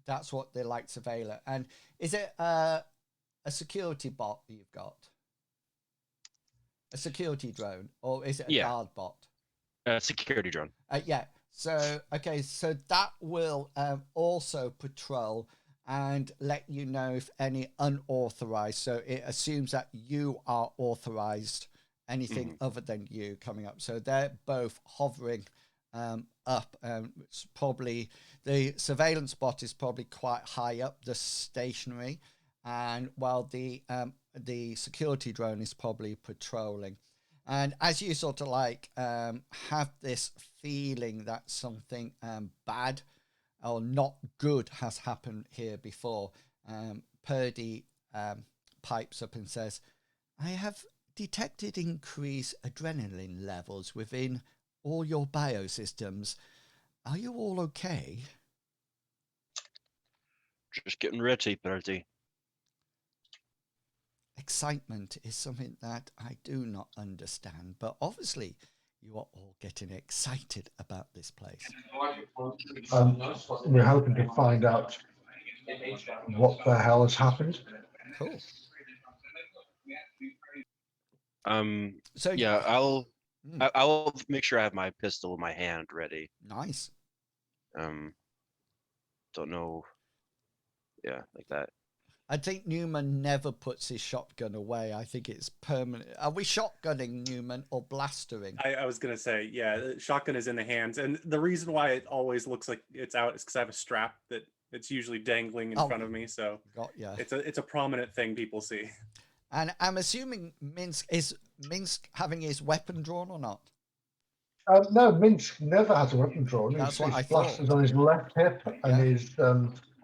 That's what the light surveiller. And is it a security bot you've got? A security drone, or is it a guard bot? Security drone. Yeah. So okay, so that will also patrol and let you know if any unauthorized. So it assumes that you are authorized. Anything other than you coming up. So they're both hovering up. It's probably the surveillance bot is probably quite high up the stationary, and while the security drone is probably patrolling. And as you sort of like have this feeling that something bad or not good has happened here before, Purdy pipes up and says, "I have detected increased adrenaline levels within all your biosystems. Are you all okay?" Just getting ready, Purdy. Excitement is something that I do not understand, but obviously you are all getting excited about this place. We're hoping to find out what the hell has happened. Cool. So yeah, I'll make sure I have my pistol in my hand ready. Nice. Don't know. Yeah, like that. I think Newman never puts his shotgun away. I think it's permanent. Are we shotgunning Newman or blastering? I was going to say, yeah, the shotgun is in the hands. And the reason why it always looks like it's out is because I have a strap that it's usually dangling in front of me. So it's a prominent thing people see. And I'm assuming Minsk having his weapon drawn or not? No, Minsk never has a weapon drawn. That's what I his thought. blaster's on his left hip, and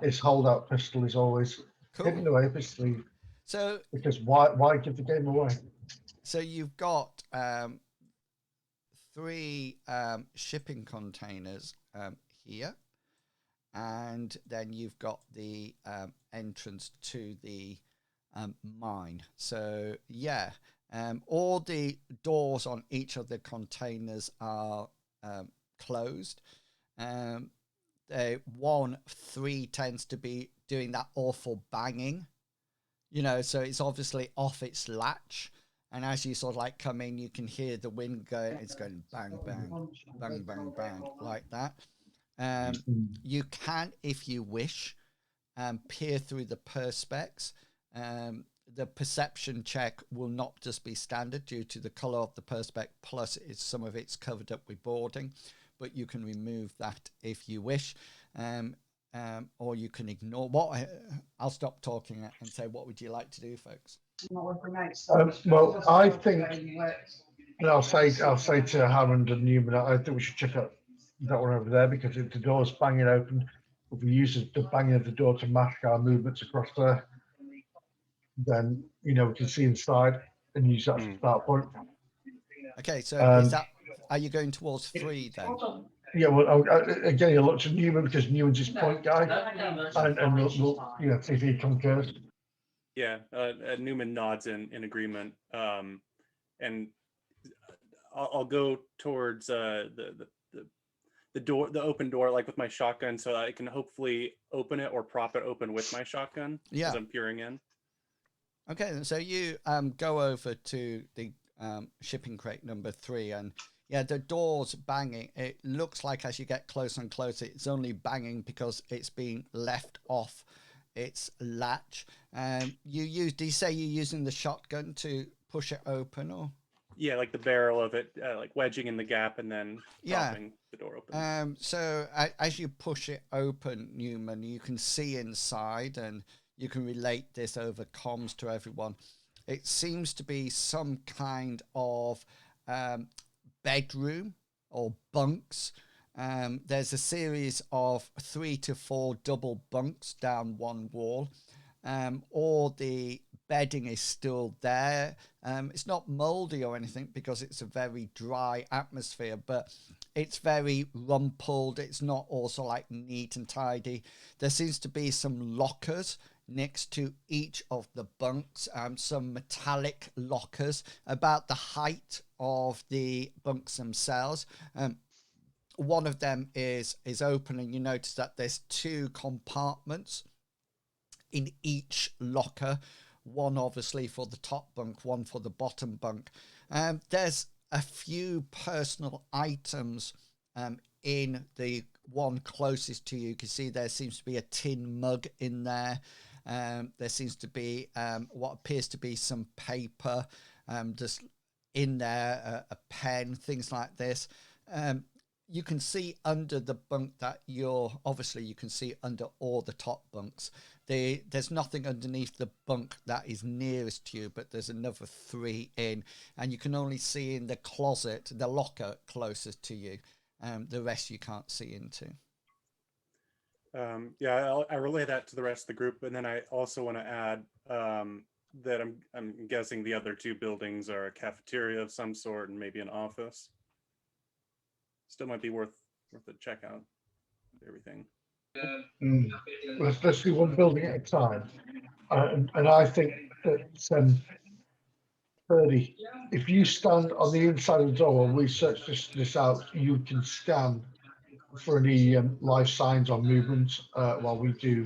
his holdout pistol is always hidden away up his sleeve. So because why give the game away? So you've got 3 shipping containers here, and then you've got the entrance to the mine. So yeah, all the doors on each of the containers are closed. They 1-3 tends to be doing that awful banging, so it's obviously off its latch. And as you sort of like come in, you can hear the wind going. It's going bang, bang, bang, bang, bang, like that. You can, if you wish, peer through the perspex. The perception check will not just be standard due to the color of the perspex, plus some of it's covered up with boarding, but you can remove that if you wish, or you can ignore. I'll stop talking and say, what would you like to do, folks? Well, I think, and I'll say to Hammond and Newman, I think we should check out that one over there, because if the door's banging open, if we use the banging of the door to mask our movements across there, then we can see inside and use that as a start point. Okay, so And are you going towards 3 then? yeah, well, again, you look to Newman because Newman's his point guy, and we'll see if he concurs. Yeah, Newman nods in agreement, and I'll go towards the door, the open door, like with my shotgun, so I can hopefully open it or prop it open with my shotgun as I'm peering in. Okay, so you go over to the shipping crate number 3, and yeah, the door's banging. It looks like as you get closer and closer, it's only banging because it's been left off its latch. Do you say you're using the shotgun to push it open, or? Yeah, like the barrel of it, like wedging in the gap and then propping the door open. So as you push it open, Newman, you can see inside, and you can relate this over comms to everyone. It seems to be some kind of bedroom or bunks. There's a series of 3 to 4 double bunks down one wall. All the bedding is still there. It's not moldy or anything because it's a very dry atmosphere, but it's very rumpled. It's not also like neat and tidy. There seems to be some lockers next to each of the bunks, some metallic lockers about the height of the bunks themselves. One of them is open, and you notice that there's 2 compartments in each locker, one obviously for the top bunk, one for the bottom bunk. There's a few personal items in the one closest to you. You can see there seems to be a tin mug in there. There seems to be what appears to be some paper just in there, a pen, things like this. You can see under the bunk that you can see under all the top bunks. There's nothing underneath the bunk that is nearest to you, but there's another 3 in, and you can only see in the closet, the locker closest to you. The rest you can't see into. I relay that to the rest of the group, and then I also want to add that I'm guessing the other 2 buildings are a cafeteria of some sort and maybe an office. Still might be worth a check out. Everything. Let's do one building at a time, and I think that Purdy, if you stand on the inside of the door and we search this out, you can scan for any live signs or movements while we do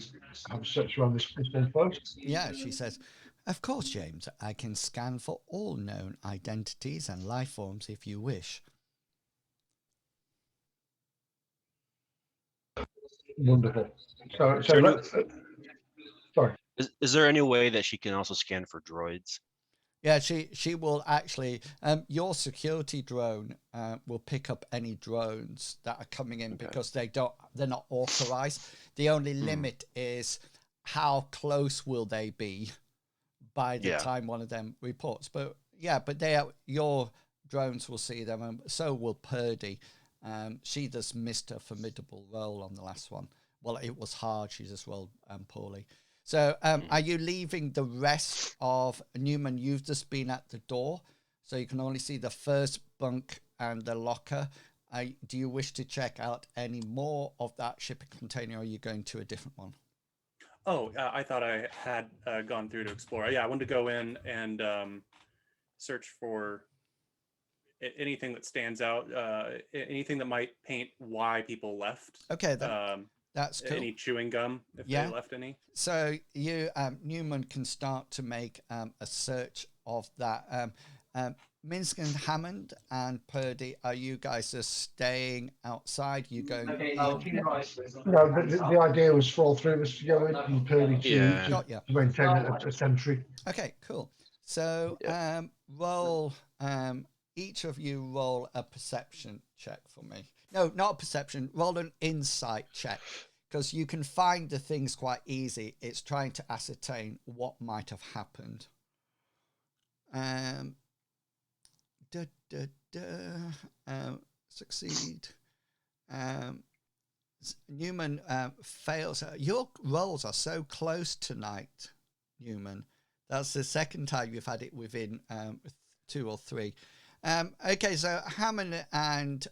have a search around this one first. Yeah, she says, of course, James, I can scan for all known identities and life forms if you wish. Wonderful. So let's. Sorry. Is there any way that she can also scan for droids? Yeah, she will actually. Your security drone will pick up any drones that are coming in because they're not authorized. The only limit is how close will they be by the time one of them reports. But your drones will see them, and so will Purdy. She just missed a formidable roll on the last one. Well, it was hard. She just rolled poorly. So are you leaving the rest of Newman? You've just been at the door, so you can only see the first bunk and the locker. Do you wish to check out any more of that shipping container, or are you going to a different one? Oh, I thought I had gone through to explore. Yeah, I wanted to go in and search for anything that stands out, anything that might paint why people left. Okay, then that's cool. Any chewing gum, if Yeah. they left any. So you, Newman, can start to make a search of that. Minsk and Hammond and Purdy, are you guys just staying outside? You going in? No, the idea was for all three of us to go in and Purdy Yeah. Got ya. to maintain a sentry. Okay, cool. So roll, each of you roll a perception check for me. No, not a perception. Roll an insight check, because you can find the things quite easy. It's trying to ascertain what might have happened. Succeed. Newman fails. Your rolls are so close tonight, Newman. That's the second time you've had it within 2 or 3. Okay, so Hammond and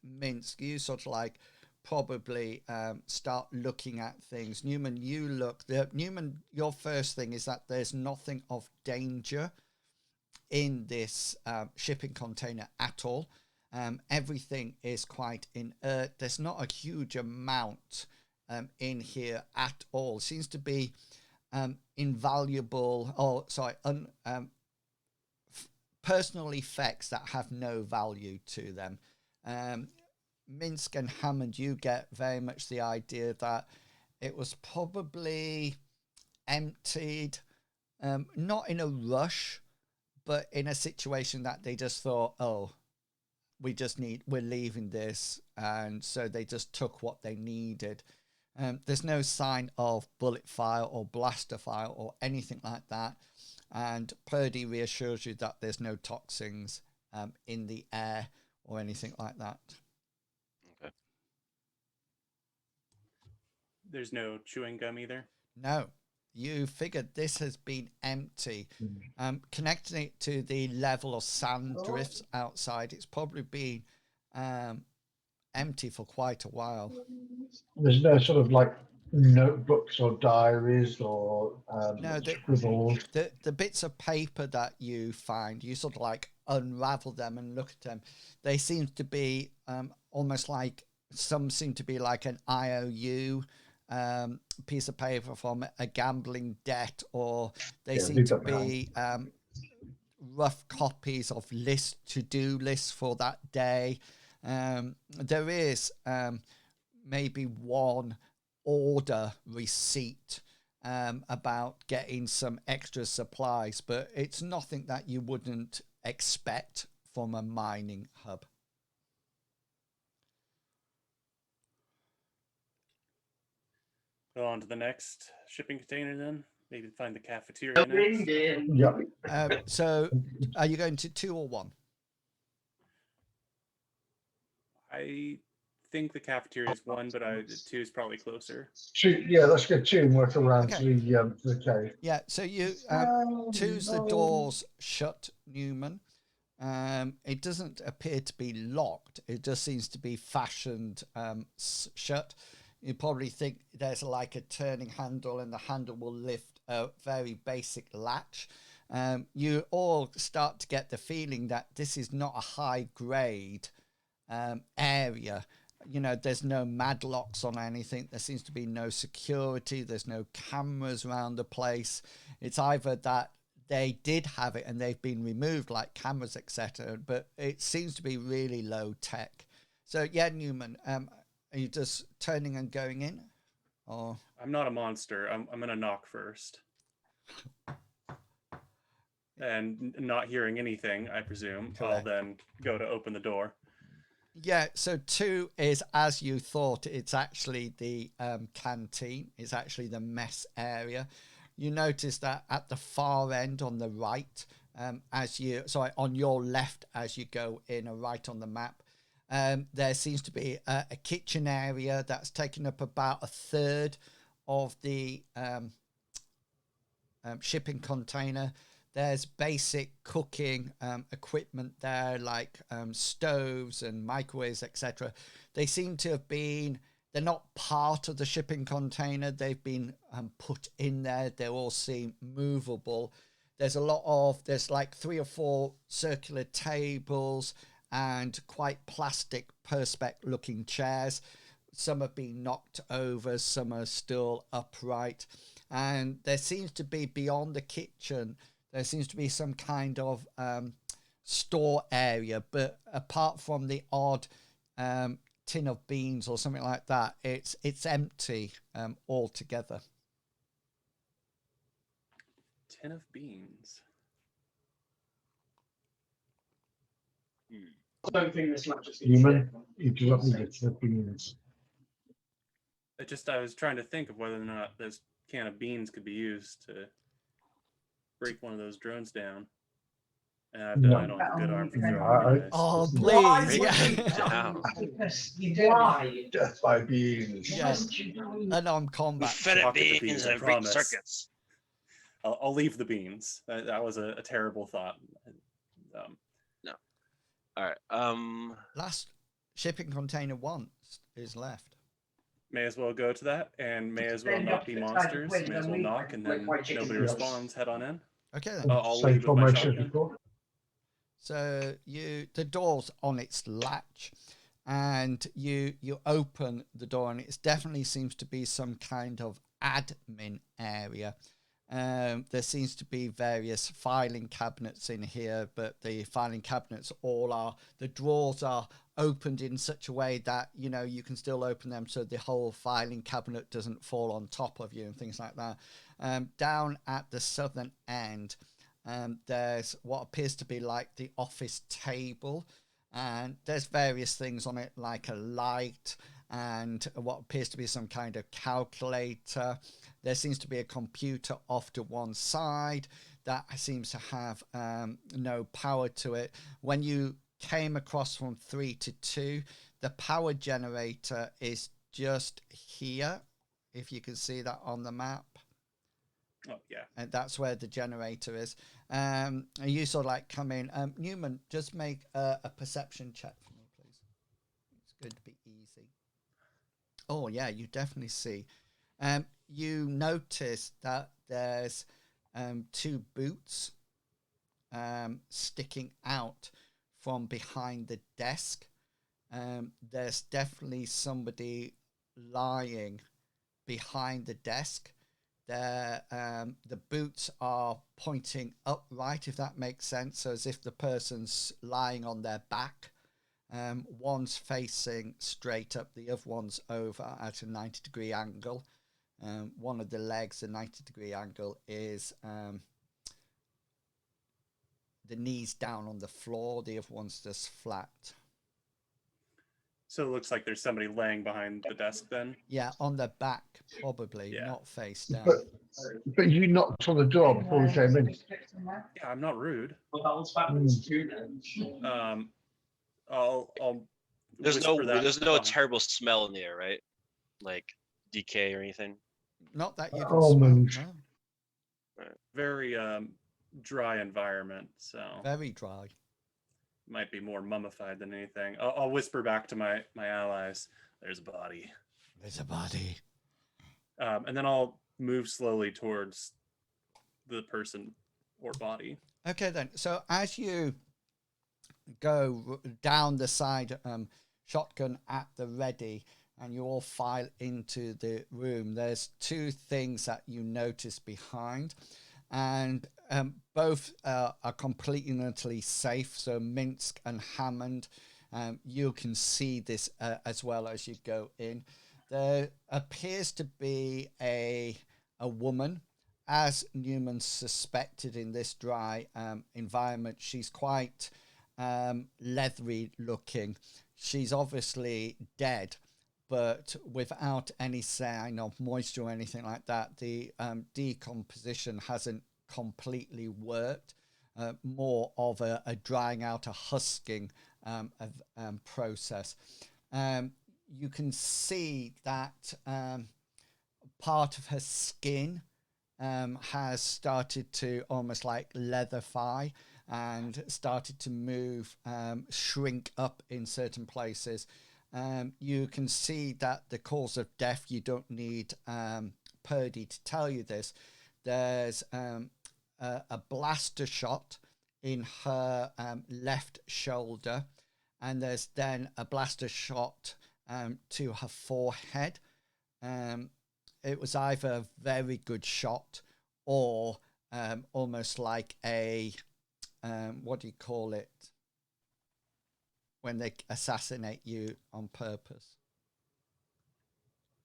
Minsk, you sort of like probably start looking at things. Newman, you look. Newman, your first thing is that there's nothing of danger in this shipping container at all. Everything is quite inert. There's not a huge amount in here at all. It seems to be invaluable, or sorry, personal effects that have no value to them. Minsk and Hammond, you get very much the idea that it was probably emptied, not in a rush, but in a situation that they just thought, oh, we're leaving this, and so they just took what they needed. There's no sign of bullet fire or blaster fire or anything like that. And Purdy reassures you that there's no toxins in the air or anything like that. Okay. There's no chewing gum either. No. You figured this has been empty. Connecting it to the level of sand drifts outside, it's probably been empty for quite a while. There's no sort of like notebooks or diaries or No, scribbles. the bits of paper that you find, you sort of like unravel them and look at them. They seem to be almost like, some seem to be like an IOU piece of paper from a gambling debt, or they seem to be rough copies of to-do lists for that day. There is maybe one order receipt about getting some extra supplies, but it's nothing that you wouldn't expect from a mining hub. Go on to the next shipping container then. Maybe find the cafeteria next. Yeah. So are you going to 2 or 1? I think the cafeteria is 1, but 2 is probably closer. 2, yeah, let's get 2 and work around Okay. to the cave. Yeah, so you 2's the doors shut, Newman. It doesn't appear to be locked. It just seems to be fashioned shut. You probably think there's like a turning handle, and the handle will lift a very basic latch. You all start to get the feeling that this is not a high grade area. You know, there's no madlocks on anything. There seems to be no security. There's no cameras around the place. It's either that they did have it and they've been removed, like cameras, etc. But it seems to be really low tech. So yeah, Newman, are you just turning and going in, or? I'm not a monster. I'm gonna knock first. And not hearing anything, I presume, Correct. I'll then go to open the door. Yeah, so 2 is as you thought. It's actually the canteen. It's actually the mess area. You notice that at the far end on the right, on your left as you go in, or right on the map, there seems to be a kitchen area that's taken up about a third of the shipping container. There's basic cooking equipment there, like stoves and microwaves, etc. They seem to have been, they're not part of the shipping container. They've been put in there. They all seem movable. There's there's like 3 or 4 circular tables and quite plastic perspex looking chairs. Some have been knocked over, some are still upright. And there seems to be, beyond the kitchen, there seems to be some kind of store area, but apart from the odd tin of beans or something like that, it's empty altogether. Tin of beans. I don't think this match is Human, you do not need it to beans. I was trying to think of whether or not this can of beans could be used to break one of those drones down. And I don't have a good arm for throwing anyways. Oh, Why please. would Yeah. you Down. Why? Death by beans. Yes. An armed combat. Fed Pocket the beans beans, I and Greek promise. circuits. I'll leave the beans. That was a terrible thought. All right. Last shipping container 1 is left. May as well go to that, and may as well not be monsters. May as well knock, and then nobody responds. Head on in. Okay then. I'll Same leave with my formation as shotgun. before. So the door's on its latch, and you open the door, and it definitely seems to be some kind of admin area. There seems to be various filing cabinets in here, but the filing cabinets the drawers are opened in such a way that, you know, you can still open them so the whole filing cabinet doesn't fall on top of you and things like that. Down at the southern end, there's what appears to be like the office table, and there's various things on it, like a light and what appears to be some kind of calculator. There seems to be a computer off to one side that seems to have no power to it. When you came across from 3 to 2, the power generator is just here, if you can see that on the map. Oh yeah. And that's where the generator is. And you sort of like come in. Newman, just make a perception check for me, please. It's going to be easy. Oh yeah, you definitely see. You notice that there's 2 boots sticking out from behind the desk. There's definitely somebody lying behind the desk. The boots are pointing upright, if that makes sense, so as if the person's lying on their back. One's facing straight up, the other one's over at a 90-degree angle. One of the legs, the 90-degree angle, is the knees down on the floor, the other one's just flat. So it looks like there's somebody laying behind the desk then. Yeah, on their back, probably, Yeah. not face down. But you knocked on the door before we came in. Yeah, I'm not rude. Well, that was back I'll There's whisper that no behind. terrible smell in the air, right? Like decay or anything. Not that you can Almond. smell, no. Very dry environment, so Very dry. might be more mummified than anything. I'll whisper back to my allies. There's a body, There's a body. and then I'll move slowly towards the person or body. Okay then, so as you go down the side, shotgun at the ready, and you all file into the room, there's 2 things that you notice behind, and both are completely and utterly safe. So Minsk and Hammond, you can see this as well as you go in. There appears to be a woman, as Newman suspected in this dry environment. She's quite leathery looking. She's obviously dead, but without any sign of moisture or anything like that. The decomposition hasn't completely worked. More of a drying out, a husking process. You can see that part of her skin has started to almost like leatherify and started to move, shrink up in certain places. You can see that the cause of death, you don't need Purdy to tell you this. There's a blaster shot in her left shoulder, and there's then a blaster shot to her forehead. It was either a very good shot or almost like a what do you call it when they assassinate you on purpose?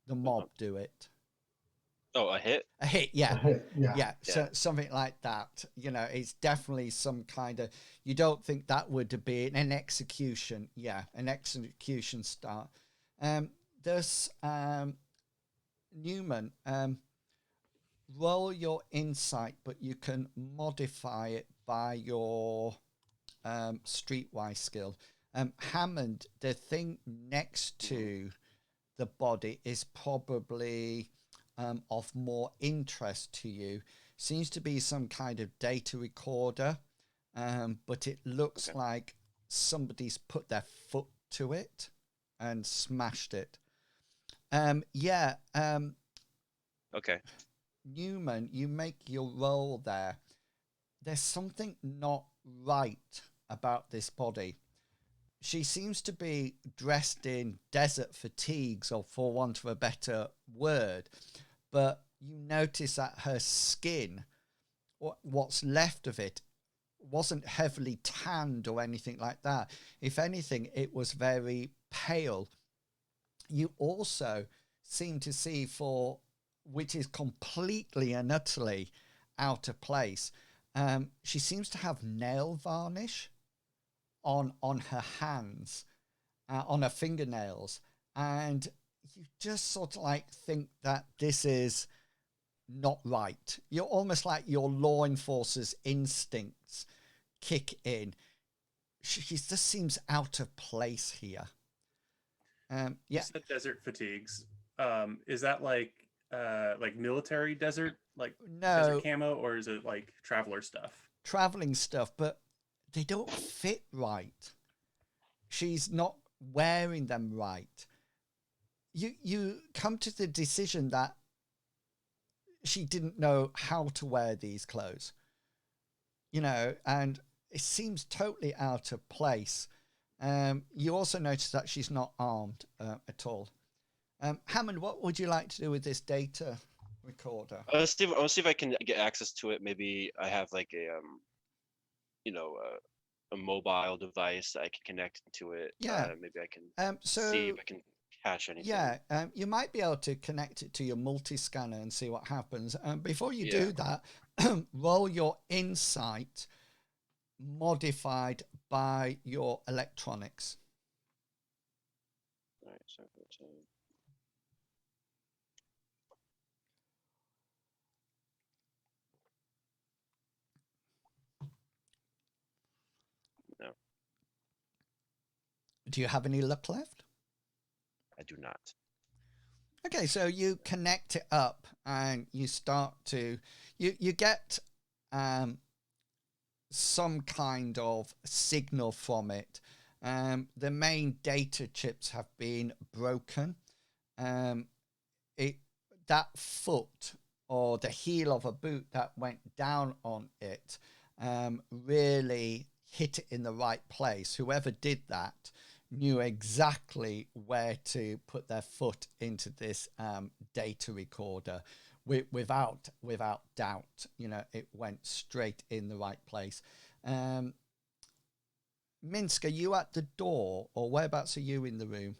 The mob do it. Oh, a hit? A hit, yeah. Yeah. Yeah, so something like that. You know, it's definitely some kind of. You don't think that would be an execution? Yeah, an execution start. There's Newman. Roll your insight, but you can modify it by your streetwise skill. Hammond, the thing next to the body is probably of more interest to you. Seems to be some kind of data recorder, but it looks like somebody's put their foot to it and smashed it. Okay. Newman, you make your roll there. There's something not right about this body. She seems to be dressed in desert fatigues, or for want of a better word, but you notice that her skin, what's left of it, wasn't heavily tanned or anything like that. If anything, it was very pale. You also seem to see, for which is completely and utterly out of place, she seems to have nail varnish on her hands, on her fingernails, and you just sort of like think that this is not right. You're almost like your law enforcer's instincts kick in. She just seems out of place here. You said desert fatigues. Is that like military desert, like desert camo, or is it like traveler stuff? Traveling stuff, but they don't fit right. She's not wearing them right. You come to the decision that she didn't know how to wear these clothes, and it seems totally out of place. You also notice that she's not armed at all. Hammond, what would you like to do with this data recorder? I'll see if I can get access to it. Maybe I have like a a mobile device that I can connect to it. Yeah. Maybe I can see if I can catch anything. Yeah, you might be able to connect it to your multi-scanner and see what happens. Before you do that, roll your insight modified by your electronics. All right, so no, Do you have any luck left? I do not. Okay, so you connect it up and you start to you get some kind of signal from it. The main data chips have been broken. That foot or the heel of a boot that went down on it really hit it in the right place. Whoever did that knew exactly where to put their foot into this data recorder without doubt. It went straight in the right place. Minsk, are you at the door, or whereabouts are you in the room?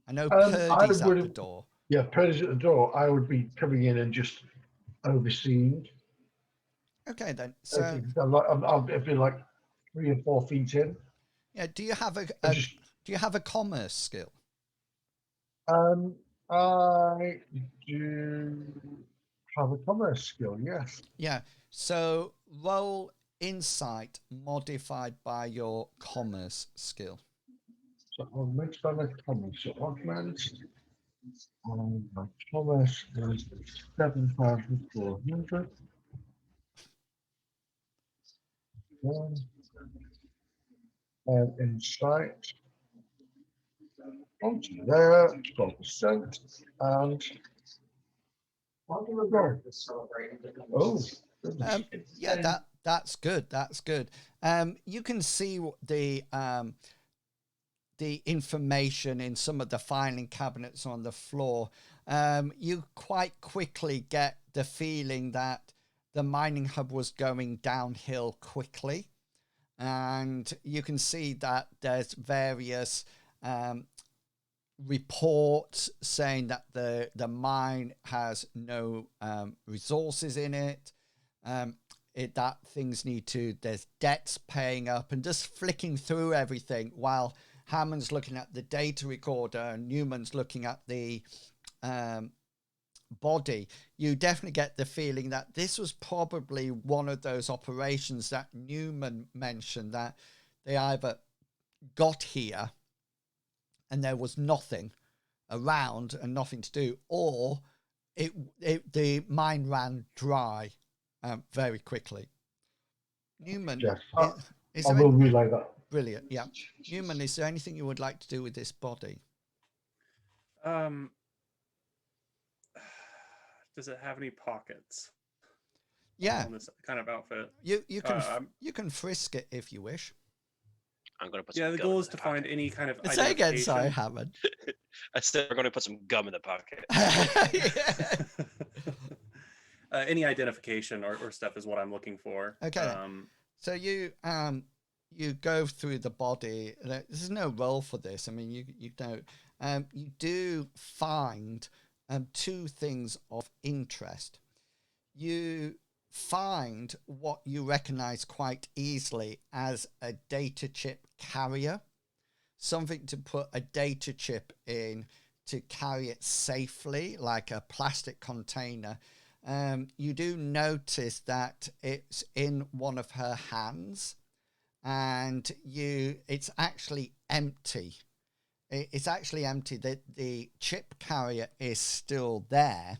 I know Purdy's at the door. Yeah, Purdy's at the door. I would be coming in and just overseeing. Okay, then. So I'll be like 3 or 4 feet in. Yeah. Do you have a commerce skill? I do have a commerce skill, yes. Yeah. So roll insight modified by your commerce skill. So I'll make by my commerce. So what commands? And my Thomas is 7,400. And insight onto there, 12%. And Why do we go to celebrate? oh, goodness. Yeah, that's good. That's good. You can see the information in some of the filing cabinets on the floor. You quite quickly get the feeling that the mining hub was going downhill quickly, and you can see that there's various reports saying that the mine has no resources in it. That things need to, there's debts paying up, and just flicking through everything while Hammond's looking at the data recorder and Newman's looking at the body, you definitely get the feeling that this was probably one of those operations that Newman mentioned, that they either got here and there was nothing around and nothing to do, or the mine ran dry very quickly. Newman, Yes, is I there will relay that. brilliant? Yeah, Newman, is there anything you would like to do with this body? Does it have any pockets? Yeah, On this kind of outfit. You can frisk it if you wish. I'm gonna put. Yeah, some the gum goal in is the to find pocket. any kind of Say again, identification. sorry, Hammond. I said we're gonna put some gum in the pocket. Any identification or stuff is what I'm looking for. Okay. So you go through the body. There's no role for this. I mean, you don't. You do find two things of interest. You find what you recognize quite easily as a data chip carrier, something to put a data chip in to carry it safely, like a plastic container. You do notice that it's in one of her hands, and it's actually empty. It's actually empty. The chip carrier is still there,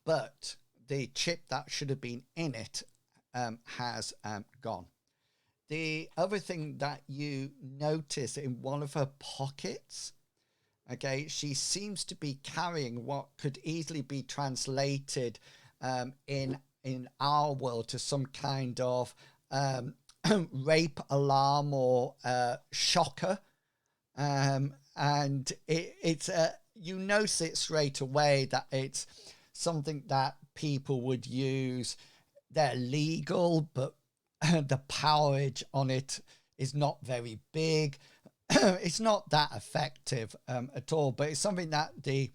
but the chip that should have been in it has gone. The other thing that you notice in one of her pockets, okay, she seems to be carrying what could easily be translated in our world to some kind of rape alarm or shocker, and it's you notice it straight away that it's something that people would use. They're legal, but the powerage on it is not very big. It's not that effective at all, but it's something that the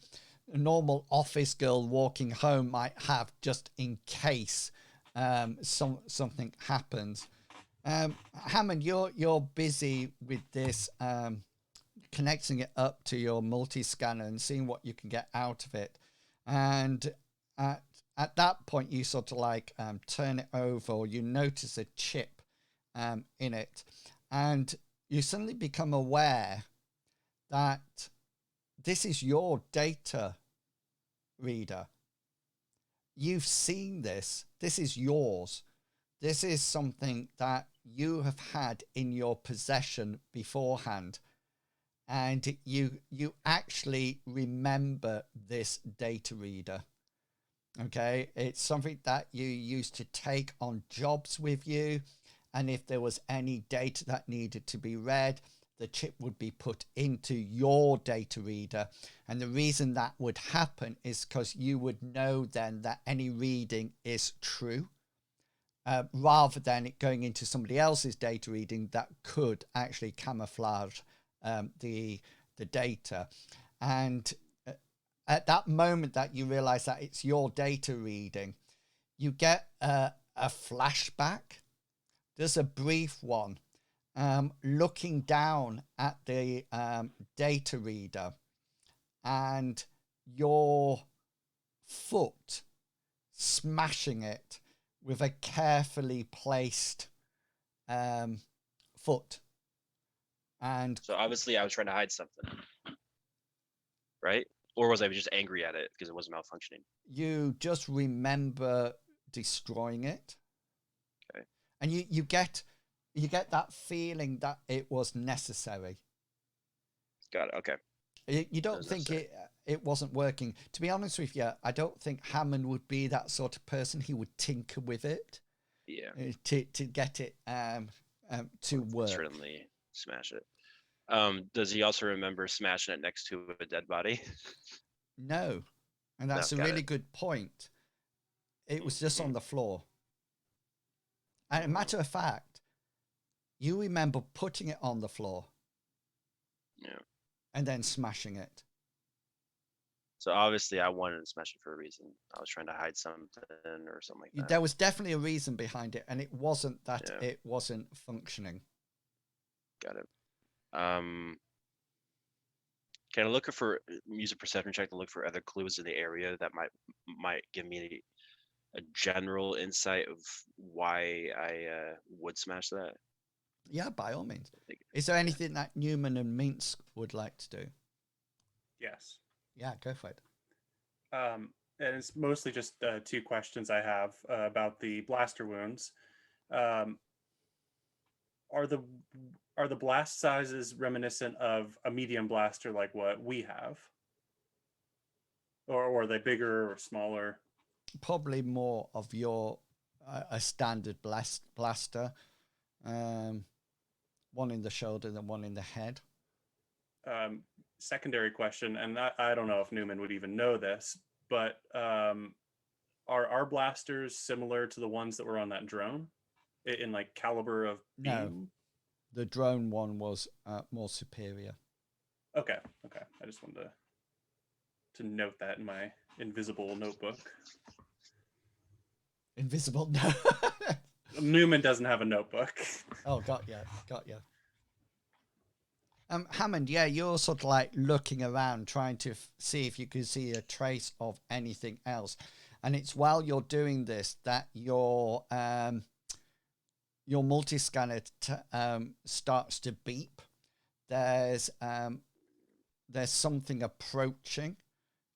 normal office girl walking home might have just in case something happens. Hammond, you're busy with this, connecting it up to your multi-scanner and seeing what you can get out of it. And at that point, you sort of like turn it over, or you notice a chip in it, and you suddenly become aware that this is your data reader. You've seen this. This is yours. This is something that you have had in your possession beforehand. And you actually remember this data reader. Okay, it's something that you used to take on jobs with you, and if there was any data that needed to be read, the chip would be put into your data reader. And the reason that would happen is because you would know then that any reading is true, rather than it going into somebody else's data reading that could actually camouflage the data. And at that moment that you realize that it's your data reading, you get a flashback. There's a brief one, looking down at the data reader and your foot smashing it with a carefully placed foot. And So obviously I was trying to hide something, right? or was I just angry at it because it wasn't malfunctioning? You just remember destroying it. Okay. And you get that feeling that it was necessary. Got it. Okay. You don't Doesn't think necessary. it wasn't working. To be honest with you, I don't think Hammond would be that sort of person. He would tinker with it Yeah. to get it to work. Certainly smash it. Does he also remember smashing it next to a dead body? No, and that's No, a got really it. good point. It was just Mhm. on the floor. And a matter of fact, you remember putting it on the floor. Yeah. And then smashing it. So obviously I wanted to smash it for a reason. I was trying to hide something or something like that. There was definitely a reason behind it, and it wasn't that Yeah. it wasn't functioning. Got it. Can I look for use a perception check to look for other clues in the area that might give me a general insight of why I would smash that? Yeah, by all means. Is there anything that Newman and Minsk would like to do? Yes. Yeah, go for it. And it's mostly just 2 questions I have about the blaster wounds. Are the blast sizes reminiscent of a medium blaster like what we have, or are they bigger or smaller? Probably more of your a standard blaster. One in the shoulder and one in the head. Secondary question, and I don't know if Newman would even know this, but are our blasters similar to the ones that were on that drone in like caliber of beam? No, the drone one was more superior. Okay. I just wanted to note that in my invisible notebook. Invisible? No. Newman doesn't have a notebook. Oh, got you. Hammond, yeah, you're sort of like looking around, trying to see if you can see a trace of anything else. And it's while you're doing this that your multi-scanner starts to beep. There's something approaching,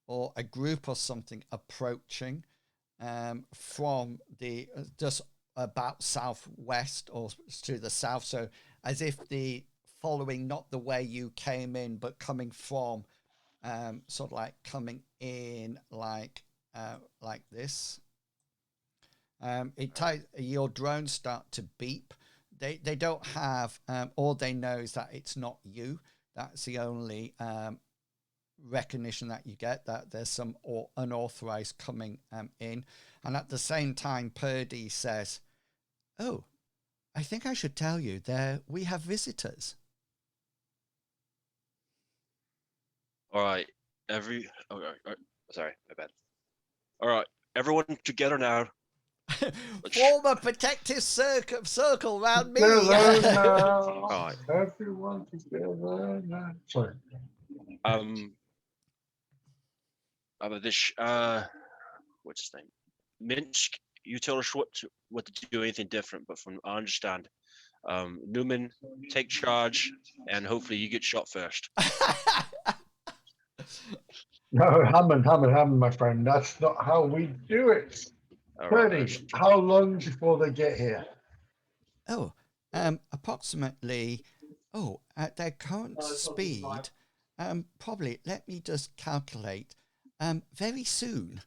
or a group or something approaching from the just about southwest or to the south. So as if the following not the way you came in, but coming from sort of like coming in like this. Your drones start to beep. They don't have all they know is that it's not you. That's the only recognition that you get, that there's some unauthorized coming in. And at the same time, Purdy says, "Oh, I think I should tell you we have visitors." All right, sorry, my bad. All right, everyone together now. Form a protective circle around me. Together now. All right. Everyone together now. Sorry. What's his name? Minsk. You tell us what to do, anything different. But from I understand, Newman, take charge, and hopefully you get shot first. No, Hammond, my friend. That's not how we do it. All Purdy, right. how long before they get here? Oh, approximately. Oh, at their current speed, probably. Let me just calculate. Very soon.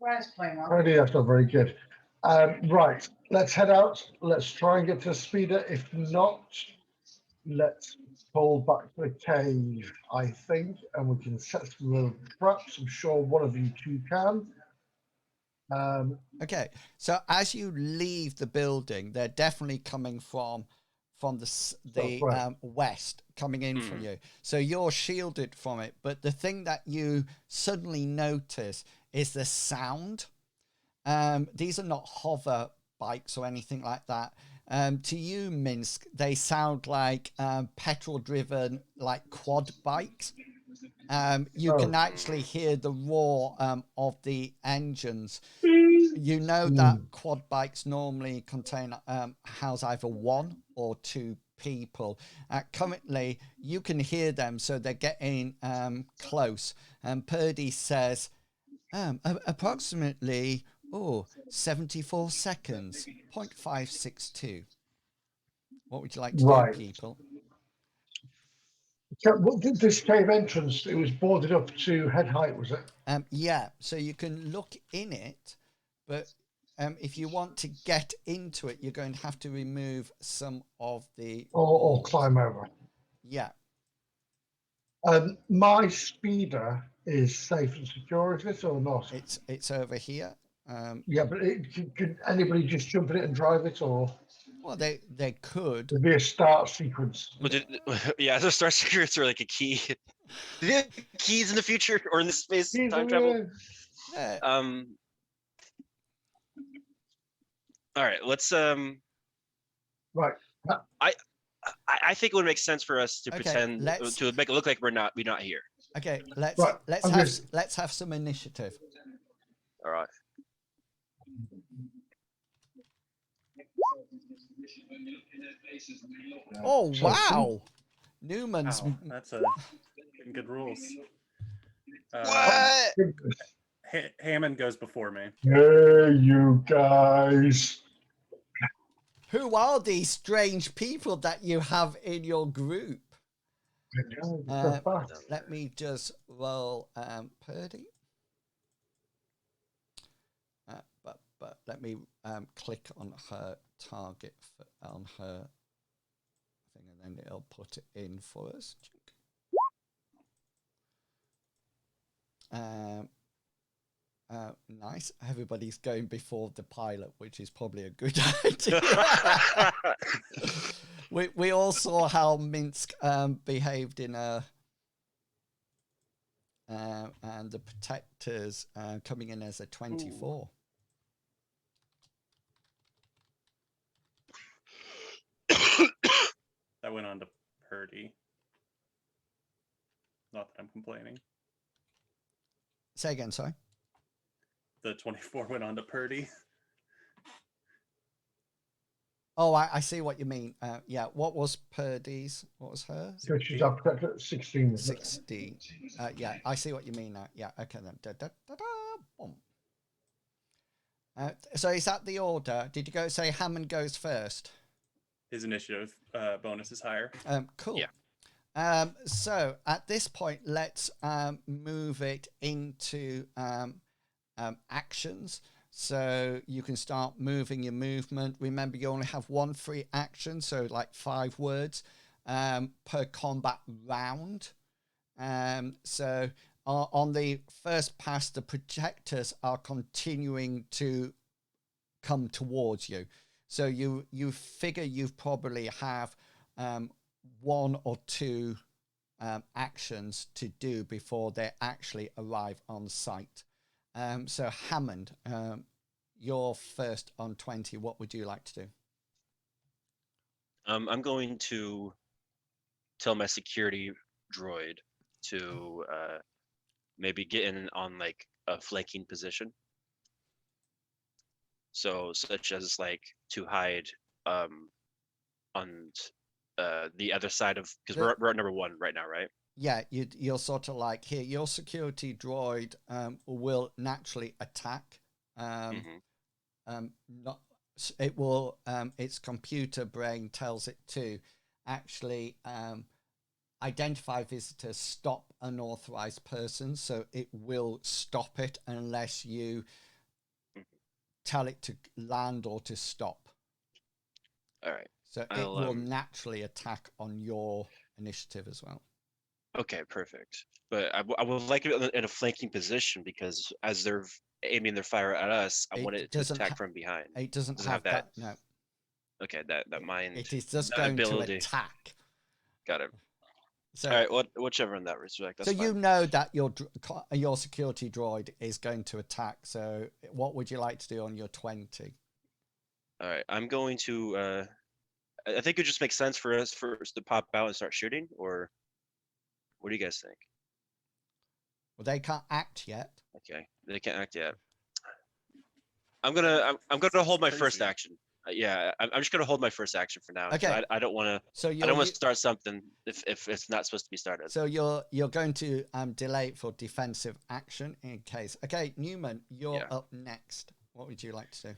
Purdy, that's not very good. Right, let's head out. Let's try and get to Speeder. If not, let's pull back to the cave, I think, and we can set some little traps. I'm sure one of you two can. Okay, so as you leave the building, they're definitely coming from the west, coming in from you. So you're shielded from it. But the thing that you suddenly notice is the sound. These are not hover bikes or anything like that. To you, Minsk, they sound like petrol-driven, like quad bikes. You can actually hear the roar of the engines. You know that quad bikes normally contain house either 1 or 2 people. Currently, you can hear them, so they're getting close. And Purdy says, approximately 74 seconds, 0.562. What would you like to Right. do, people? So, what did this cave entrance? It was boarded up to head height, was it? Yeah, so you can look in it, but if you want to get into it, you're going to have to remove some of the Or walls. climb over? Yeah. My speeder is safe and secure, is it or not? It's over here. Yeah, but could anybody just jump in it and drive it, or Well, they could. there'd be a start sequence? But yeah, the star secrets are like a key. Do they have keys in the future or in this space time travel? All right, let's Right. I think it would make sense for us to Okay, pretend to make it look like we're not here. Okay, let's Right, let's have some initiative. All right. Oh So- wow, Newman's. Wow, that's a good rules. What? Hammond goes before me. Hey, you guys. Who are these strange people that you have in your group? Let me just roll Purdy. But let me click on her target on her thing, and then it'll put it in for us. Nice. Everybody's going before the pilot, which is probably a good idea. we all saw how Minsk behaved in and the protectors coming in as a 24. That went on to Purdy. Not that I'm complaining. Say again, sorry. The 24 went on to Purdy. Oh, I see what you mean. Yeah, what was Purdy's? What was her? So she's up at 16. 16. Yeah, I see what you mean now. Yeah, okay then. Boom. So is that the order? Did you say Hammond goes first? His initiative bonus is higher. Cool. Yeah. So at this point, let's move it into actions. So you can start moving your movement. Remember, you only have one free action, so like 5 words per combat round. So on the first pass, the projectors are continuing to come towards you. So you figure you probably have 1 or 2 actions to do before they actually arrive on site. So Hammond, you're first on 20. What would you like to do? I'm going to tell my security droid to maybe get in on like a flanking position. So such as like to hide on the other side of, because we're at number 1 right now, right? Yeah, you're sort of like here. Your security droid will naturally attack. Not it will. Its computer brain tells it to actually identify visitors, stop unauthorized persons. So it will stop it unless you tell it to land or to stop. All right. So it will naturally attack on your initiative as well. Okay, perfect. But I would like it in a flanking position, because as they're aiming their fire at us, I want it to attack from behind. It doesn't have that. No. Okay, that mind. It is just that going ability. to attack. Got it. So, all right, whichever in that respect. That's so fine. you know that your security droid is going to attack. So what would you like to do on your 20? All right, I'm going to. I think it just makes sense for us first to pop out and start shooting, or what do you guys think? Well, they can't act yet. Okay, they can't act yet. I'm gonna hold my first action. Yeah, I'm just gonna hold my first action for now. 'Cause Okay. I don't want to. So I you're don't want to start something if it's not supposed to be started. so you're going to delay it for defensive action in case. Okay, Newman, you're Yeah. up next. What would you like to do?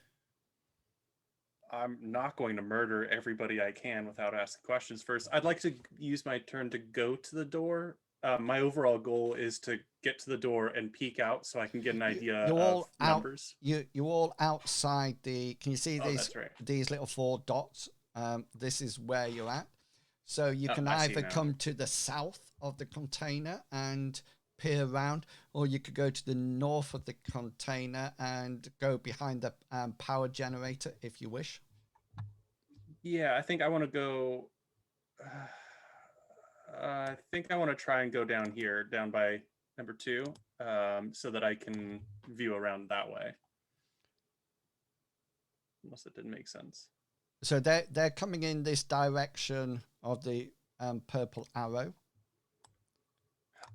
I'm not going to murder everybody I can without asking questions first. I'd like to use my turn to go to the door. My overall goal is to get to the door and peek out so I can get an idea You're of all out. numbers. You all outside the. Can you see Oh, these that's right. these little 4 dots? This is where you're at. So you Oh, can I see either now. come to the south of the container and peer around, or you could go to the north of the container and go behind the power generator if you wish. Yeah, I think I want to go. I think I want to try and go down here, down by number 2, so that I can view around that way. Unless it didn't make sense. So they're coming in this direction of the purple arrow.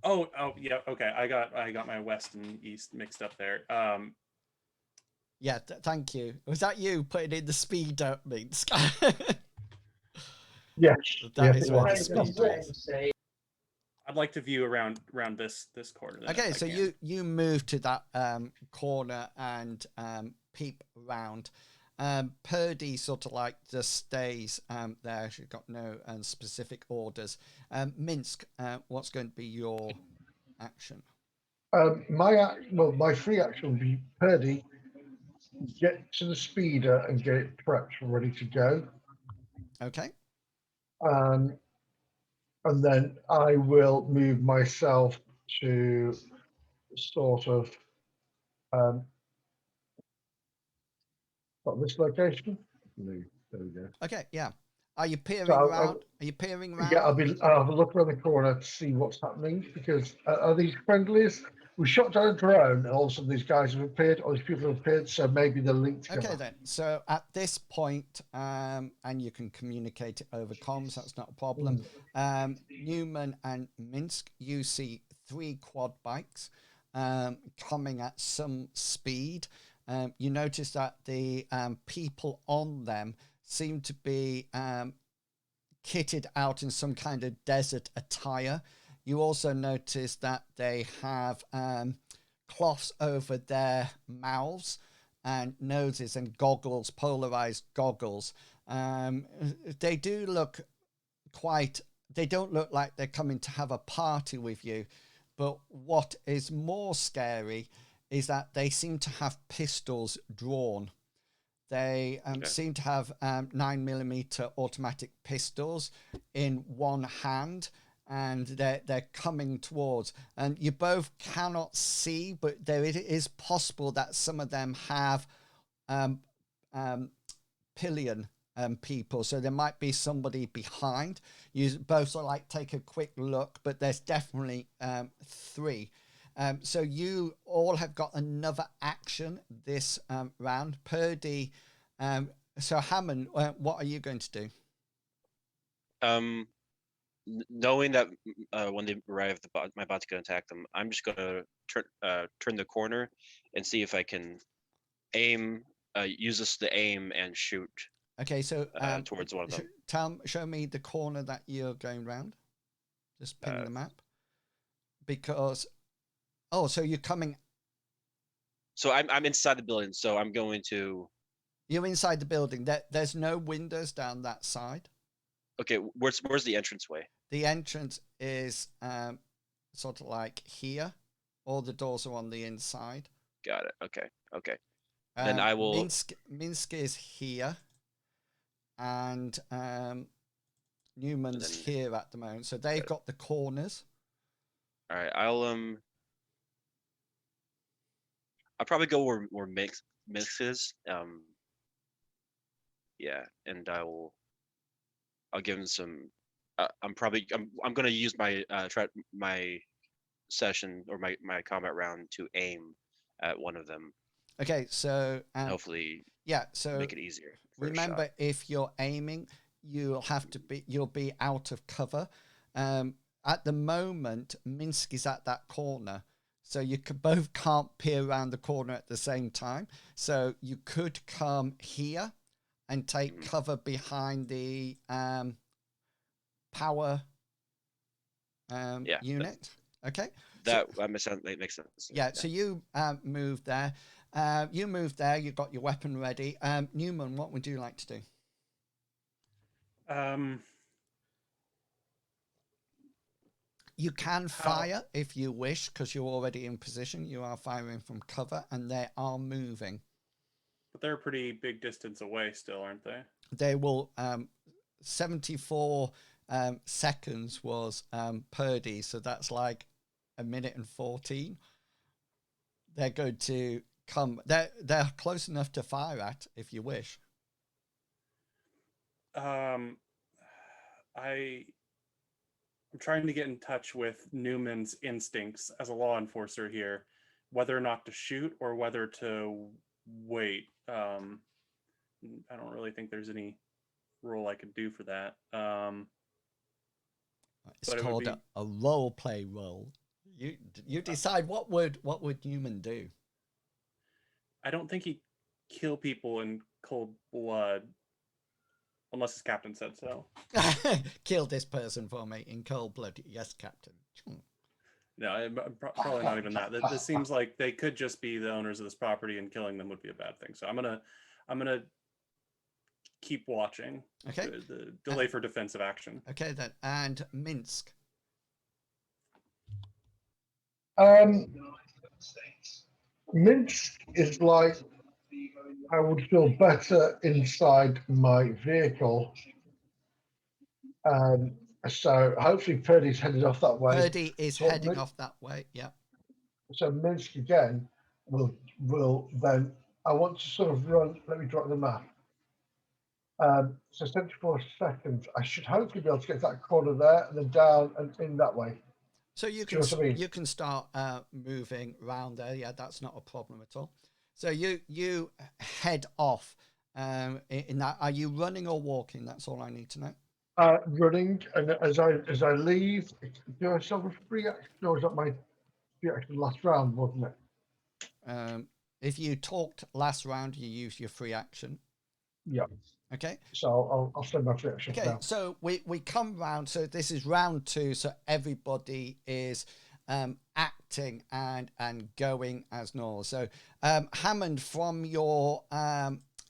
Oh, yeah. Okay, I got my west and east mixed up there. Yeah, thank you. Was that you putting in the speed up, Minsk? Yes. That yes, is it where the was. speed is. I'd like to view around this corner. Then, Okay, if I so can. you move to that corner and peep round. Purdy sort of like just stays there. She's got no specific orders. Minsk, what's going to be your action? My free action would be Purdy, get to the speeder and get it prepped ready to go. Okay. And then I will move myself to sort of this location. No, there we go. Okay, yeah. Are you peering So around? Are you peering around? yeah, I'll have a look around the corner to see what's happening because are these friendlies? We shot down a drone and all of a sudden these guys have appeared, or these people have appeared, so maybe they're linked together. Okay then. So at this point, and you can communicate it over comms. That's not a problem. Newman and Minsk, you see 3 quad bikes coming at some speed. You notice that the people on them seem to be kitted out in some kind of desert attire. You also notice that they have cloths over their mouths and noses and goggles, polarized goggles. They do look they don't look like they're coming to have a party with you. But what is more scary is that they seem to have pistols drawn. They seem to have 9mm automatic pistols in one hand, and they're coming towards. And you both cannot see, but it is possible that some of them have pillion people, so there might be somebody behind. You both sort of like take a quick look, but there's definitely 3. So you all have got another action this round. Purdy, so Hammond, what are you going to do? Knowing that when they arrive, my bot's gonna attack them, I'm just gonna turn the corner and see if I can aim, use this to aim and shoot. Okay, so towards one of them. Show me the corner that you're going round. Just pin the map. Because, so you're coming. So I'm inside the building, so I'm going to. You're inside the building. There's no windows down that side. Okay, where's the entranceway? The entrance is sort of like here. All the doors are on the inside. Got it. Okay. Then I will. Minsk is here, and Newman's here at the moment. So they've got the corners. All right, I'll probably go where Minsk is. Yeah, and I'll give him some. I'm gonna use my my session or my combat round to aim at one of them. Okay, so hopefully, so make it easier. Remember, if you're aiming, you'll be out of cover. At the moment, Minsk is at that corner, so you both can't peer around the corner at the same time. So you could come here and take cover behind the power unit. Okay. That makes sense. That makes sense. Yeah. So you move there. You move there. You've got your weapon ready. Newman, what would you like to do? You can fire if you wish, because you're already in position. You are firing from cover, and they are moving. But they're a pretty big distance away still, aren't they? They will. 74 seconds was Purdy, so that's like a minute and 14. They're going to come. They're close enough to fire at if you wish. I'm trying to get in touch with Newman's instincts as a law enforcer here, whether or not to shoot or whether to wait. I don't really think there's any role I could do for that. It's called a role play role. You decide what would Newman do. I don't think he'd kill people in cold blood. Unless his captain said so. Kill this person for me in cold blood. Yes, Captain. No, probably not even that. This seems like they could just be the owners of this property, and killing them would be a bad thing. So I'm gonna keep watching. Okay. The delay for defensive action. Okay then. And Minsk. Minsk is like, I would feel better inside my vehicle. So hopefully Purdy's headed off that way. Purdy is heading off that way. Yeah. So Minsk again will then. I want to sort of run. Let me drop the map. So 74 seconds. I should hopefully be able to get that corner there and then down and in that way. So you can start moving around there. Yeah, that's not a problem at all. So you head off. In that, are you running or walking? That's all I need to know. Running, and as I leave, do I still have a free action? No, is that my free action last round, wasn't it? If you talked last round, you use your free action. Yeah. Okay. So I'll send my free action. Okay. Now. So we come round. So this is round 2. So everybody is acting and going as normal. So Hammond, from your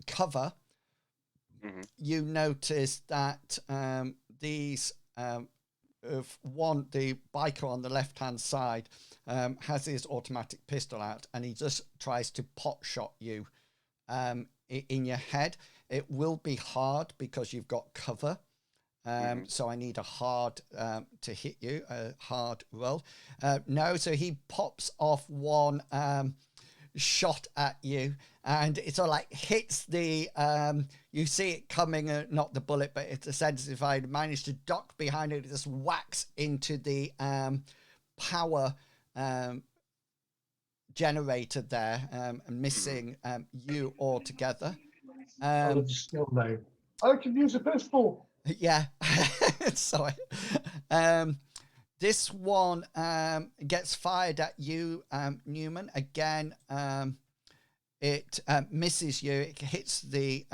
cover, you notice that these the biker on the left hand side has his automatic pistol out, and he just tries to pot shot you in your head. It will be hard because you've got cover. So I need a hard to hit you, a hard roll. No, so he pops off one shot at you, and it sort of like hits the you see it coming, not the bullet, but it's a sense if I managed to duck behind it, it just whacks into the power generator there, missing you altogether. Still name. I can use a pistol. Yeah. Sorry. This one gets fired at you, Newman. Again, it misses you. It hits the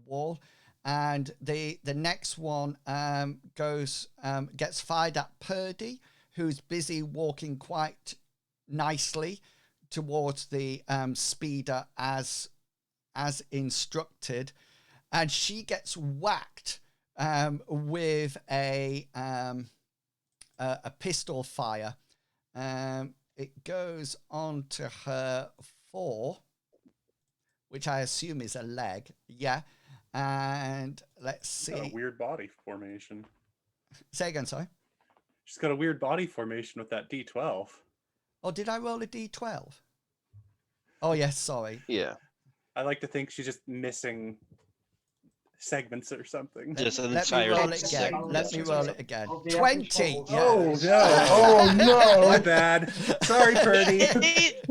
wall, and the next one gets fired at Purdy, who's busy walking quite nicely towards the speeder as instructed, and she gets whacked with a pistol fire. It goes on to her 4, which I assume is a leg. Yeah. And let's see. She's got a weird body formation. Say again, sorry. She's got a weird body formation with that D12. Oh, did I roll a D12? Oh, yes, sorry. Yeah. I like to think she's just missing segments or something. Just an Let me entire roll it again. Let me roll it again. 20. Yeah. Oh no! Oh no! My bad. Sorry, Purdy. Damn it!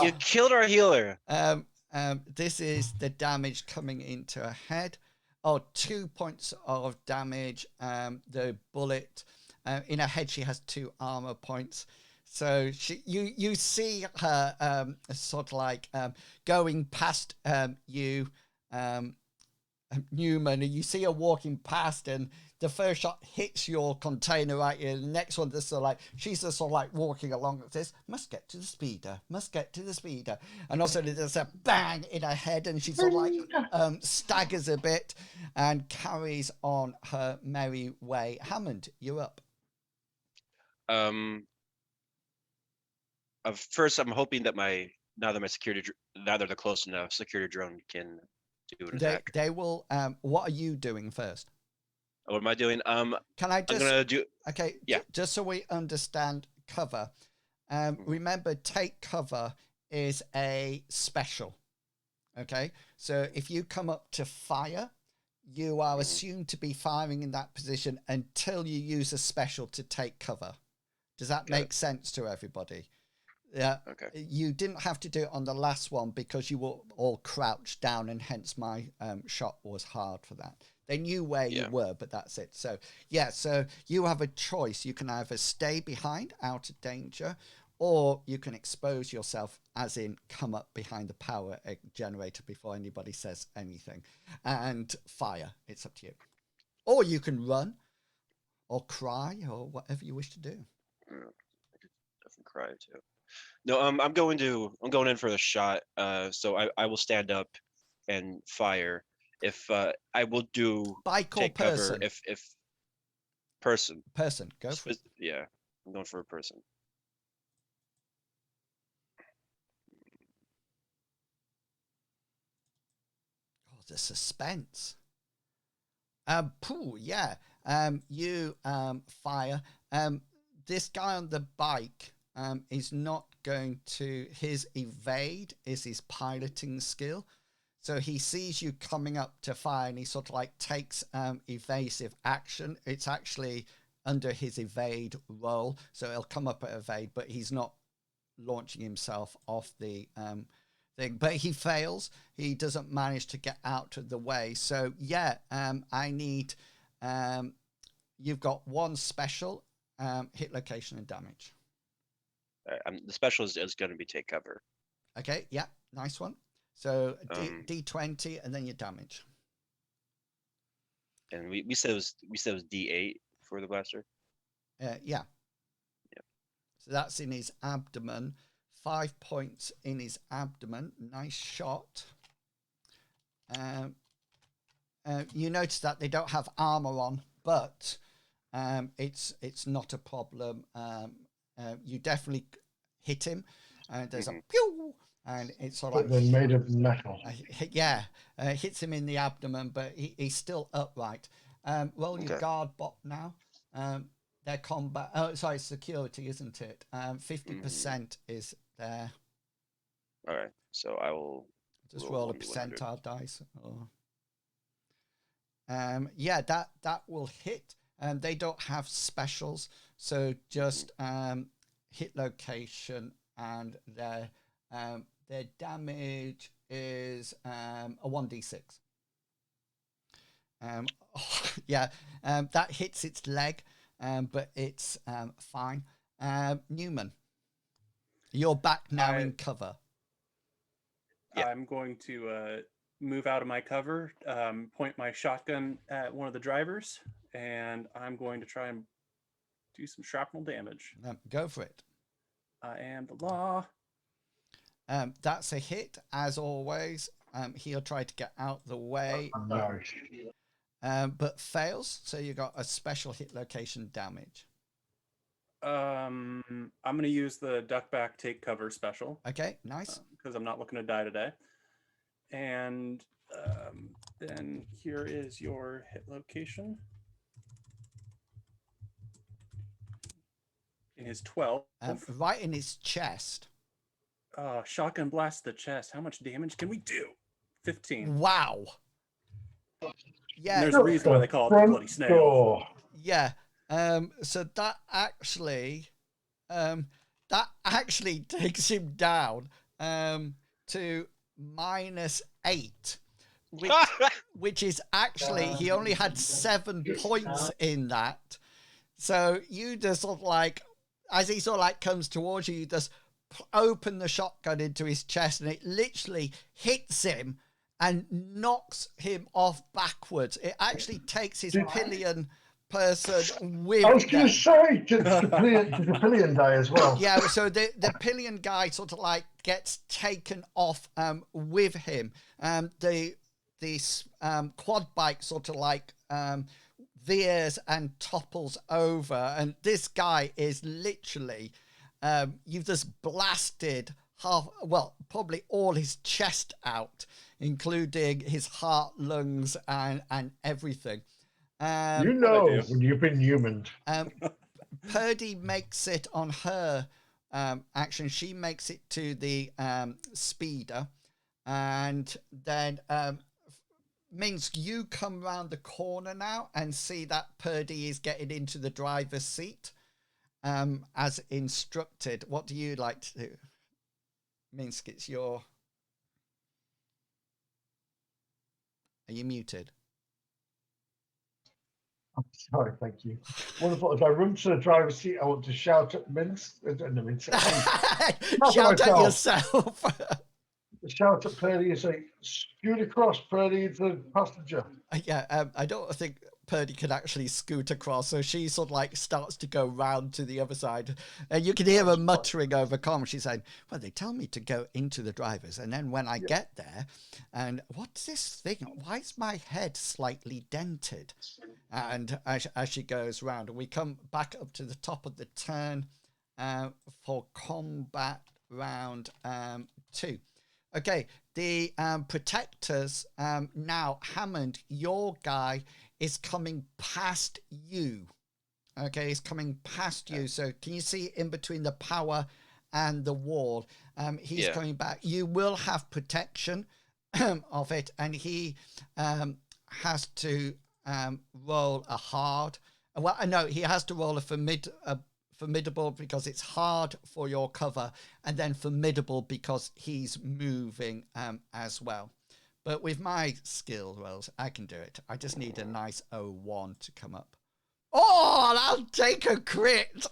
You killed our healer. This is the damage coming into her head. Oh, 2 points of damage. The bullet in her head, she has 2 armor points. So you see her sort of like going past you, Newman, and you see her walking past, and the first shot hits your container right here. The next one, just sort of like she's just sort of like walking along like this. Must get to the speeder. Must get to the speeder. And also there's a bang in her head, and she sort of like staggers a bit and carries on her merry way. Hammond, you're up. First, I'm hoping that now that they're close enough, security drone can do an attack. They will. What are you doing first? What am I doing? Can I just? I'm gonna do. Okay. Yeah. Just so we understand cover. Remember, take cover is a special. Okay. So if you come up to fire, you are assumed to be firing in that position until you use a special to take cover. Does that make sense to everybody? Yeah. Okay. You didn't have to do it on the last one because you were all crouched down, and hence my shot was hard for that. They knew where you were, but that's it. So yeah, so you have a choice. You can either stay behind out of danger, or you can expose yourself, as in come up behind the power generator before anybody says anything, and fire. It's up to you. Or you can run, or cry, or whatever you wish to do. I could definitely cry too. No, I'm going in for the shot. So I will stand up and fire. If I will do Bike or take person? cover if person. Person, go for it. Yeah, I'm going for a person. Oh, the suspense. Yeah. You fire. This guy on the bike is not going to. His evade is his piloting skill. So he sees you coming up to fire, and he sort of like takes evasive action. It's actually under his evade roll, so he'll come up at evade, but he's not launching himself off the thing. But he fails. He doesn't manage to get out of the way. So yeah, I need. You've got one special, hit location and damage. The special is going to be take cover. Okay, yeah, nice one. So D20 and then your damage. And we said it was D8 for the blaster. Yeah. Yep. So that's in his abdomen. 5 points in his abdomen. Nice shot. You notice that they don't have armor on, but it's not a problem. You definitely hit him, and there's a pew, and it's sort of But they're made of metal. hits him in the abdomen, but he's still upright. Roll your guard bot now. Their combat. Oh, sorry, security, isn't it? 50% is there. All right, so I will just roll a percentile dice. Or... yeah, that will hit. They don't have specials, so just hit location, and their damage is a 1d6. That hits its leg, but it's fine. Newman, you're back now in cover. I'm going to move out of my cover, point my shotgun at one of the drivers, and I'm going to try and do some shrapnel damage. Go for it. I am the law. That's a hit, as always. He'll try to get out the way, but fails. So you got a special hit location damage. I'm going to use the duck back take cover special. Okay, nice. Because I'm not looking to die today. And then here is your hit location. In his 12. Right in his chest. Shotgun blast the chest. How much damage can we do? 15. Wow. Yeah. And there's a reason why they call it the bloody snail. Yeah. So that actually takes him down to -8, which is actually, he only had 7 points in that. So you just sort of like, as he sort of like comes towards you, you just open the shotgun into his chest, and it literally hits him and knocks him off backwards. It actually takes his pillion person with I was going them. to say, did the pillion die as well? Yeah, so the pillion guy sort of like gets taken off with him. The quad bike sort of like veers and topples over, and this guy is literally you've just blasted probably all his chest out, including his heart, lungs, and everything. You know when you've been human. Purdy makes it on her action. She makes it to the speeder, and then Minsk, you come round the corner now and see that Purdy is getting into the driver's seat as instructed. What do you like to do? Minsk, it's your... Are you muted? I'm sorry, thank you. Wonderful. As I run to the driver's seat, I want to shout at Minsk. Shout at yourself. Shout at Purdy and say, scoot across, Purdy, the passenger. Yeah, I don't think Purdy can actually scoot across, so she sort of like starts to go round to the other side, and you can hear her muttering over comm. She's saying, well, they tell me to go into the drivers, and then when I get there, and what's this thing? Why is my head slightly dented? And as she goes round, and we come back up to the top of the turn for combat round 2. Okay, the protectors now, Hammond, your guy is coming past you. Okay, he's coming past you. So can you see in between the power and the wall? He's coming back. You will have protection of it, and he has to roll a hard. Well, no, he has to roll a formidable because it's hard for your cover, and then formidable because he's moving as well. But with my skill rolls, I can do it. I just need a nice 01 to come up. Oh, I'll take a crit.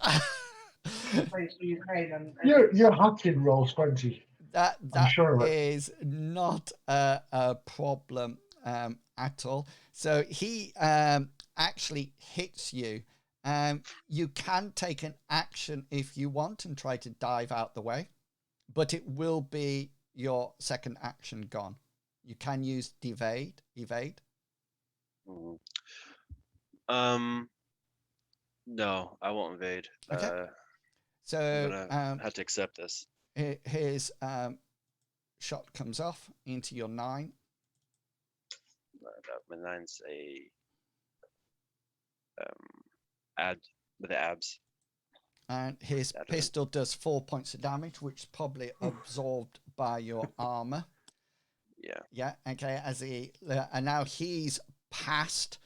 Your hacking rolls 20. That sure is not a problem at all. So he actually hits you. You can take an action if you want and try to dive out the way, but it will be your second action gone. You can use evade. No, I won't evade. Okay. So I'm gonna have to accept this. His shot comes off into your 9. My 9's a add with the abs. And his pistol does 4 points of damage, which is probably absorbed by your armor. Yeah. Okay. As he and now he's passed.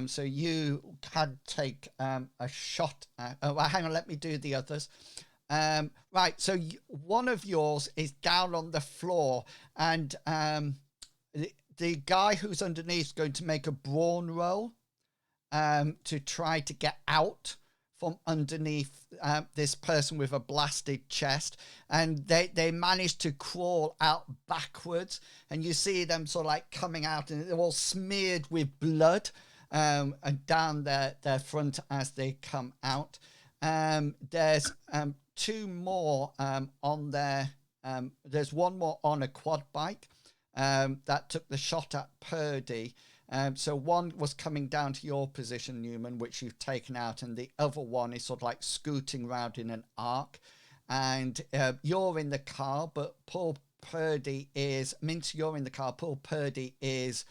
So you can take a shot at. Oh, well, hang on. Let me do the others. Right. So one of yours is down on the floor, and the guy who's underneath is going to make a brawn roll to try to get out from underneath this person with a blasted chest, and they manage to crawl out backwards, and you see them sort of like coming out, and they're all smeared with blood and down their front as they come out. There's 2 more on there. There's 1 more on a quad bike that took the shot at Purdy. So one was coming down to your position, Newman, which you've taken out, and the other one is sort of like scooting round in an arc. And you're in the car, but Paul Purdy is... Mince, you're in the car. Paul Purdy is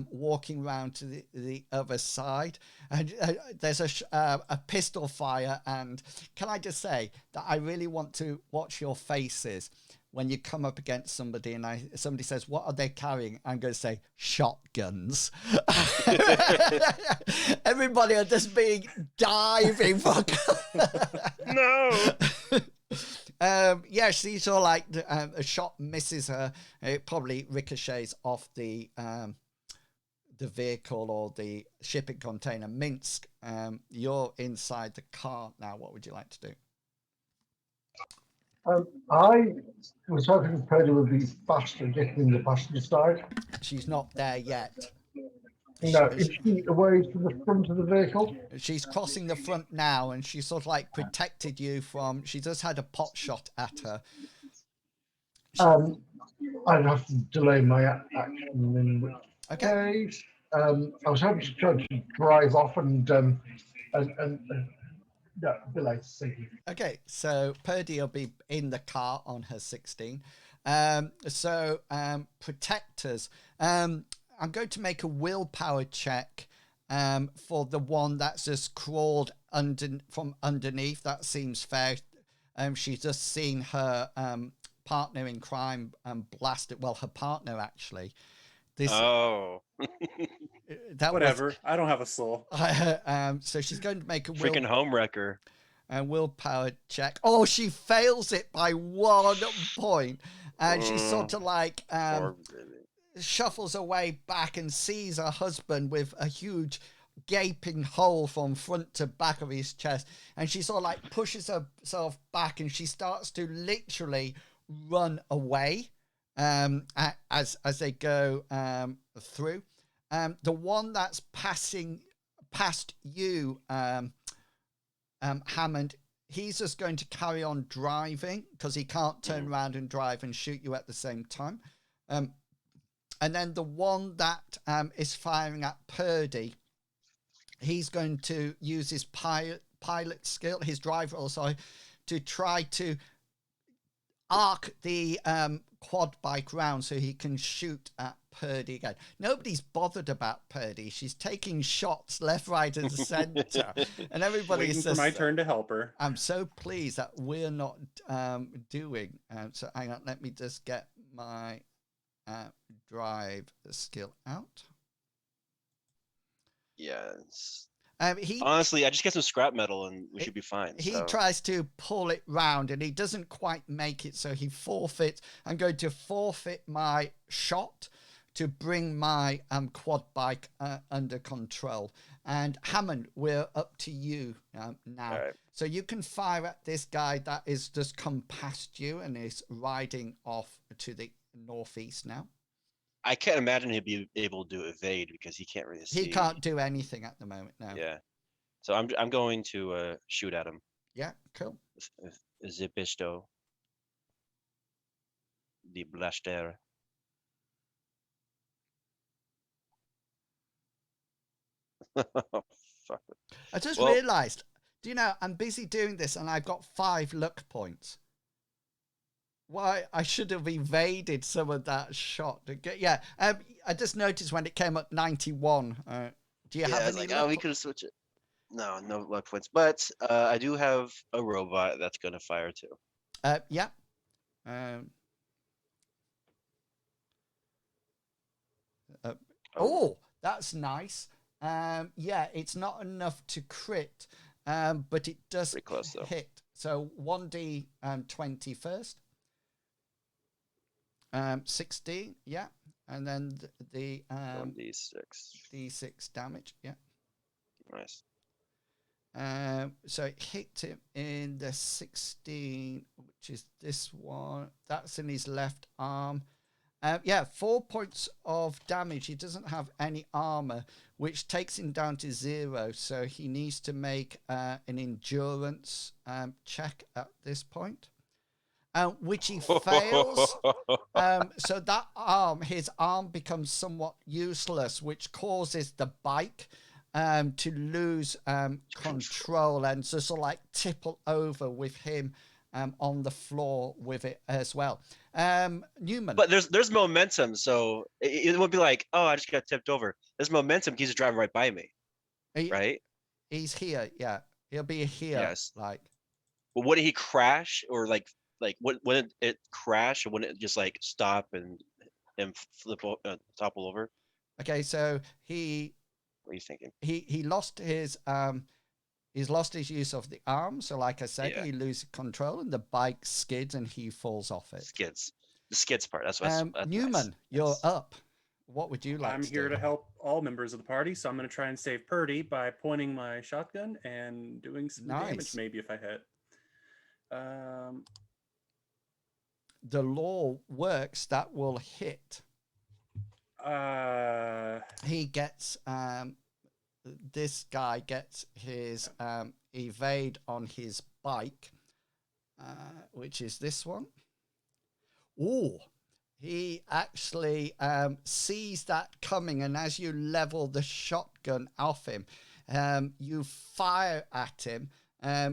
walking round to the other side. And there's a pistol fire. And can I just say that I really want to watch your faces when you come up against somebody and somebody says, what are they carrying? I'm going to say, shotguns. Everybody are just being diving for... No! Yeah, she saw like a shot misses her. It probably ricochets off the the vehicle or the shipping container. Minsk, you're inside the car now. What would you like to do? I was hoping Purdy would be faster getting in the passenger side. She's not there yet. No, is she away from the front of the vehicle? She's crossing the front now, and she sort of like protected you from. She just had a pot shot at her. I'd have to delay my action in which case. I was hoping to try to drive off and no, delay. Thank you. Okay, so Purdy will be in the car on her 16. Protectors. I'm going to make a willpower check for the one that's just crawled from underneath. That seems fair. She's just seen her partner in crime blasted. Well, her partner actually. Oh. Whatever. I don't have a soul. So she's going to make a freaking homewrecker. Willpower check. Oh, she fails it by 1 point. And she sort of like shuffles away back and sees her husband with a huge gaping hole from front to back of his chest. And she sort of like pushes herself back and she starts to literally run away as they go through. The one that's passing past you, Hammond, he's just going to carry on driving because he can't turn around and drive and shoot you at the same time. And then the one that is firing at Purdy, he's going to use his pilot skill, his driver also, to try to arc the quad bike round so he can shoot at Purdy again. Nobody's bothered about Purdy. She's taking shots left, right, and centre, and everybody Waiting says, for my turn to help her. I'm so pleased that we're not doing. So hang on, let me just get my drive skill out. Yes. He honestly, I just get some scrap metal and we should be fine. He so. tries to pull it round and he doesn't quite make it, so he forfeits. I'm going to forfeit my shot to bring my quad bike under control. And Hammond, we're up to you now. Right. So you can fire at this guy that is just come past you and is riding off to the northeast now. I can't imagine he'd be able to evade because he can't really see. He can't do anything at the moment now. Yeah. So I'm going to shoot at him. Yeah, cool. Zipisto. The blaster. Fuck it. I just realised, do you know, I'm busy doing this and I've got 5 luck points. Why, I should have evaded some of that shot. Yeah, I just noticed when it came up 91. Do you have any like, luck we could have switched it. No luck points. But I do have a robot that's going to fire too. Yeah. That's nice. Yeah, it's not enough to crit, but it does Pretty close, though. hit. So 1d 20 first. 16, yeah. And then the 1d6. d6 damage, yeah. Nice. So it hit him in the 16, which is this one. That's in his left arm. 4 points of damage. He doesn't have any armor, which takes him down to 0. So he needs to make an endurance check at this point, which he fails. So that his arm becomes somewhat useless, which causes the bike to lose control and to sort of like tipple over with him on the floor with it as well. Newman. But there's momentum, so it won't be like, oh, I just got tipped over. There's momentum. He's driving right by me, right? He's here, yeah. He'll be here. Yes. Like. But wouldn't he crash, or like wouldn't it crash, or wouldn't it just like stop and flip topple over? Okay, so he. What are you thinking? He lost his he's lost his use of the arm, so like I said, he loses control and the bike skids and he falls off it. Skids. The skids part. That's what. Newman, nice. you're up. What would you like I'm to here do? to help all members of the party, so I'm going to try and save Purdy by pointing my shotgun and doing some damage, Nice. maybe if I hit. The law works. That will hit. He gets this guy gets his evade on his bike, which is this one. Ooh, he actually sees that coming, and as you level the shotgun off him, you fire at him.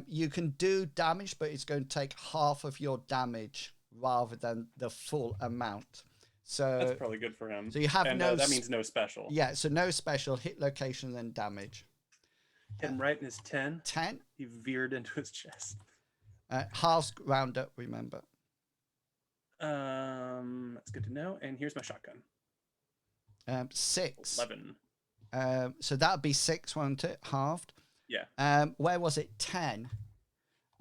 You can do damage, but it's going to take half of your damage rather than the full amount. So that's probably good for him. So you have and, no that means no special. Yeah, so no special, hit location, then damage. Hit him right in his 10. 10. He veered into his chest. Halves round up, remember. That's good to know. And here's my shotgun. 6. 11. So that would be 6, won't it? Halved. Yeah. Where was it? 10.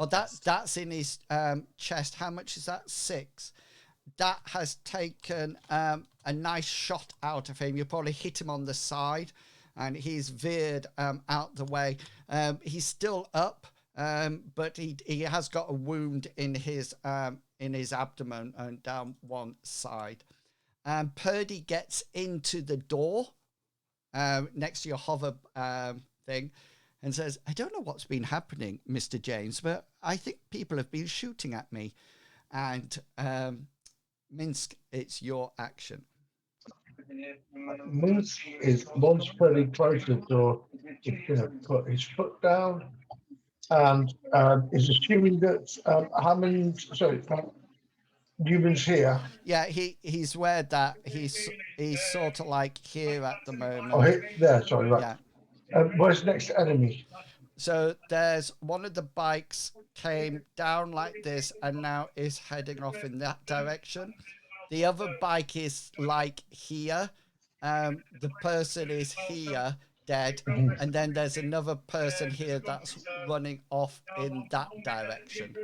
Oh, that's in his chest. How much is that? 6. That has taken a nice shot out of him. You probably hit him on the side, and he's veered out the way. He's still up, but he has got a wound in his abdomen and down one side. Purdy gets into the door next to your hover thing and says, "I don't know what's been happening, Mr. James, but I think people have been shooting at me." And Minsk, it's your action. Minsk is once pretty close to the door. He's going to put his foot down and is assuming that Newman's here. Yeah, he's where that he's sort of like here at the moment. Oh, there, sorry, right. Yeah. Where's the next enemy? So there's one of the bikes came down like this and now is heading off in that direction. The other bike is like here. The person is here, dead. And then there's another person here that's running off in that direction.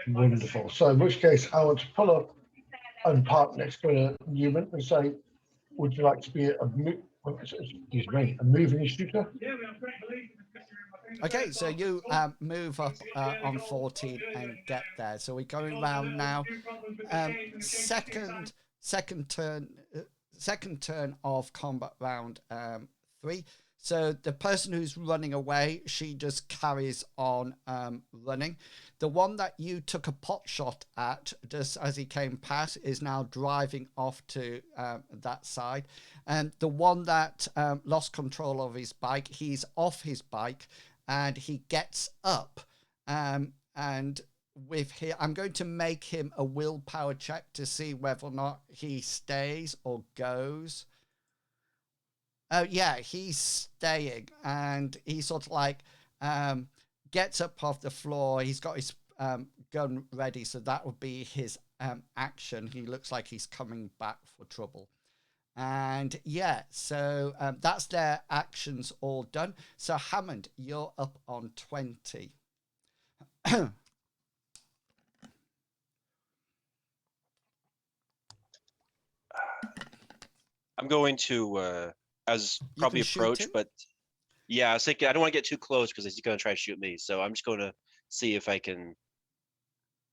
Wonderful. So in which case, I want to pull up and park next to Newman and say, would you like to be a moving shooter? Okay, so you move up on 14 and get there. So we're going round now. Second turn of combat round 3. So the person who's running away, she just carries on running. The one that you took a pot shot at just as he came past is now driving off to that side. And the one that lost control of his bike, he's off his bike and he gets up. And with him, I'm going to make him a willpower check to see whether or not he stays or goes. Oh, yeah, he's staying, and he sort of like gets up off the floor. He's got his gun ready, so that would be his action. He looks like he's coming back for trouble. And yeah, so that's their actions all done. So Hammond, you're up on 20. I'm going to as probably approach, but yeah, I was thinking I don't want to get too close because he's going to try to shoot me. So I'm just going to see if I can.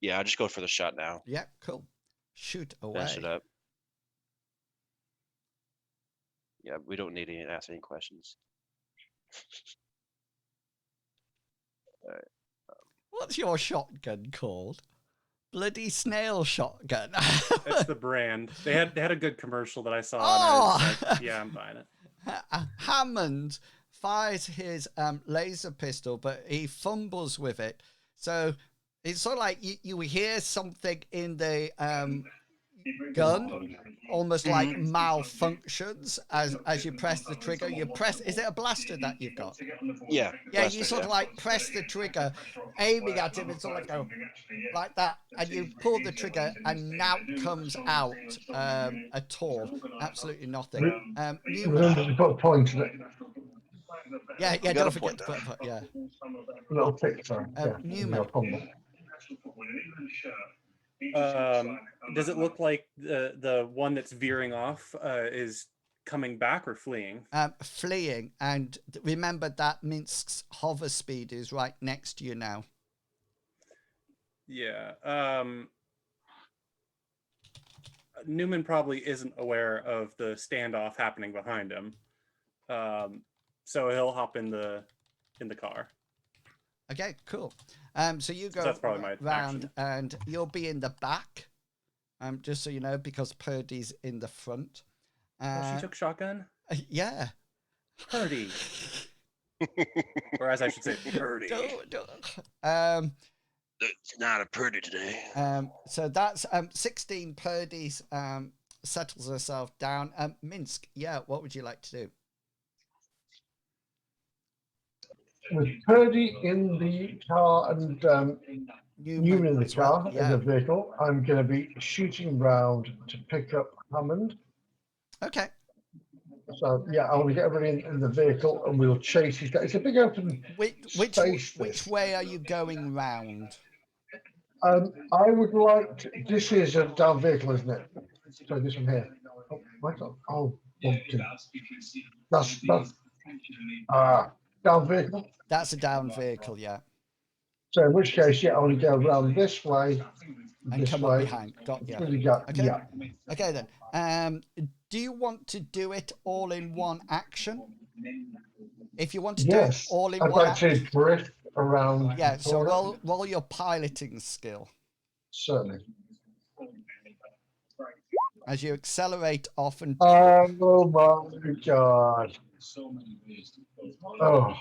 Yeah, I'll just go for the shot now. Yeah, cool. Shoot away. Finish it up. Yeah, we don't need to ask any questions. All right. What's your shotgun called? Bloody snail shotgun. That's the brand. They had a good commercial that I saw. Oh! And I was like, yeah, I'm buying it. Hammond fires his laser pistol, but he fumbles with it. So it's sort of like you hear something in the gun, almost like malfunctions as you press the trigger. You press. Is it a blaster that you've got? Yeah. Yeah, you sort of like press the trigger, aiming at him, and sort of go like that, and you pull the trigger, and naught comes out at all. Absolutely nothing. Remember to put a point in it. Yeah, don't forget to put A little tick, sorry. Newman. No problem. Does it look like the one that's veering off is coming back or fleeing? Fleeing, and remember that Minsk's hover speed is right next to you now. Yeah. Newman probably isn't aware of the standoff happening behind him, so he'll hop in the car. Okay, cool. So you go that's probably my round, action. and you'll be in the back. Just so you know, because Purdy's in the front. Oh, she took shotgun? Yeah. Purdy. Or as I should say, Purdy. It's not a Purdy today. So that's 16. Purdy's settles herself down. Minsk, yeah, what would you like to do? With Purdy in the car and Newman in the as well, car, yeah. in the vehicle, I'm going to be shooting round to pick up Hammond. Okay. So, yeah, I want to get everybody in the vehicle and we'll chase it. It's a big open space. Which way are you going round? I would like to, this is a down vehicle, isn't it? So this one here. Oh, why not? Oh, that's down vehicle. That's a down vehicle, yeah. So in which case, yeah, I want to go around this way and this come way. up behind. Got you. Okay. Yeah. Okay then. Do you want to do it all in one action? If you want to do it all in I'd one like to action. drift around. Yeah. So roll your piloting skill. Certainly. As you accelerate off and. Oh my God. Oh.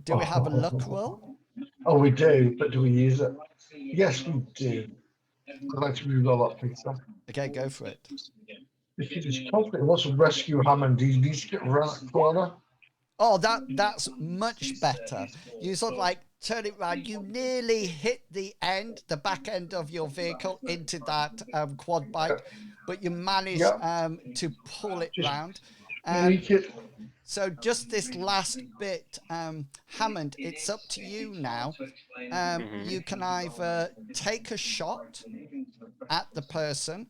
Do we have a luck roll? Oh, we do, but do we use it? Yes, we do. I'd like to re-roll up, please. Okay, go for it. If he's confident he wants to rescue Hammond, he needs to get around that corner. Oh, that's much better. You sort of like turn it round. You nearly hit the back end of your vehicle into that quad bike, but you manage to pull it round. So just this last bit, Hammond, it's up to you now. You can either take a shot at the person,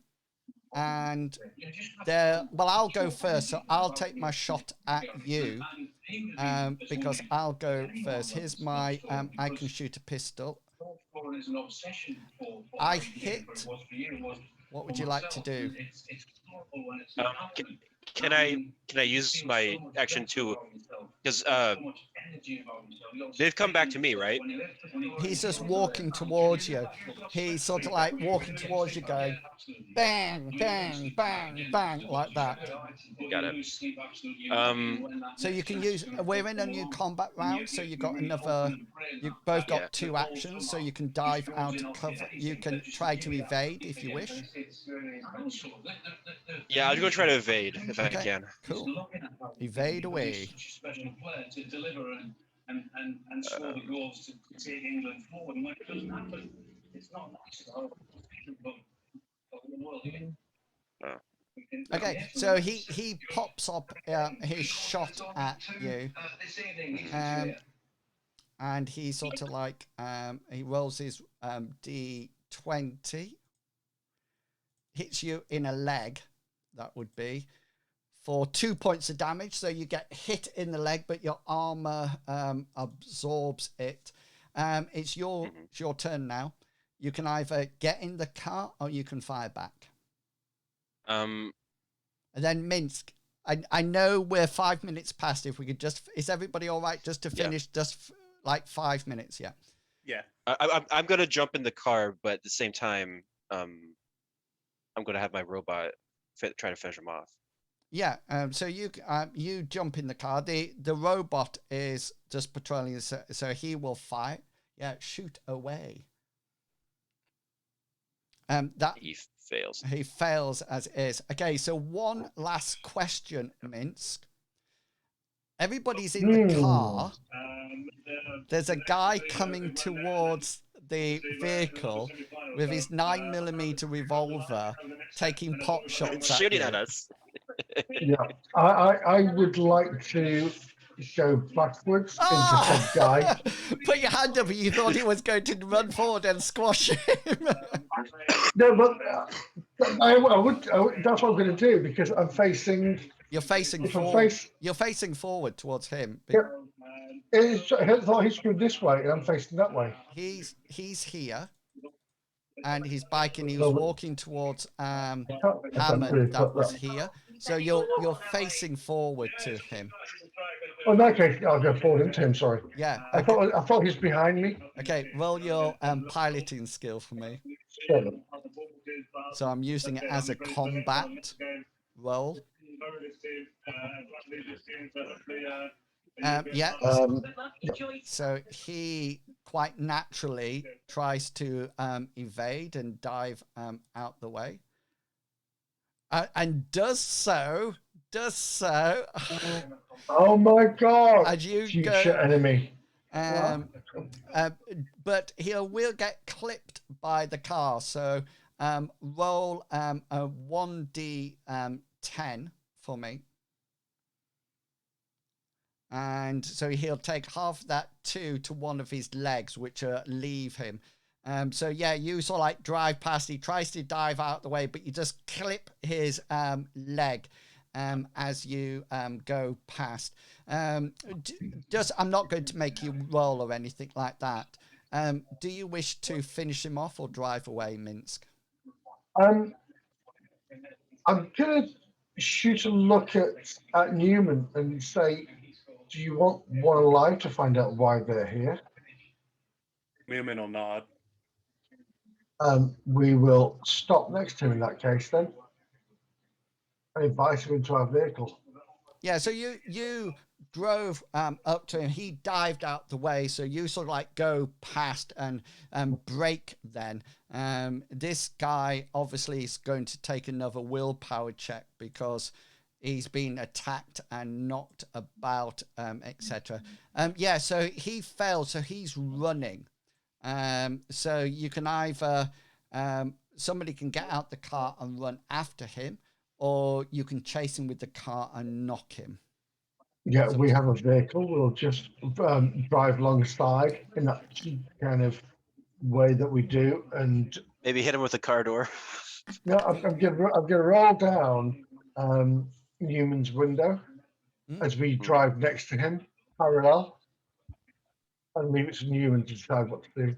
and I'll go first, so I'll take my shot at you, because I'll go first. Here's my, I can shoot a pistol. I hit. What would you like to do? Can I use my action to, because they've come back to me, right? He's just walking towards you. He's sort of like walking towards you, going bang, bang, bang, bang, like that. Got it. So you can use. We're in a new combat round, so you've got another. You've both got 2 actions, so you can dive out of cover. You can try to evade if you wish. Yeah, I'll go try to evade if I can. Cool. Evade away. Okay, so he pops up his shot at you, and he sort of like he rolls his D20, hits you in a leg. That would be for 2 points of damage. So you get hit in the leg, but your armor absorbs it. It's your turn now. You can either get in the car or you can fire back. And then Minsk, I know we're 5 minutes past. If we could just, is everybody all right just to finish just like 5 minutes? Yeah. Yeah. I'm going to jump in the car, but at the same time, I'm going to have my robot try to finish him off. Yeah. So you jump in the car. The robot is just patrolling, so he will fire. Yeah. Shoot away. That he fails. He fails as is. Okay, so one last question, Minsk. Everybody's in the car. There's a guy coming towards the vehicle with his 9mm revolver, taking pot shots at shooting you. at us. Yeah, I would like to go backwards into Ah! said guy. Put your hand up. You thought he was going to run forward and squash him. No, but I would. That's what I'm going to do because I'm facing. You're facing If I'm forward. face, You're facing forward towards him. yeah, I thought he's going this way, and I'm facing that way. He's here, and he's biking. He was So- walking towards I can't really Hammond that put was that. here. So you're facing forward to him. Oh, in that case, I'll go forward into him. Sorry, Yeah. I Okay. thought he's behind me. Okay. Roll your piloting skill for me. Sure. So I'm using it as a combat roll. Yeah. So he quite naturally tries to evade and dive out the way, and does so. Oh my God! As you Future go, enemy. but he will get clipped by the car. So roll a 1d10 for me. And so he'll take half of that 2 to one of his legs, which leave him. So yeah, you sort of like drive past. He tries to dive out the way, but you just clip his leg as you go past. I'm not going to make you roll or anything like that. Do you wish to finish him off or drive away, Minsk? I'm gonna shoot a look at Newman and say, "Do you want one alive to find out why they're here?" Moomin will nod. We will stop next to him in that case then, and invite him into our vehicle. Yeah, so you drove up to him. He dived out the way, so you sort of like go past and brake then. This guy obviously is going to take another willpower check because he's been attacked and knocked about, etc. Yeah, so he fell, so he's running. So you can either somebody can get out the car and run after him, or you can chase him with the car and knock him. Yeah, we have a vehicle. We'll just drive alongside in that kind of way that we do, and Maybe hit him with a car door. no, I'm gonna roll down Newman's window as we drive next to him, parallel, and leave it to Newman to decide what to do.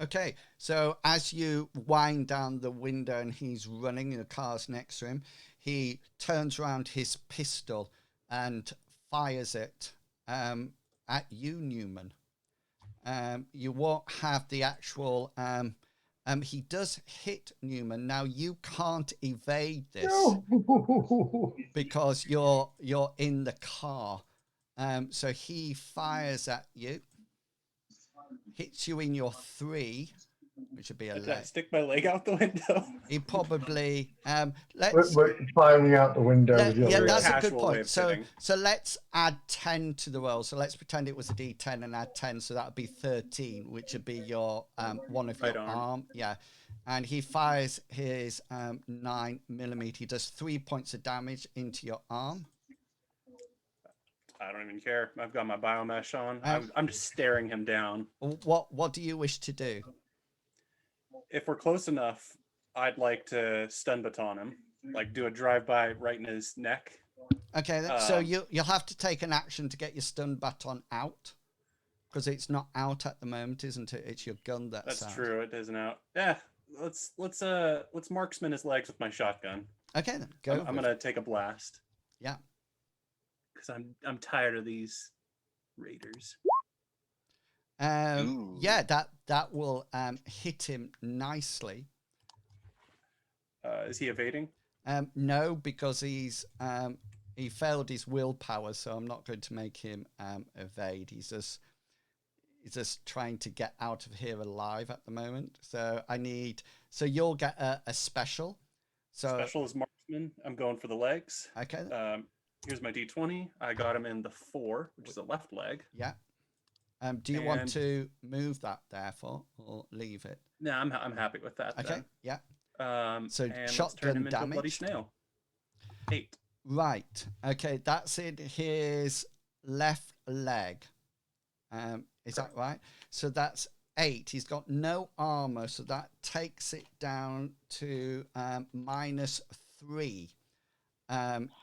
Okay, so as you wind down the window and he's running, the car's next to him, he turns around his pistol and fires it at you, Newman. You won't have the actual... he does hit Newman. Now, you can't evade this No. because you're in the car. So he fires at you. Hits you in your 3, which would be a Did I leg. stick my leg out the window? He probably We're climbing out the window. with the yeah, other that's end. a good Casual way point. of So hitting. let's add 10 to the roll. So let's pretend it was a D10 and add 10. So that would be 13, which would be your one of your Right arm. Yeah, and he fires his 9mm. He does 3 points of damage into your arm. I don't even care. I've got my biomesh on. Um, I'm just staring him down. What do you wish to do? If we're close enough, I'd like to stun baton him, like do a drive-by right in his neck. Okay, so you'll have to take an action to get your stun baton out, because it's not out at the moment, isn't it? It's your gun that's out. True. It isn't out. Yeah. Let's marksman his legs with my shotgun. Okay, then go. I'm gonna take a blast. Yeah. Because I'm tired of these raiders. Yeah, that will hit him nicely. Is he evading? No, because he failed his willpower, so I'm not going to make him evade. He's just trying to get out of here alive at the moment. So you'll get a special. So Special is marksman. I'm going for the legs. okay. Here's my D20. I got him in the 4, which is the left leg. Yeah. Do you want And- to move that therefore, or leave it? No, I'm happy with that. Okay. Yeah. So and let's shotgun turn him into a bloody damage. snail. 8. Right. Okay. That's it. His left leg. Is that right? So that's 8. He's got no armor, so that takes it down to -3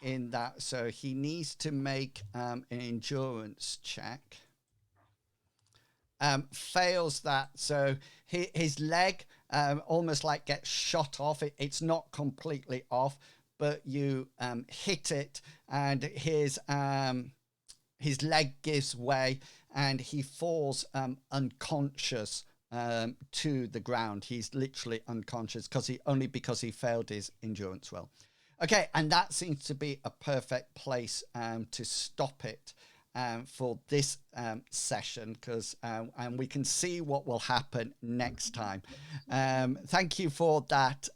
in that. So he needs to make an endurance check. Fails that, so his leg almost like gets shot off. It's not completely off, but you hit it, and his leg gives way, and he falls unconscious to the ground. He's literally unconscious because he failed his endurance roll. Okay, and that seems to be a perfect place to stop it for this session, because and we can see what will happen next time. Thank you for that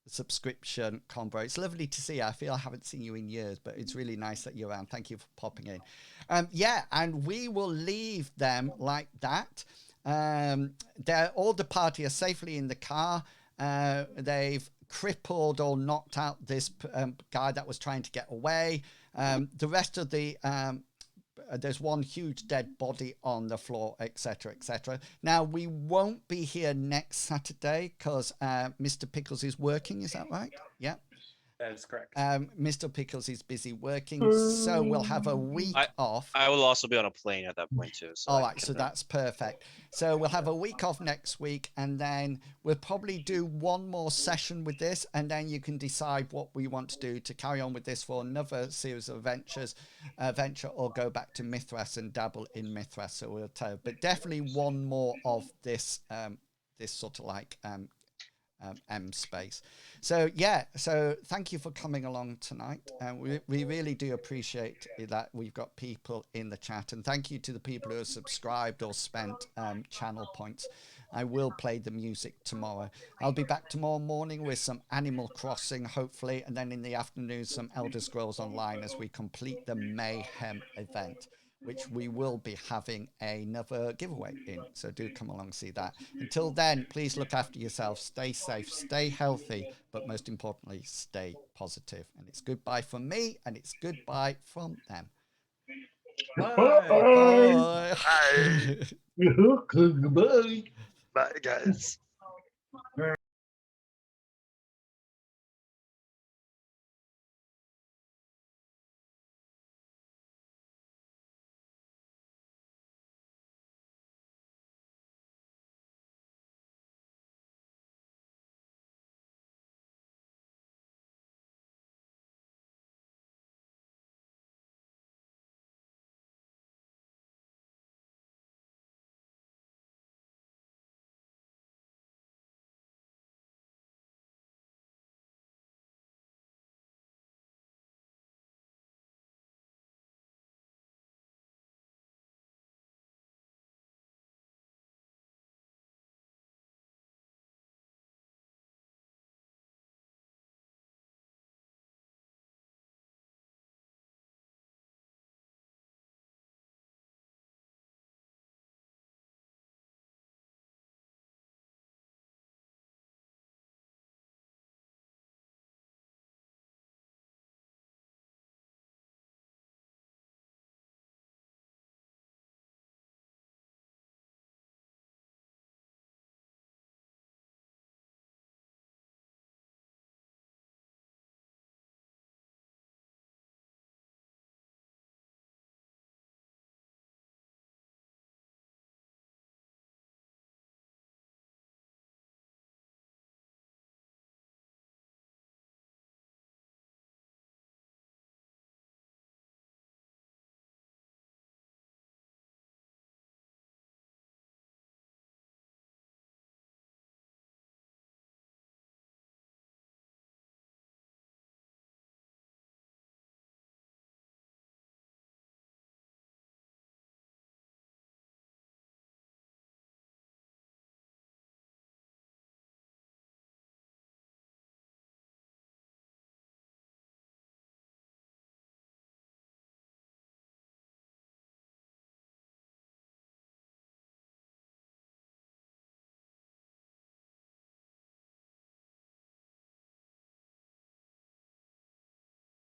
subscription, Combo. It's lovely to see you. I feel I haven't seen you in years, but it's really nice that you're around. Thank you for popping in. Yeah, and we will leave them like that. All the party are safely in the car. They've crippled or knocked out this guy that was trying to get away. The rest of the there's one huge dead body on the floor, etc., etc. Now, we won't be here next Saturday because Mr. Pickles is working. Is that right? Yeah. That is correct. Mr. Pickles is busy working, so we'll have a week off. I will also be on a plane at that point too. So all right, so that's perfect. So we'll have a week off next week, and then we'll probably do one more session with this, and then you can decide what we want to do to carry on with this for another series of adventure, or go back to Mithras and dabble in Mithras. So we'll tell you, but definitely one more of this this sort of like M space. So yeah, so thank you for coming along tonight, and we really do appreciate that we've got people in the chat, and thank you to the people who have subscribed or spent channel points. I will play the music tomorrow. I'll be back tomorrow morning with some Animal Crossing, hopefully, and then in the afternoon some Elder Scrolls Online as we complete the Mayhem event, which we will be having another giveaway in. So do come along and see that. Until then, please look after yourself, stay safe, stay healthy, but most importantly, stay positive. And it's goodbye from me, and it's goodbye from them. Bye. Bye. Goodbye. bye, guys.